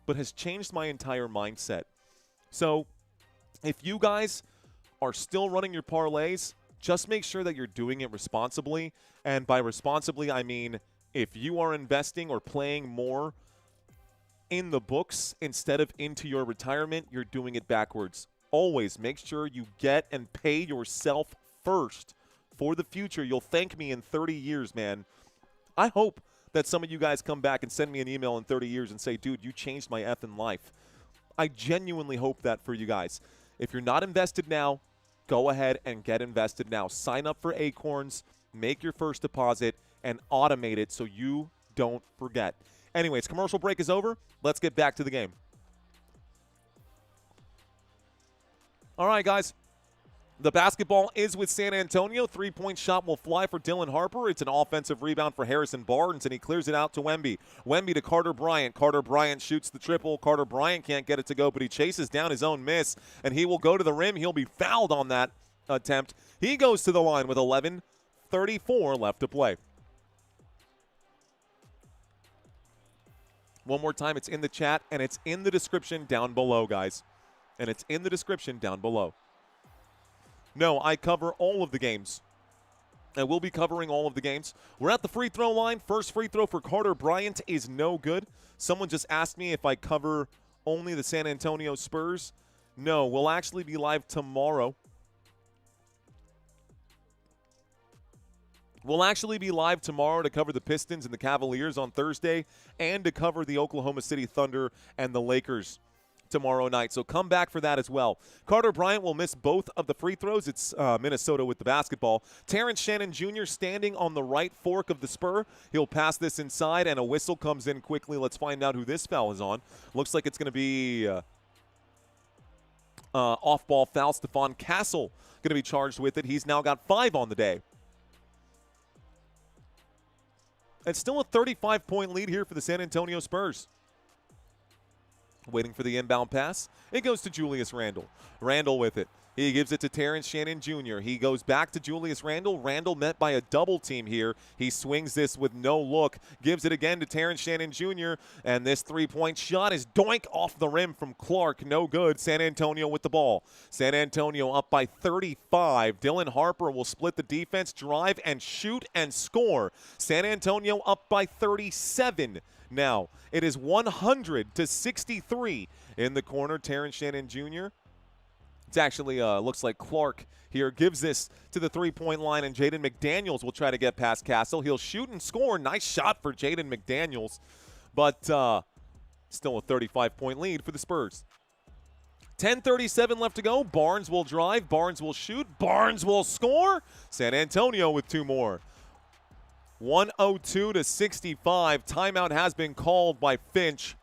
but has changed my entire mindset. So if you guys are still running your parlays, just make sure that you're doing it responsibly. And by responsibly, I mean if you are investing or playing more in the books instead of into your retirement, you're doing it backwards. Always make sure you get and pay yourself first for the future. You'll thank me in 30 years, man. I hope that some of you guys come back and send me an email in 30 years and say, dude, you changed my effing life. I genuinely hope that for you guys. If you're not invested now, go ahead and get invested now. Sign up for Acorns, make your first deposit, and automate it so you don't forget. Anyways, commercial break is over. Let's get back to the game. All right, guys. The basketball is with San Antonio. Three-point shot will fly for Dylan Harper. It's an offensive rebound for Harrison Barnes, and he clears it out to Wemby. Wemby to Carter Bryant. Carter Bryant shoots the triple. Carter Bryant can't get it to go, but he chases down his own miss, and he will go to the rim. He'll be fouled on that attempt. He goes to the line with 11:34 left to play. One more time, it's in the chat, and it's in the description down below, guys. And it's in the description down below. No, I cover all of the games. And we'll be covering all of the games. We're at the free throw line. First free throw for Carter Bryant is no good. Someone just asked me if I cover only the San Antonio Spurs. No, we'll actually be live tomorrow. We'll actually be live tomorrow to cover the Pistons and the Cavaliers on Thursday and to cover the Oklahoma City Thunder and the Lakers tomorrow night. So come back for that as well. Carter Bryant will miss both of the free throws. It's Minnesota with the basketball. Terrence Shannon Jr. standing on the right fork of the Spur. He'll pass this inside, and a whistle comes in quickly. Let's find out who this foul is on. Looks like it's going to be off-ball foul. Stephon Castle going to be charged with it. He's now got 5 on the day. It's still a 35-point lead here for the San Antonio Spurs. Waiting for the inbound pass. It goes to Julius Randle. Randle with it. He gives it to Terrence Shannon Jr. He goes back to Julius Randle. Randle met by a double team here. He swings this with no look. Gives it again to Terrence Shannon Jr. And this three-point shot is doink off the rim from Clark. No good. San Antonio with the ball. San Antonio up by 35. Dylan Harper will split the defense, drive, and shoot and score. San Antonio up by 37. Now, it is 100-63 in the corner. Terrence Shannon Jr. It's actually looks like Clark here gives this to the three-point line, and Jaden McDaniels will try to get past Castle. He'll shoot and score. Nice shot for Jaden McDaniels, but still a 35-point lead for the Spurs. 10:37 left to go. Barnes will drive. Barnes will shoot. Barnes will score. San Antonio with two more. 102-65. Timeout has been called by Finch.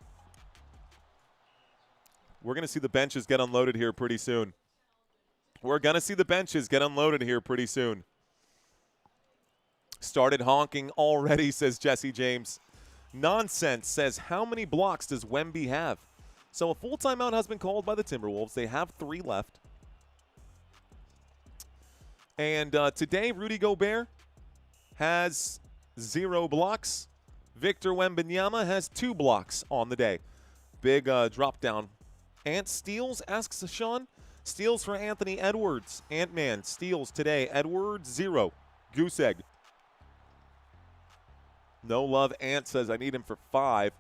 We're going to see the benches get unloaded here pretty soon. Started honking already, says Jesse James. Nonsense says, how many blocks does Wemby have? So a full timeout has been called by the Timberwolves. They have 3 left. And today, Rudy Gobert has 0 blocks. Victor Wembanyama has 2 blocks on the day. Big drop down. Ant steals, asks Sean. Steals for Anthony Edwards. Ant-Man steals today. Edwards, 0. Goose egg. No love. Ant says, I need him for 5.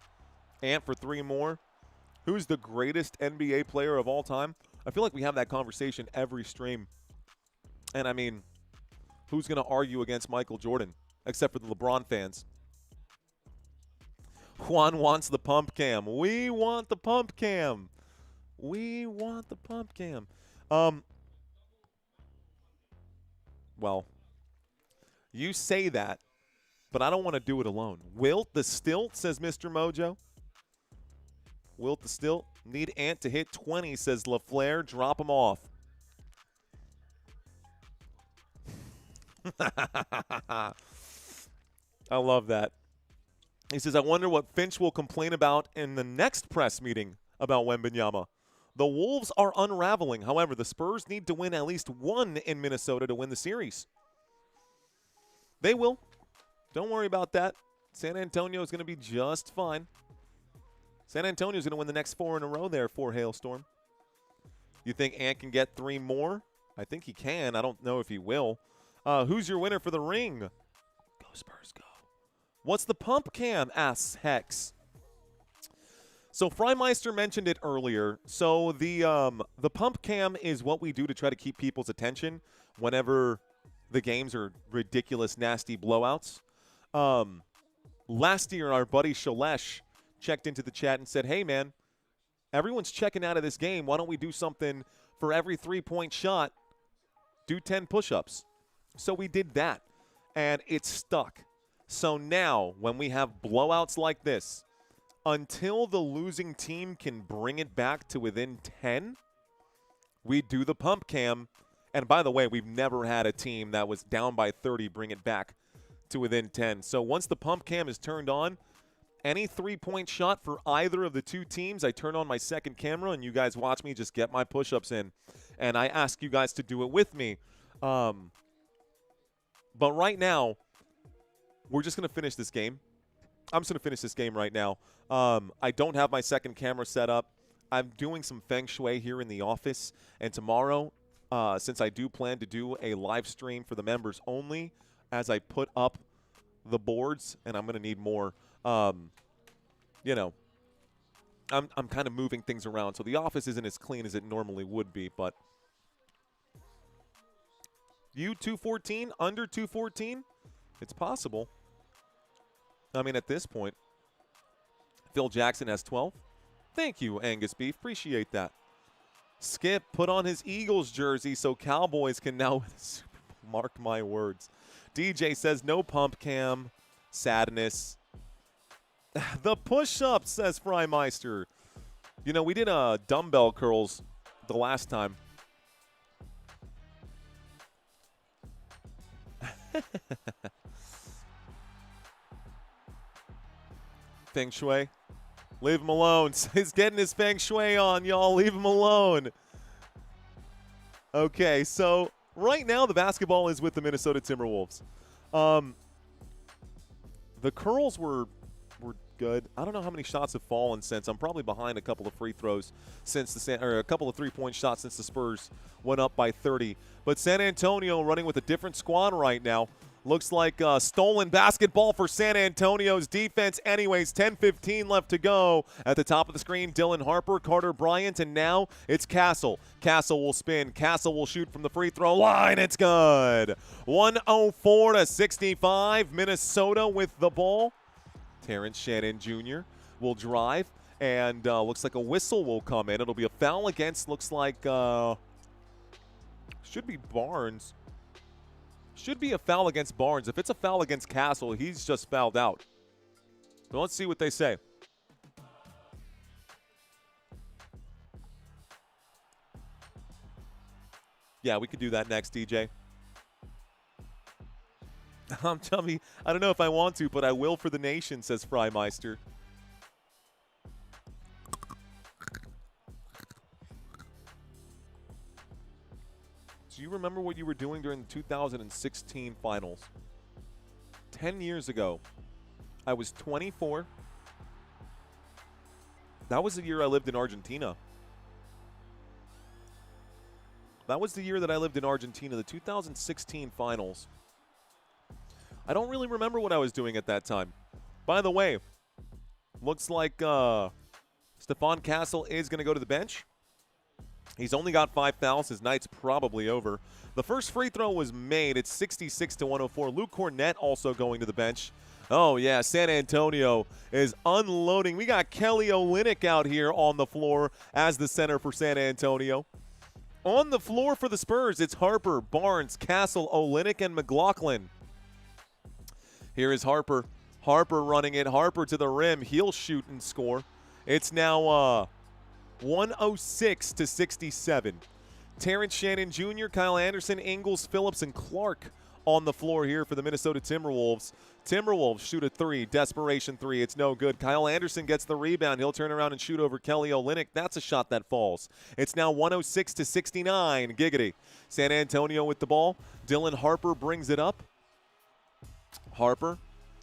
Ant for 3 more. Who's the greatest NBA player of all time? I feel like we have that conversation every stream. And, I mean, who's going to argue against Michael Jordan, except for the LeBron fans? Juan wants the pump cam. We want the pump cam. We want the pump cam. Well, you say that, but I don't want to do it alone. Wilt the stilt, says Mr. Mojo. Wilt the stilt. Need Ant to hit 20, says LaFleur. Drop him off. I love that. He says, I wonder what Finch will complain about in the next press meeting about Wembanyama. The Wolves are unraveling. However, the Spurs need to win at least 1 in Minnesota to win the series. They will. Don't worry about that. San Antonio is going to be just fine. San Antonio is going to win the next 4 in a row there for Hailstorm. You think Ant can get 3 more? I think he can. I don't know if he will. Who's your winner for the ring? Go Spurs, go. What's the pump cam? Asks Hex. So Freimeister mentioned it earlier. So the pump cam is what we do to try to keep people's attention whenever the games are ridiculous, nasty blowouts. Last year, our buddy Shalesh checked into the chat and said, hey, man, everyone's checking out of this game. Why don't we do something for every 3-point shot? Do 10 push-ups. So we did that, and it stuck. So now, when we have blowouts like this, until the losing team can bring it back to within 10, we do the pump cam. And by the way, we've never had a team that was down by 30 bring it back to within 10. So once the pump cam is turned on, any 3-point shot for either of the 2 teams, I turn on my second camera, and you guys watch me just get my push-ups in. And I ask you guys to do it with me. But right now, we're just going to finish this game. I'm just going to finish this game right now. I don't have my second camera set up. I'm doing some feng shui here in the office. And tomorrow, since I do plan to do a live stream for the members only, as I put up the boards, and I'm going to need more, you know, I'm kind of moving things around. So the office isn't as clean as it normally would be. But you 214, under 214, it's possible. I mean, at this point, Phil Jackson has 12. Thank you, Angus Beef. Appreciate that. Skip put on his Eagles jersey so Cowboys can now win the Super Bowl. Mark my words. DJ says no pump cam. Sadness. The push-up, says Freimeister. You know, we did dumbbell curls the last time. Feng Shui. Leave him alone. He's getting his Feng Shui on, y'all. Leave him alone. Okay, so right now the basketball is with the Minnesota Timberwolves. The curls were good. I don't know how many shots have fallen since. I'm probably behind a couple of free throws since a couple of three-point shots since the Spurs went up by 30. But San Antonio running with a different squad right now. Looks like stolen basketball for San Antonio's defense. Anyways, 10:15 left to go. At the top of the screen, Dylan Harper, Carter Bryant, and now it's Castle. Castle will spin. Castle will shoot from the free throw line. It's good. 104-65. Minnesota with the ball. Terrence Shannon Jr. will drive, and looks like a whistle will come in. It'll be a foul against, looks like, should be Barnes. Should be a foul against Barnes. If it's a foul against Castle, he's just fouled out. So let's see what they say. Yeah, we could do that next, DJ. Tell me, I don't know if I want to, but I will for the nation, says Frymeister. Do you remember what you were doing during the 2016 finals? 10 years ago, I was 24. That was the year I lived in Argentina. That was the year that I lived in Argentina, the 2016 finals. I don't really remember what I was doing at that time. By the way, looks like Stephon Castle is going to go to the bench. He's only got 5 fouls. His night's probably over. The first free throw was made. It's 66-104. Luke Cornett also going to the bench. Oh, yeah, San Antonio is unloading. We got Kelly Olynyk out here on the floor as the center for San Antonio. On the floor for the Spurs, it's Harper, Barnes, Castle, Olynyk, and McLaughlin. Here is Harper. Harper running it. Harper to the rim. He'll shoot and score. It's now 106-67. Terrence Shannon Jr., Kyle Anderson, Ingles, Phillips, and Clark on the floor here for the Minnesota Timberwolves. Timberwolves shoot a 3, desperation 3. It's no good. Kyle Anderson gets the rebound. He'll turn around and shoot over Kelly Olynyk. That's a shot that falls. It's now 106-69. Giggity. San Antonio with the ball. Dylan Harper brings it up. Harper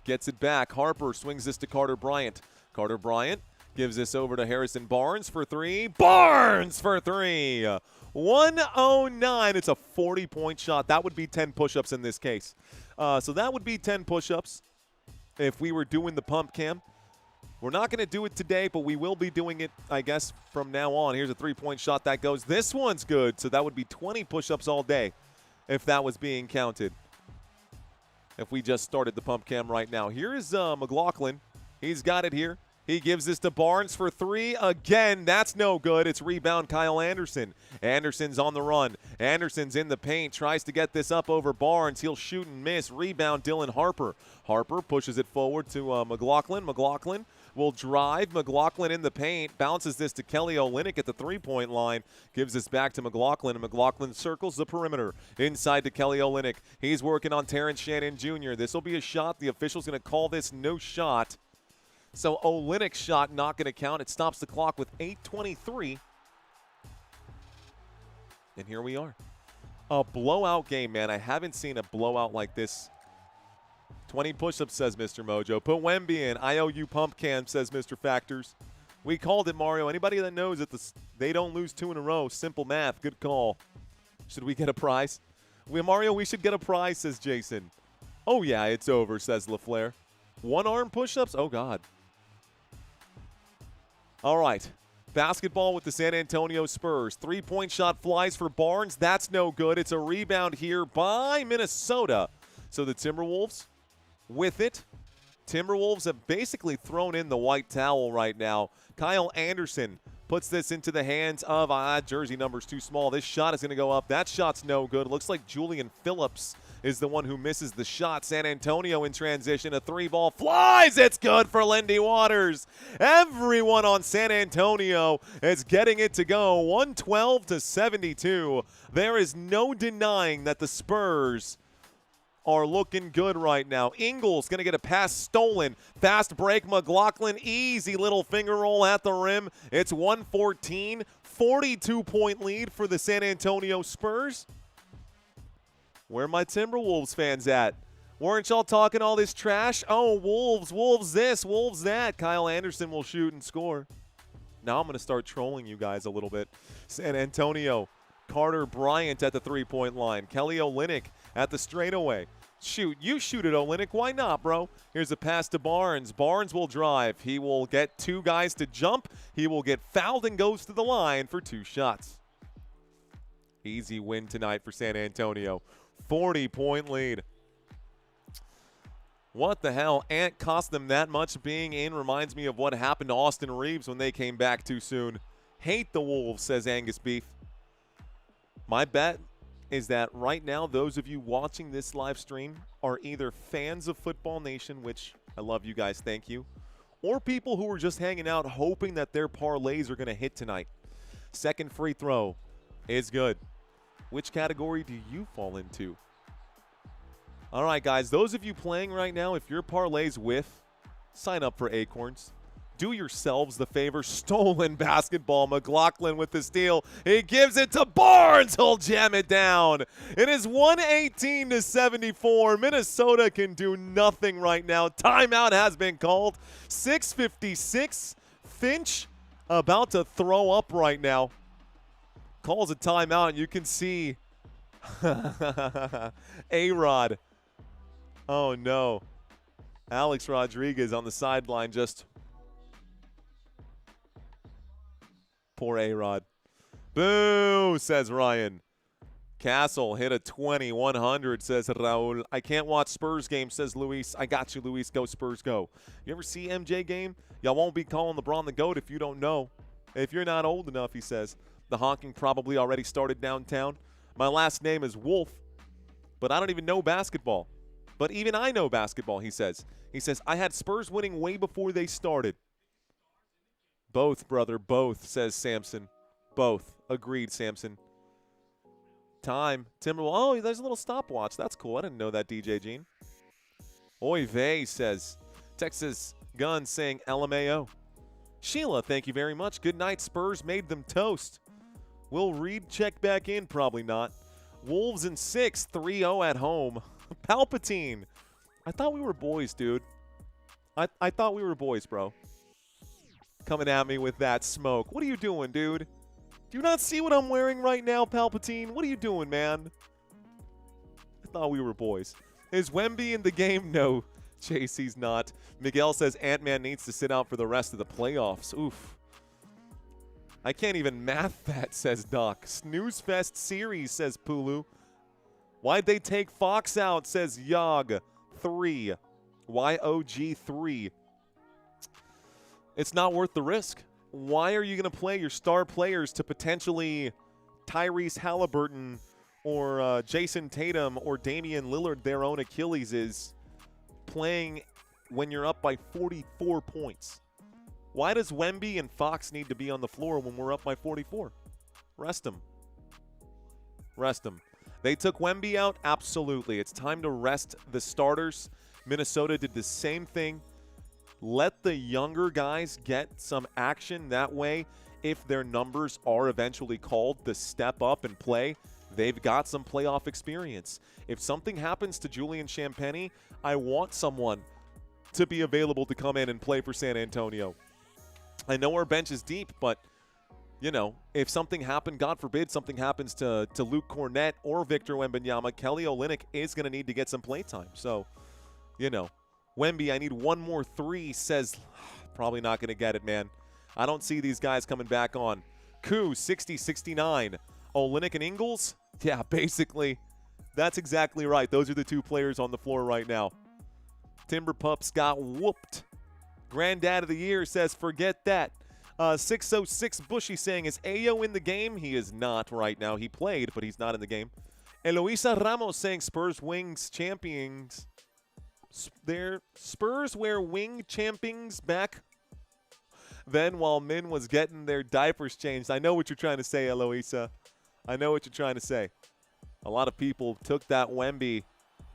gets it back. Harper swings this to Carter Bryant. Carter Bryant gives this over to Harrison Barnes for 3. Barnes for 3. 109. It's a 40-point shot. That would be 10 push-ups in this case. So that would be 10 push-ups if we were doing the pump cam. We're not going to do it today, but we will be doing it, I guess, from now on. Here's a 3-point shot that goes. This one's good. So that would be 20 push-ups all day if that was being counted. If we just started the pump cam right now. Here is McLaughlin. He's got it here. He gives this to Barnes for 3. Again, that's no good. It's rebound Kyle Anderson. Anderson's on the run. Anderson's in the paint. Tries to get this up over Barnes. He'll shoot and miss. Rebound Dylan Harper. Harper pushes it forward to McLaughlin. McLaughlin will drive. McLaughlin in the paint. Bounces this to Kelly Olynyk at the 3-point line. Gives this back to McLaughlin. And McLaughlin circles the perimeter. Inside to Kelly Olynyk. He's working on Terrence Shannon Jr. This will be a shot. The official's going to call this no shot. So Olynyk's shot not going to count. It stops the clock with 8:23. And here we are. A blowout game, man. I haven't seen a blowout like this. 20 push-ups, says Mr. Mojo. Put Wemby in. IOU pump cam, says Mr. Factors. We called it, Mario. Anybody that knows that they don't lose 2 in a row, simple math. Good call. Should we get a prize? Mario, we should get a prize, says Jason. Oh, yeah, it's over, says LaFleur. 1-arm push-ups? Oh, God. All right. Basketball with the San Antonio Spurs. 3-point shot flies for Barnes. That's no good. It's a rebound here by Minnesota. So the Timberwolves with it. Timberwolves have basically thrown in the white towel right now. Kyle Anderson puts this into the hands of, jersey number's too small. This shot is going to go up. That shot's no good. It looks like Julian Phillips is the one who misses the shot. San Antonio in transition. A 3-ball flies. It's good for Lindy Waters. Everyone on San Antonio is getting it to go. 112-72. There is no denying that the Spurs are looking good right now. Ingles going to get a pass stolen. Fast break, McLaughlin. Easy little finger roll at the rim. It's 114. 42-point lead for the San Antonio Spurs. Where are my Timberwolves fans at? Weren't y'all talking all this trash? Oh, Wolves this, Wolves that. Kyle Anderson will shoot and score. Now I'm going to start trolling you guys a little bit. San Antonio, Carter Bryant at the three-point line. Kelly Olynyk at the straightaway. Shoot, you shoot it, Olynyk. Why not, bro? Here's a pass to Barnes. Barnes will drive. He will get two guys to jump. He will get fouled and goes to the line for 2 shots. Easy win tonight for San Antonio. 40-point lead. What the hell? Ant cost them that much. Being in reminds me of what happened to Austin Reeves when they came back too soon. Hate the Wolves, says Angus Beef. My bet is that right now those of you watching this live stream are either fans of Football Nation, which I love you guys, thank you, or people who are just hanging out hoping that their parlays are going to hit tonight. Second free throw is good. Which category do you fall into? All right, guys, those of you playing right now, if your parlay's with, sign up for Acorns. Do yourselves the favor. Stolen basketball. McLaughlin with the steal. He gives it to Barnes. He'll jam it down. It is 118-74. Minnesota can do nothing right now. Timeout has been called. 6:56. Finch about to throw up right now. Calls a timeout. You can see A-Rod. Oh, no. Alex Rodriguez on the sideline just... Poor A-Rod. Boo, says Ryan. Castle hit a 20-100, says Raul. I can't watch Spurs game, says Luis. I got you, Luis. Go Spurs, go. You ever see MJ game? Y'all won't be calling LeBron the GOAT if you don't know. If you're not old enough, he says. The honking probably already started downtown. My last name is Wolf, but I don't even know basketball. But even I know basketball, he says. He says, I had Spurs winning way before they started. Both, brother, both, says Samson. Both. Agreed, Samson. Time. Timberwolves. Oh, there's a little stopwatch. That's cool. I didn't know that, DJ Gene. Oy vey, says Texas Gun, saying LMAO. Sheila, thank you very much. Good night. Spurs made them toast. Will Reed check back in? Probably not. Wolves in 6, 3-0 at home. Palpatine. I thought we were boys, dude. I thought we were boys, bro. Coming at me with that smoke. What are you doing, dude? Do you not see what I'm wearing right now, Palpatine? What are you doing, man? I thought we were boys. Is Wemby in the game? No, Chase, he's not. Miguel says Ant-Man needs to sit out for the rest of the playoffs. Oof. I can't even math that, says Doc. Snooze Fest series, says Pulu. Why'd they take Fox out, says Yog. 3. YOG3. It's not worth the risk. Why are you going to play your star players to potentially Tyrese Halliburton or Jason Tatum or Damian Lillard, their own Achilles is, playing when you're up by 44 points? Why does Wemby and Fox need to be on the floor when we're up by 44? Rest them. Rest them. They took Wemby out? Absolutely. It's time to rest the starters. Minnesota did the same thing. Let the younger guys get some action. That way, if their numbers are eventually called to step up and play, they've got some playoff experience. If something happens to Julian Champagnie, I want someone to be available to come in and play for San Antonio. I know our bench is deep, but, you know, if something happened, God forbid something happens to Luke Cornett or Victor Wembanyama, Kelly Olynyk is going to need to get some playtime. So, you know, Wemby, I need one more 3, says probably not going to get it, man. I don't see these guys coming back on. Koo, 60-69. Olynyk and Ingles? Yeah, basically. That's exactly right. Those are the 2 players on the floor right now. Timber Pups got whooped. Granddad of the Year says, forget that. 606 Bushy saying, is Ayo in the game? He is not right now. He played, but he's not in the game. Eloisa Ramos saying, Spurs wings champions. Their Spurs wear wing champions back then while Min was getting their diapers changed. I know what you're trying to say, Eloisa. I know what you're trying to say. A lot of people took that Wemby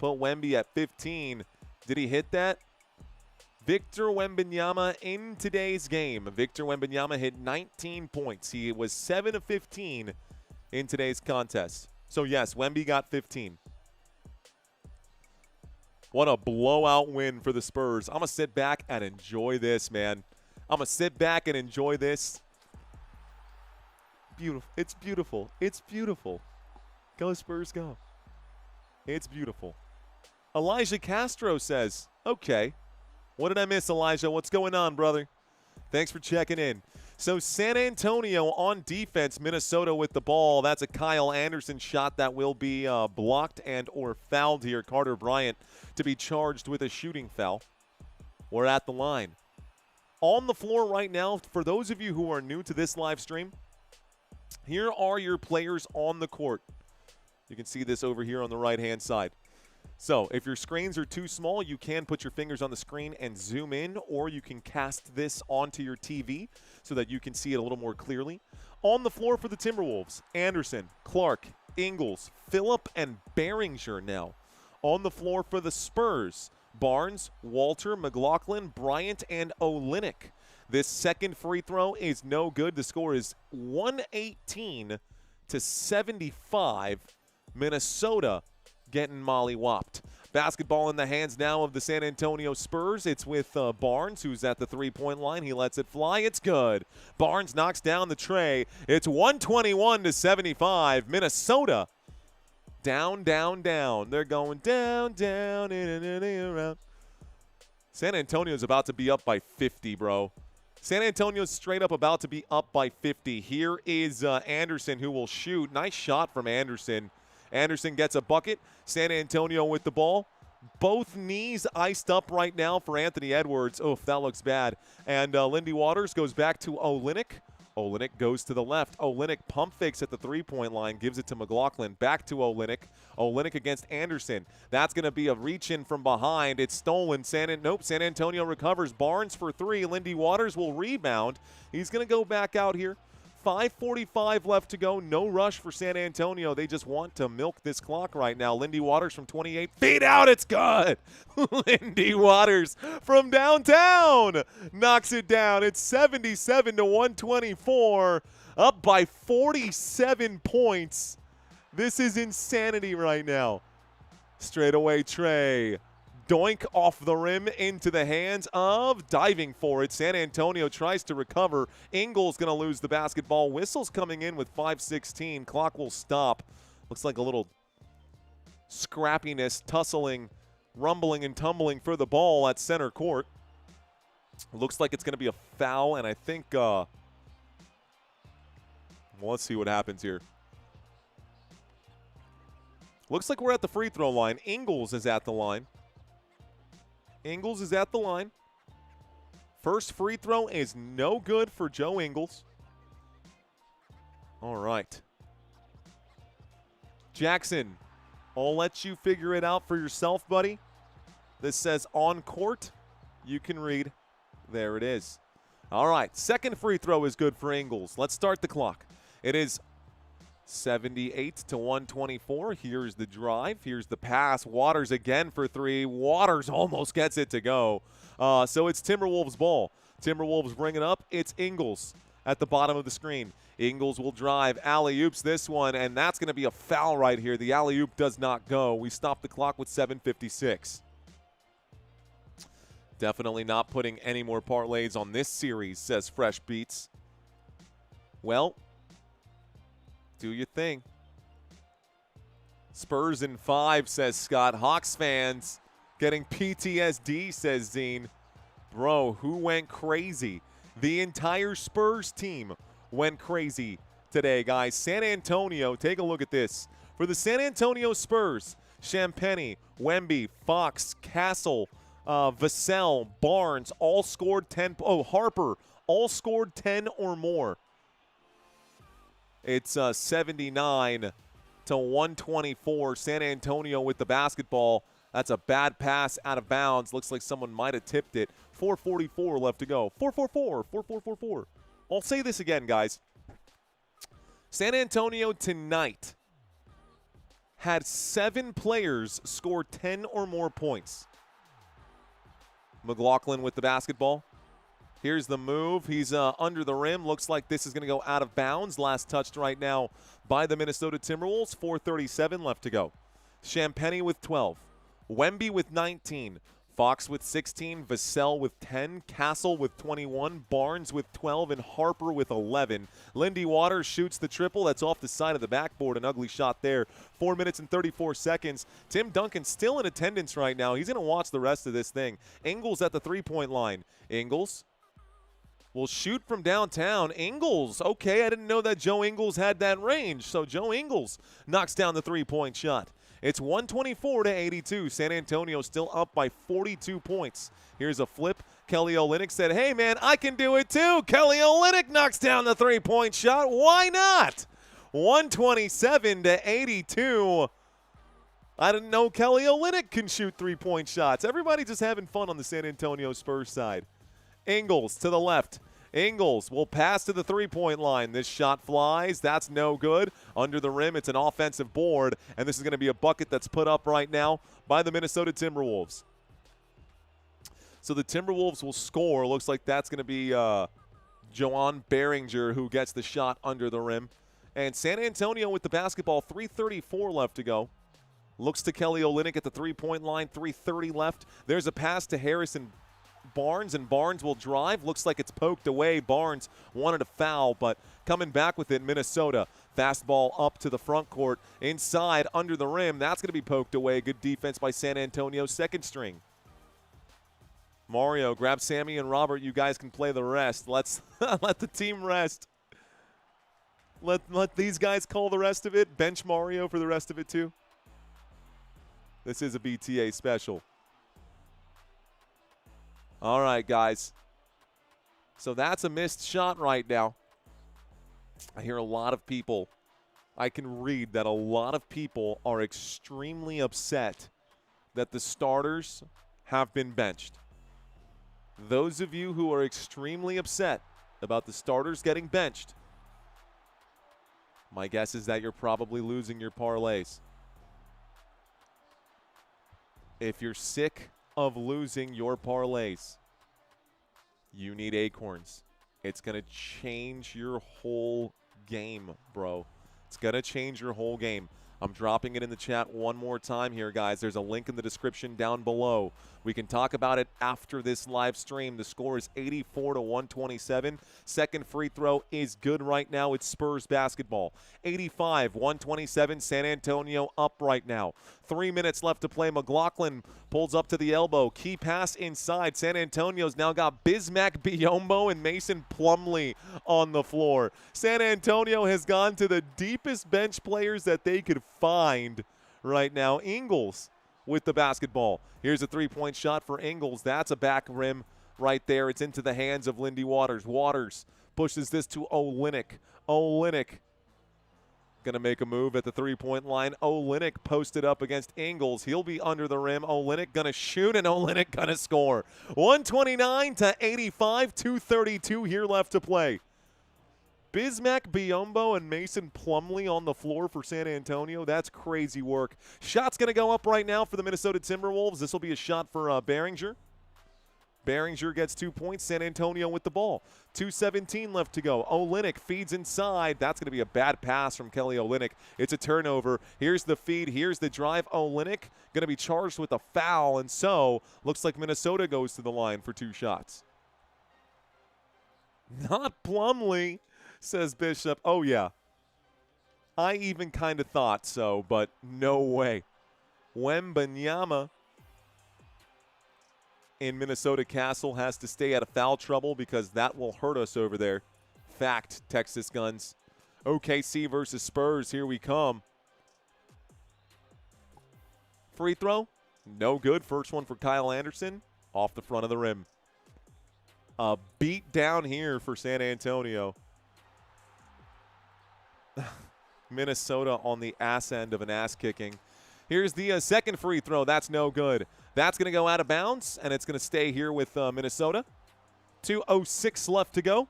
Put Wemby at 15. Did he hit that? Victor Wembanyama in today's game. Victor Wembanyama hit 19 points. He was 7 of 15 in today's contest. So, yes, Wemby got 15. What a blowout win for the Spurs. I'm going to sit back and enjoy this, man. I'm going to sit back and enjoy this. Beautiful. It's beautiful. It's beautiful. Go Spurs, go. It's beautiful. Elijah Castro says, okay. What did I miss, Elijah? What's going on, brother? Thanks for checking in. So San Antonio on defense, Minnesota with the ball. That's a Kyle Anderson shot that will be blocked and or fouled here. Carter Bryant to be charged with a shooting foul. We're at the line. On the floor right now, for those of you who are new to this live stream, here are your players on the court. You can see this over here on the right-hand side. So if your screens are too small, you can put your fingers on the screen and zoom in, or you can cast this onto your TV so that you can see it a little more clearly. On the floor for the Timberwolves, Anderson, Clark, Ingles, Phillip, and Behringer now. On the floor for the Spurs, Barnes, Walter, McLaughlin, Bryant, and Olynyk. This second free throw is no good. The score is 118-75. Minnesota getting molly-whopped. Basketball in the hands now of the San Antonio Spurs. It's with Barnes, who's at the three-point line. He lets it fly. It's good. Barnes knocks down the tray. It's 121-75. Minnesota down, down, down. They're going down, down, in and around. San Antonio's about to be up by 50, bro. San Antonio's straight up about to be up by 50. Here is Anderson, who will shoot. Nice shot from Anderson. Anderson gets a bucket. San Antonio with the ball. Both knees iced up right now for Anthony Edwards. Oh, that looks bad. And Lindy Waters goes back to Olynyk. Olynyk goes to the left. Olynyk pump fakes at the three-point line, gives it to McLaughlin. Back to Olynyk. Olynyk against Anderson. That's going to be a reach-in from behind. It's stolen. San Antonio recovers. Barnes for three. Lindy Waters will rebound. He's going to go back out here. 5:45 left to go. No rush for San Antonio. They just want to milk this clock right now. Lindy Waters from 28 feet out. It's good. Lindy Waters from downtown knocks it down. It's 77-124. Up by 47 points. This is insanity right now. Straightaway tray. Doink off the rim into the hands of, diving for it. San Antonio tries to recover. Ingles going to lose the basketball. Whistle's coming in with 5:16. Clock will stop. Looks like a little scrappiness, tussling, rumbling and tumbling for the ball at center court. Looks like it's going to be a foul, and I think, well, let's see what happens here. Looks like we're at the free throw line. Ingles is at the line. Ingles is at the line. First free throw is no good for Joe Ingles. All right. Jackson, I'll let you figure it out for yourself, buddy. This says on court. You can read. There it is. All right. Second free throw is good for Ingles. Let's start the clock. It is 78-124. Here's the drive. Here's the pass. Waters again for three. Waters almost gets it to go. So it's Timberwolves ball. Timberwolves bring it up. It's Ingles at the bottom of the screen. Ingles will drive. Alley-oops this one, and that's going to be a foul right here. The alley-oop does not go. We stop the clock with 7:56. Definitely not putting any more parlays on this series, says Fresh Beats. Well, do your thing. Spurs in 5, says Scott. Hawks fans getting PTSD, says Zine. Bro, who went crazy? The entire Spurs team went crazy today, guys. San Antonio, take a look at this. For the San Antonio Spurs, Champagny, Wemby, Fox, Castle, Vassell, Barnes, all scored 10. Oh, Harper, all scored 10 or more. It's 79-124. San Antonio with the basketball. That's a bad pass out of bounds. Looks like someone might have tipped it. 4:44 left to go. 4-4-4, 4-4-4-4. I'll say this again, guys. San Antonio tonight had 7 players score 10 or more points. McLaughlin with the basketball. Here's the move. He's under the rim. Looks like this is going to go out of bounds. Last touched right now by the Minnesota Timberwolves. 4:37 left to go. Champagny with 12. Wemby with 19. Fox with 16. Vassell with 10. Castle with 21. Barnes with 12. And Harper with 11. Lindy Waters shoots the triple. That's off the side of the backboard. An ugly shot there. 4 minutes and 34 seconds. Tim Duncan still in attendance right now. He's going to watch the rest of this thing. Ingles at the three-point line. Ingles will shoot from downtown. Ingles, okay, I didn't know that Joe Ingles had that range. So Joe Ingles knocks down the three-point shot. It's 124-82. San Antonio still up by 42 points. Here's a flip. Kelly Olynyk said, hey, man, I can do it too. Kelly Olynyk knocks down the three-point shot. Why not? 127-82. I didn't know Kelly Olynyk can shoot three-point shots. Everybody just having fun on the San Antonio Spurs side. Ingles to the left. Ingles will pass to the three-point line. This shot flies. That's no good. Under the rim, it's an offensive board, and this is going to be a bucket that's put up right now by the Minnesota Timberwolves. So the Timberwolves will score. Looks like that's going to be Joan Behringer who gets the shot under the rim. And San Antonio with the basketball, 3:34 left to go. Looks to Kelly Olynyk at the three-point line, 3:30 left. There's a pass to Harrison Barnes, and Barnes will drive. Looks like it's poked away. Barnes wanted a foul, but coming back with it, Minnesota. Fastball up to the front court. Inside, under the rim. That's going to be poked away. Good defense by San Antonio, second string. Mario, grab Sammy and Robert. You guys can play the rest. Let's let the team rest. Let these guys call the rest of it. Bench Mario for the rest of it, too. This is a BTA special. All right, guys. So that's a missed shot right now. I hear a lot of people. I can read that a lot of people are extremely upset that the starters have been benched. Those of you who are extremely upset about the starters getting benched, my guess is that you're probably losing your parlays. If you're sick of losing your parlays, you need Acorns. It's going to change your whole game, bro. It's going to change your whole game. I'm dropping it in the chat one more time here, guys. There's a link in the description down below. We can talk about it after this live stream. The score is 84-127. Second free throw is good right now. It's Spurs basketball. 85-127. San Antonio up right now. 3 minutes left to play. McLaughlin pulls up to the elbow. Key pass inside. San Antonio's now got Bismack Biyombo and Mason Plumlee on the floor. San Antonio has gone to the deepest bench players that they could find right now. Ingles with the basketball. Here's a three-point shot for Ingles. That's a back rim right there. It's into the hands of Lindy Waters. Waters pushes this to Olynyk. Olynyk going to make a move at the three-point line. Olynyk posted up against Ingles. He'll be under the rim. Olynyk going to shoot, and Olynyk going to score. 129-85, 2:32 here left to play. Bismack Biyombo and Mason Plumlee on the floor for San Antonio. That's crazy work. Shot's going to go up right now for the Minnesota Timberwolves. This will be a shot for Behringer. Behringer gets 2 points. San Antonio with the ball. 2:17 left to go. Olynyk feeds inside. That's going to be a bad pass from Kelly Olynyk. It's a turnover. Here's the feed. Here's the drive. Olynyk going to be charged with a foul, and so looks like Minnesota goes to the line for 2 shots. Not Plumlee, says Bishop. Oh, yeah. I even kind of thought so, but no way. Wembanyama in Minnesota Castle has to stay out of foul trouble because that will hurt us over there. Fact, Texas Guns. OKC versus Spurs. Here we come. Free throw. No good. First one for Kyle Anderson. Off the front of the rim. A beat down here for San Antonio. Minnesota on the ass end of an ass kicking. Here's the second free throw. That's no good. That's going to go out of bounds, and it's going to stay here with Minnesota. 2:06 left to go.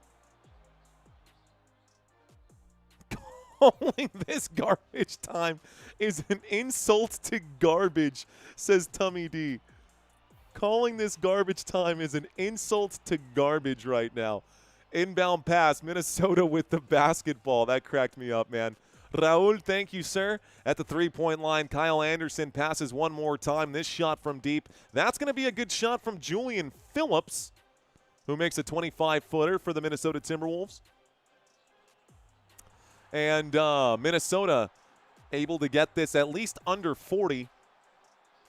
Calling this garbage time is an insult to garbage, says Tummy D. Calling this garbage time is an insult to garbage right now. Inbound pass, Minnesota with the basketball. That cracked me up, man. Raul, thank you, sir. At the three-point line, Kyle Anderson passes one more time. This shot from deep. That's going to be a good shot from Julian Phillips, who makes a 25-footer for the Minnesota Timberwolves. And Minnesota able to get this at least under 40.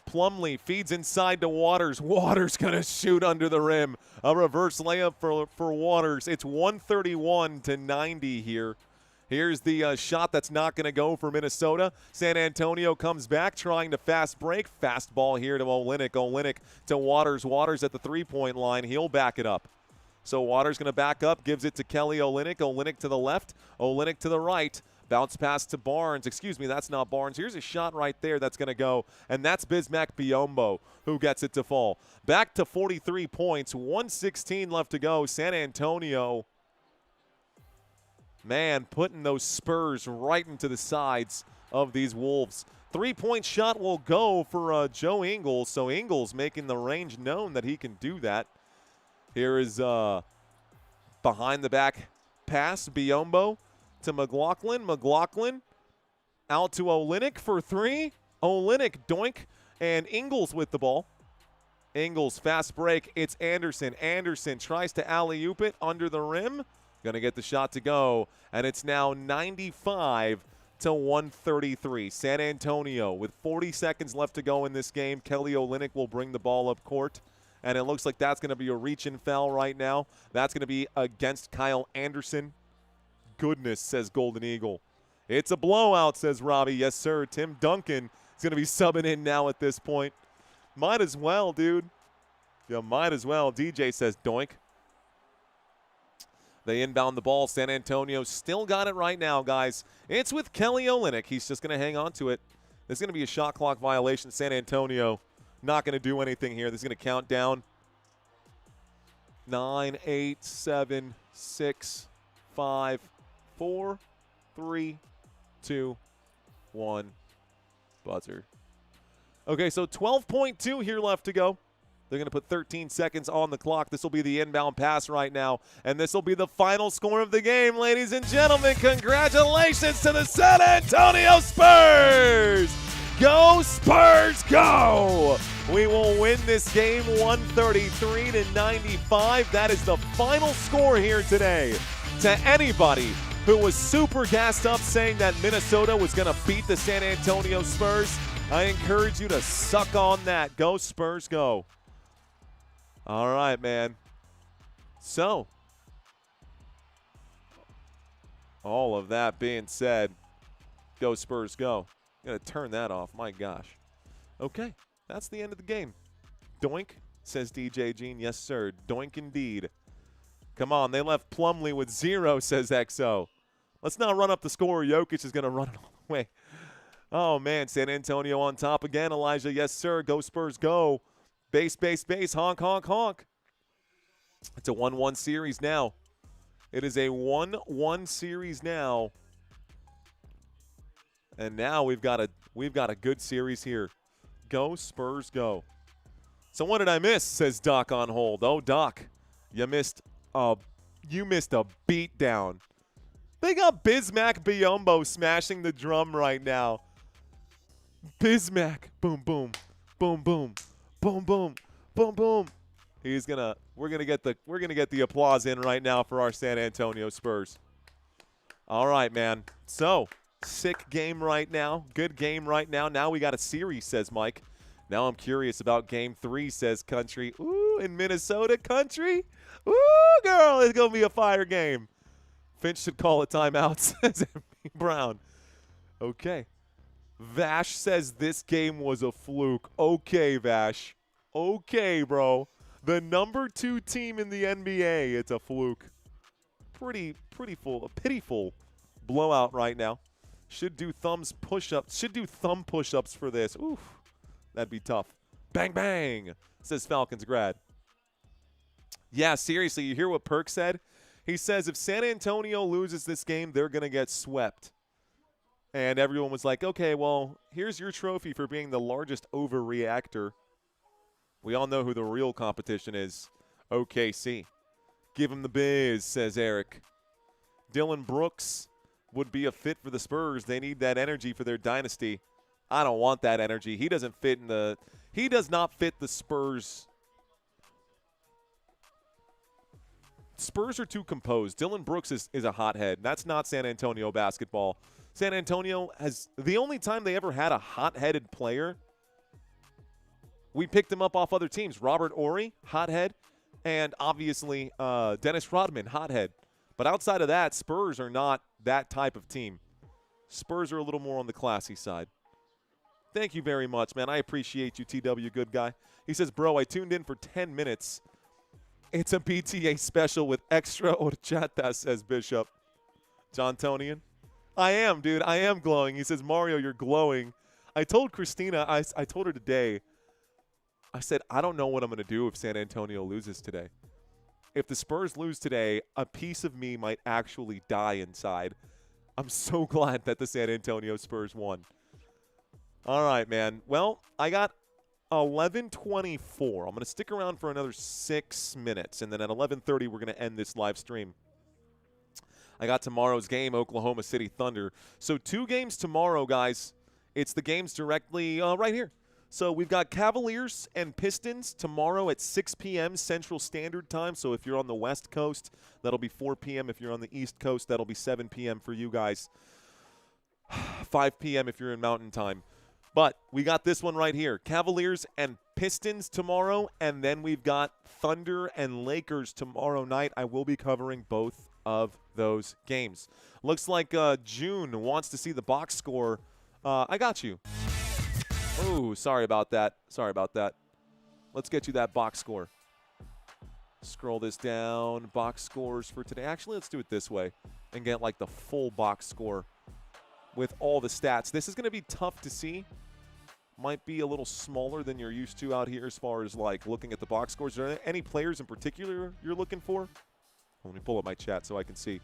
Plumlee feeds inside to Waters. Waters going to shoot under the rim. A reverse layup for Waters. It's 131-90 here. Here's the shot that's not going to go for Minnesota. San Antonio comes back trying to fast break. Fast ball here to Olynyk. Olynyk to Waters. Waters at the three-point line. He'll back it up. So Waters going to back up. Gives it to Kelly Olynyk. Olynyk to the left. Olynyk to the right. Bounce pass to Barnes. Excuse me, that's not Barnes. Here's a shot right there that's going to go, and that's Bismack Biyombo who gets it to fall. Back to 43 points, 1:16 left to go. San Antonio, man, putting those Spurs right into the sides of these Wolves. Three-point shot will go for Joe Ingles, so Ingles making the range known that he can do that. Here is behind-the-back pass, Biyombo to McLaughlin. McLaughlin out to Olynyk for three. Olynyk, doink, and Ingles with the ball. Ingles, fast break. It's Anderson. Anderson tries to alley-oop it under the rim. Going to get the shot to go, and it's now 95-133. San Antonio with 40 seconds left to go in this game. Kelly Olynyk will bring the ball up court, and it looks like that's going to be a reach-in foul right now. That's going to be against Kyle Anderson. Goodness, says Golden Eagle. It's a blowout, says Robbie. Yes, sir. Tim Duncan is going to be subbing in now at this point. Might as well, dude. Yeah, might as well. DJ says doink. They inbound the ball. San Antonio still got it right now, guys. It's with Kelly Olynyk. He's just going to hang on to it. There's going to be a shot clock violation. San Antonio not going to do anything here. This is going to count down. 9, 8, 7, 6, 5, 4, 3, 2, 1. Buzzer. Okay, so 12.2 here left to go. They're going to put 13 seconds on the clock. This will be the inbound pass right now, and this will be the final score of the game, ladies and gentlemen. Congratulations to the San Antonio Spurs! Go Spurs, go! We will win this game 133-95. That is the final score here today. To anybody who was super gassed up saying that Minnesota was going to beat the San Antonio Spurs, I encourage you to suck on that. Go Spurs, go. All right, man. So, all of that being said, go Spurs, go. I'm going to turn that off. My gosh. Okay, that's the end of the game. Doink, says DJ Gene. Yes, sir. Doink indeed. Come on, they left Plumlee with 0, says XO. Let's not run up the score. Jokic is going to run it all the way. Oh, man, San Antonio on top again. Elijah, yes, sir. Go Spurs, go. Base, base, base. Honk, honk, honk. It's a 1-1 series now. It is a 1-1 series now. And now we've got a good series here. Go Spurs, go. So what did I miss, says Doc on hold. Oh, Doc, you missed a beat down. They got Bismack Biyombo smashing the drum right now. Bismack, boom, boom, boom, boom, boom, boom, boom, boom. We're gonna get the applause in right now for our San Antonio Spurs. All right, man. So sick game right now. Good game right now. Now we got a series, says Mike. Now I'm curious about game 3, says Country. Ooh, in Minnesota, Country. Ooh, girl, it's going to be a fire game. Finch should call a timeout, says M.B. Brown. Okay. Vash says this game was a fluke. Okay, Vash. Okay, bro. The number 2 team in the NBA, it's a fluke. Pretty full, a pitiful blowout right now. Should do thumb push-ups for this. Oof. That'd be tough. Bang, bang, says Falcons grad. Yeah, seriously, you hear what Perk said? He says if San Antonio loses this game, they're going to get swept. And everyone was like, okay, well, here's your trophy for being the largest overreactor. We all know who the real competition is. OKC. Give him the biz, says Eric. Dylan Brooks would be a fit for the Spurs. They need that energy for their dynasty. I don't want that energy. He doesn't fit in the – he does not fit the Spurs. Spurs are too composed. Dylan Brooks is a hothead. That's not San Antonio basketball. San Antonio has – the only time they ever had a hot-headed player, we picked him up off other teams. Robert Horry, hothead, and obviously Dennis Rodman, hothead. But outside of that, Spurs are not that type of team. Spurs are a little more on the classy side. Thank you very much, man. I appreciate you, TW, good guy. He says, bro, I tuned in for 10 minutes. It's a PTA special with extra horchata, says Bishop. John Tonian. I am, dude. I am glowing. He says, Mario, you're glowing. I told Christina, I told her today, I said, I don't know what I'm going to do if San Antonio loses today. If the Spurs lose today, a piece of me might actually die inside. I'm so glad that the San Antonio Spurs won. All right, man. Well, I got 11:24. I'm going to stick around for another 6 minutes, and then at 11:30, we're going to end this live stream. I got tomorrow's game, Oklahoma City Thunder. So 2 games tomorrow, guys. It's the games directly right here. So we've got Cavaliers and Pistons tomorrow at 6 p.m. Central Standard Time. So if you're on the West Coast, that'll be 4 p.m. If you're on the East Coast, that'll be 7 p.m. for you guys. 5 p.m. if you're in Mountain Time. But we got this one right here. Cavaliers and Pistons tomorrow, and then we've got Thunder and Lakers tomorrow night. I will be covering both of those games. Looks like June wants to see the box score. I got you. Oh, sorry about that. Sorry about that. Let's get you that box score. Scroll this down. Box scores for today. Actually, let's do it this way and get like the full box score with all the stats. This is going to be tough to see. Might be a little smaller than you're used to out here as far as like looking at the box scores. Are there any players in particular you're looking for? Let me pull up my chat so I can see.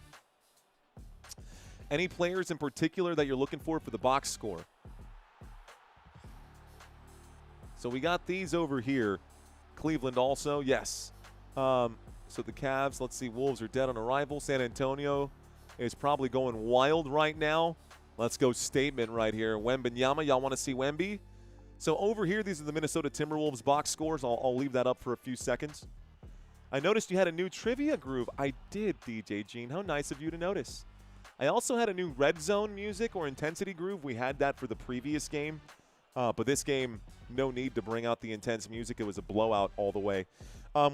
Any players in particular that you're looking for the box score? So we got these over here. Cleveland also, yes. So the Cavs, let's see, Wolves are dead on arrival. San Antonio is probably going wild right now. Let's go statement right here. Wembanyama, y'all want to see Wemby? So over here, these are the Minnesota Timberwolves box scores. I'll leave that up for a few seconds. I noticed you had a new trivia groove. I did, DJ Gene. How nice of you to notice. I also had a new red zone music or intensity groove. We had that for the previous game. But this game, no need to bring out the intense music. It was a blowout all the way.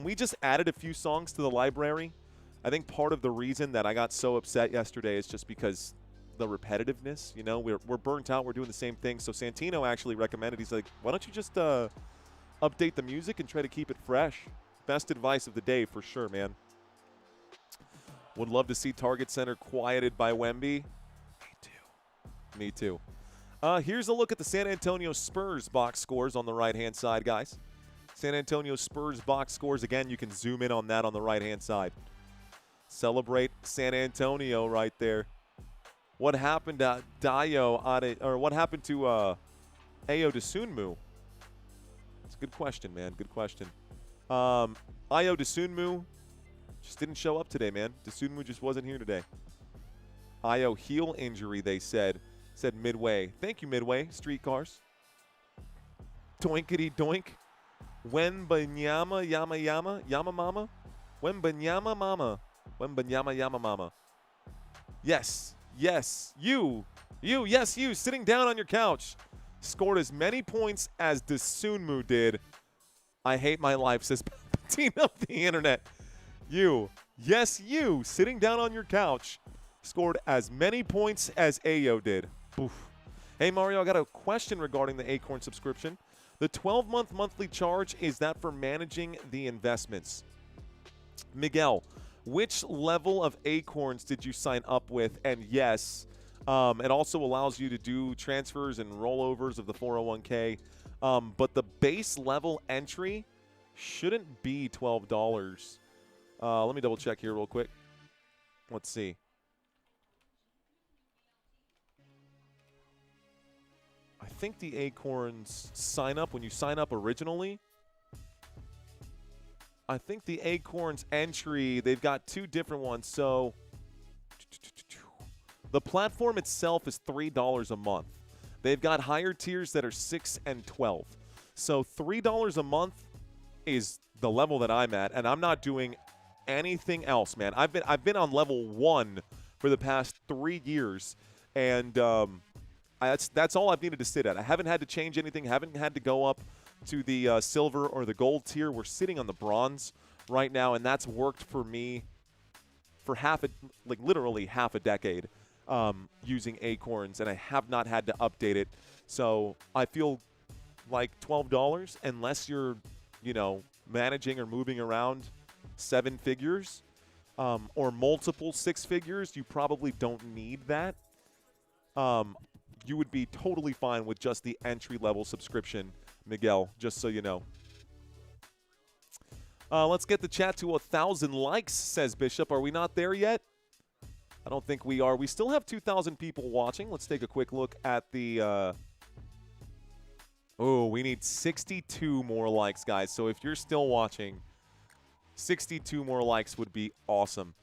We just added a few songs to the library. I think part of the reason that I got so upset yesterday is just because the repetitiveness. You know, we're burnt out. We're doing the same thing. So Santino actually recommended, he's like, why don't you just update the music and try to keep it fresh? Best advice of the day for sure, man. Would love to see Target Center quieted by Wemby. Me too. Me too. Here's a look at the San Antonio Spurs box scores on the right-hand side, guys. San Antonio Spurs box scores. Again, you can zoom in on that on the right-hand side. Celebrate San Antonio right there. What happened to what happened to Ayo Dosunmu? It's a good question, man. Good question. Ayo Dosunmu just didn't show up today, man. Dosunmu just wasn't here today. Ayo heel injury, they said. Said Midway. Thank you, Midway. Streetcars. Doinkity doink. Wembanyama yama yama. Yama mama. Wembanyama mama. Wembanyama yama mama. Yes. Yes. You. Yes, you. Sitting down on your couch. Scored as many points as Dosunmu did. I hate my life, says Palpatine of the internet. You. Yes, you. Sitting down on your couch. Scored as many points as Ayo did. Oof. Hey, Mario, I got a question regarding the Acorn subscription. The 12-month monthly charge, is that for managing the investments? Miguel, which level of Acorns did you sign up with? And yes, it also allows you to do transfers and rollovers of the 401k. But the base level entry shouldn't be $12. Let me double check here real quick. Let's see. think the Acorns sign up when you sign up originally. I think the Acorns entry, they've got two different ones. So the platform itself is $3 a month. They've got higher tiers that are $6 and $12. So $3 a month is the level that I'm at, and I'm not doing anything else, man. I've been on level 1 for the past 3 years, and that's all I've needed to sit at. I haven't had to change anything. Haven't had to go up to the silver or the gold tier. We're sitting on the bronze right now, and that's worked for me for literally half a decade using Acorns, and I have not had to update it. So I feel like $12, unless you're, managing or moving around 7 figures or multiple 6 figures, you probably don't need that. You would be totally fine with just the entry-level subscription, Miguel, just so you know. Let's get the chat to 1,000 likes, says Bishop. Are we not there yet? I don't think we are. We still have 2,000 people watching. Let's take a quick look at the oh, we need 62 more likes, guys. So if you're still watching, 62 more likes would be awesome.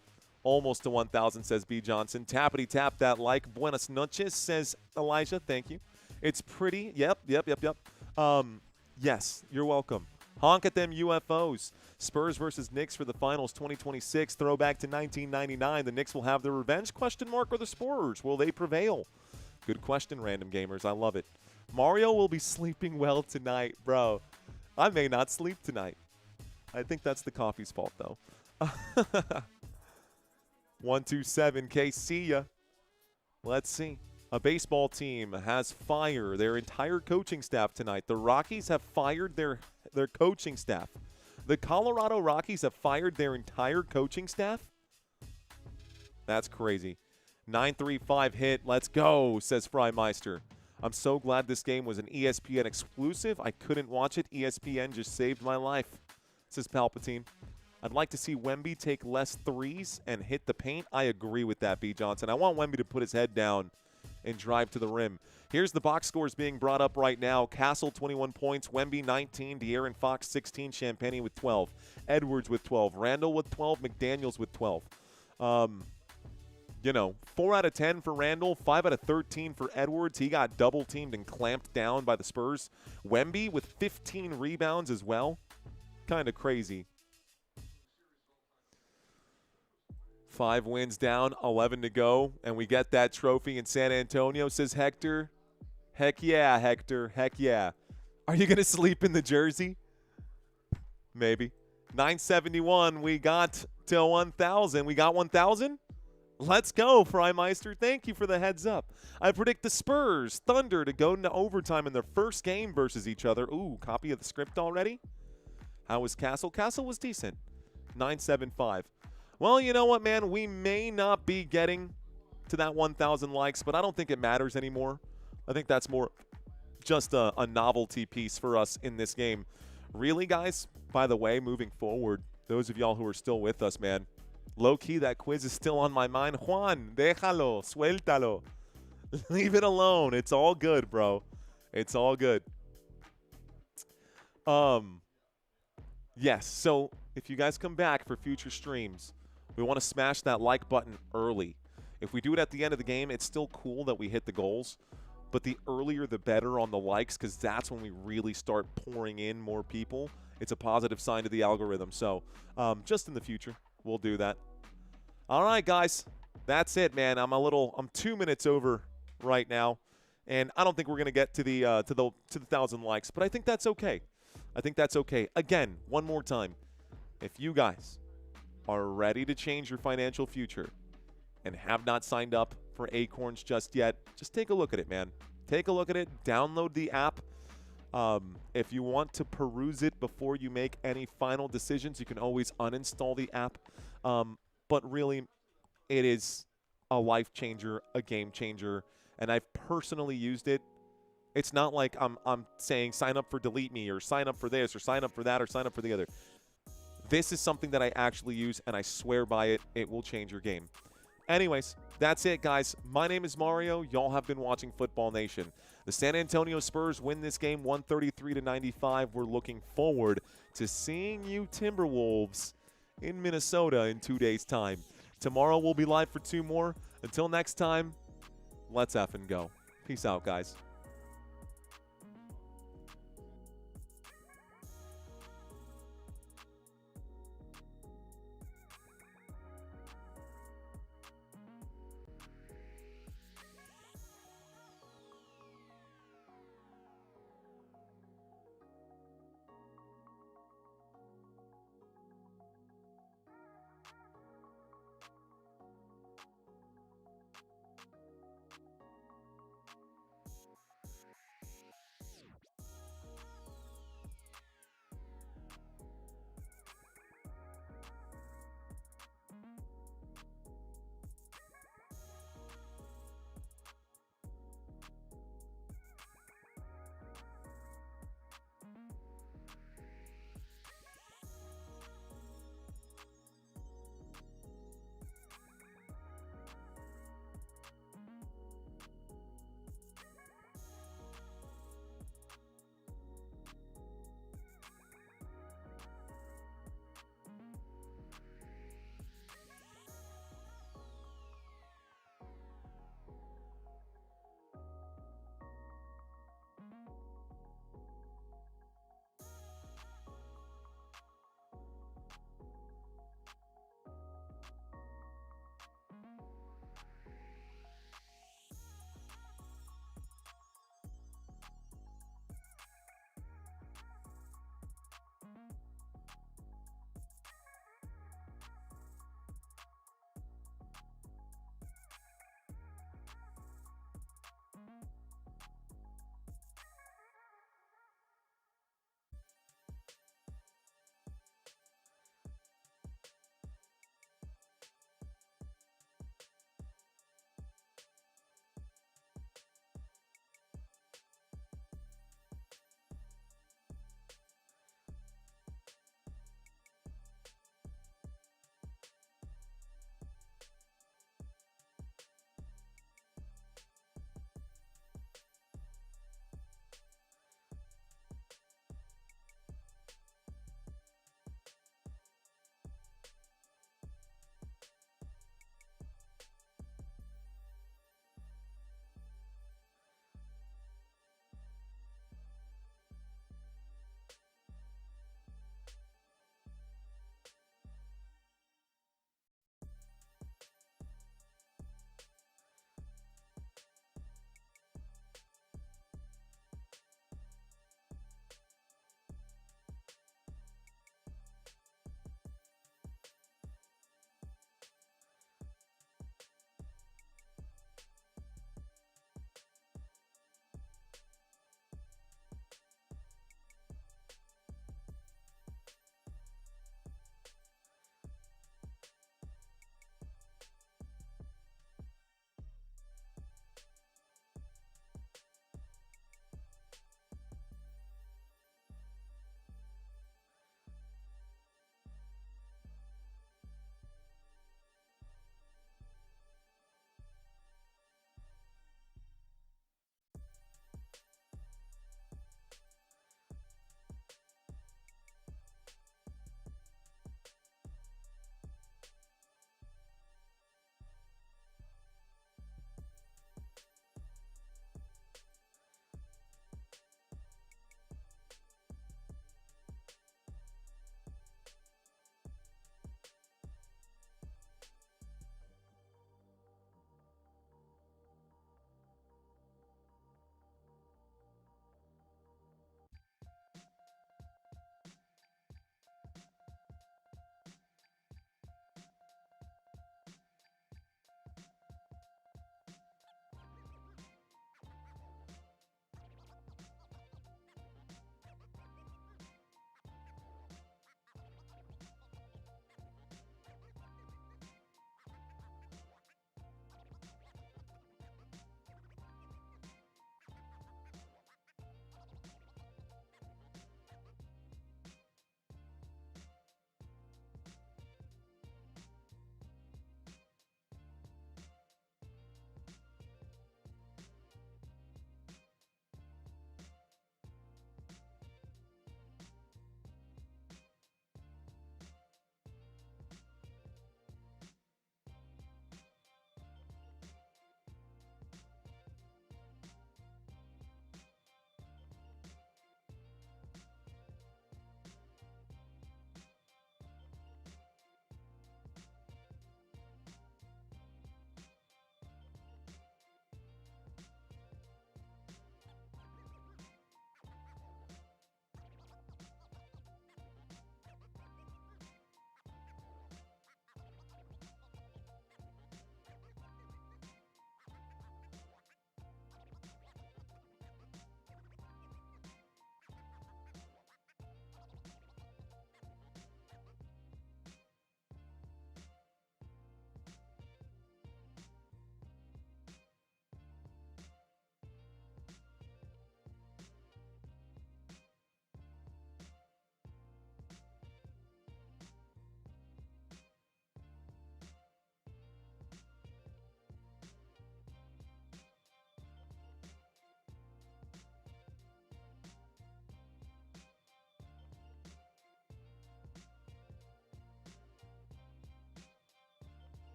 Almost to 1,000, says B. Johnson. Tappity tap that like. Buenas noches, says Elijah. Thank you. It's pretty. Yep. Yes, you're welcome. Honk at them UFOs. Spurs versus Knicks for the finals 2026. Throwback to 1999. The Knicks will have their revenge, ? Or the Spurs? Will they prevail? Good question, random gamers. I love it. Mario will be sleeping well tonight, bro. I may not sleep tonight. I think that's the coffee's fault, though. 127K, see ya. Let's see. A baseball team has fired their entire coaching staff tonight. The Rockies have fired their coaching staff. The Colorado Rockies have fired their entire coaching staff? That's crazy. 935 hit. Let's go, says Frymeister. I'm so glad this game was an ESPN exclusive. I couldn't watch it. ESPN just saved my life, says Palpatine. I'd like to see Wemby take less threes and hit the paint. I agree with that, B. Johnson. I want Wemby to put his head down and drive to the rim. Here's the box scores being brought up right now. Castle, 21 points. Wemby, 19. De'Aaron Fox, 16. Champagny with 12. Edwards with 12. Randall with 12. McDaniels with 12. 4 out of 10 for Randall. 5 out of 13 for Edwards. He got double-teamed and clamped down by the Spurs. Wemby with 15 rebounds as well. Kind of crazy. 5 wins down, 11 to go, and we get that trophy in San Antonio, says Hector. Heck yeah, Hector. Heck yeah. Are you going to sleep in the jersey? Maybe. 971, we got to 1,000. We got 1,000? Let's go, Frymeister. Thank you for the heads up. I predict the Spurs, Thunder to go into overtime in their first game versus each other. Ooh, copy of the script already? How was Castle? Castle was decent. 975. Well, you know what, man? We may not be getting to that 1,000 likes, but I don't think it matters anymore. I think that's more just a novelty piece for us in this game. Really, guys, by the way, moving forward, those of y'all who are still with us, man, low-key, that quiz is still on my mind. Juan, déjalo, suéltalo. Leave it alone. It's all good, bro. It's all good. Yes, so if you guys come back for future streams, we want to smash that like button early. If we do it at the end of the game, it's still cool that we hit the goals, but the earlier the better on the likes, because that's when we really start pouring in more people. It's a positive sign to the algorithm. So just in the future, we'll do that. All right, guys, that's it, man. I'm 2 minutes over right now, and I don't think we're gonna get to the 1,000 likes, but I think that's okay. I think that's okay. Again, one more time, if you guys are ready to change your financial future and have not signed up for Acorns just yet, just take a look at it, man. Take a look at it. Download the app. If you want to peruse it before you make any final decisions, you can always uninstall the app. But really, it is a life changer, a game changer, and I've personally used it. It's not like I'm saying sign up for Delete Me or sign up for this or sign up for that or sign up for the other. This is something that I actually use, and I swear by it. It will change your game. Anyways, that's it, guys. My name is Mario. Y'all have been watching Football Nation. The San Antonio Spurs win this game 133-95. We're looking forward to seeing you Timberwolves in Minnesota in 2 days' time. Tomorrow we'll be live for 2 more. Until next time, let's effing go. Peace out, guys.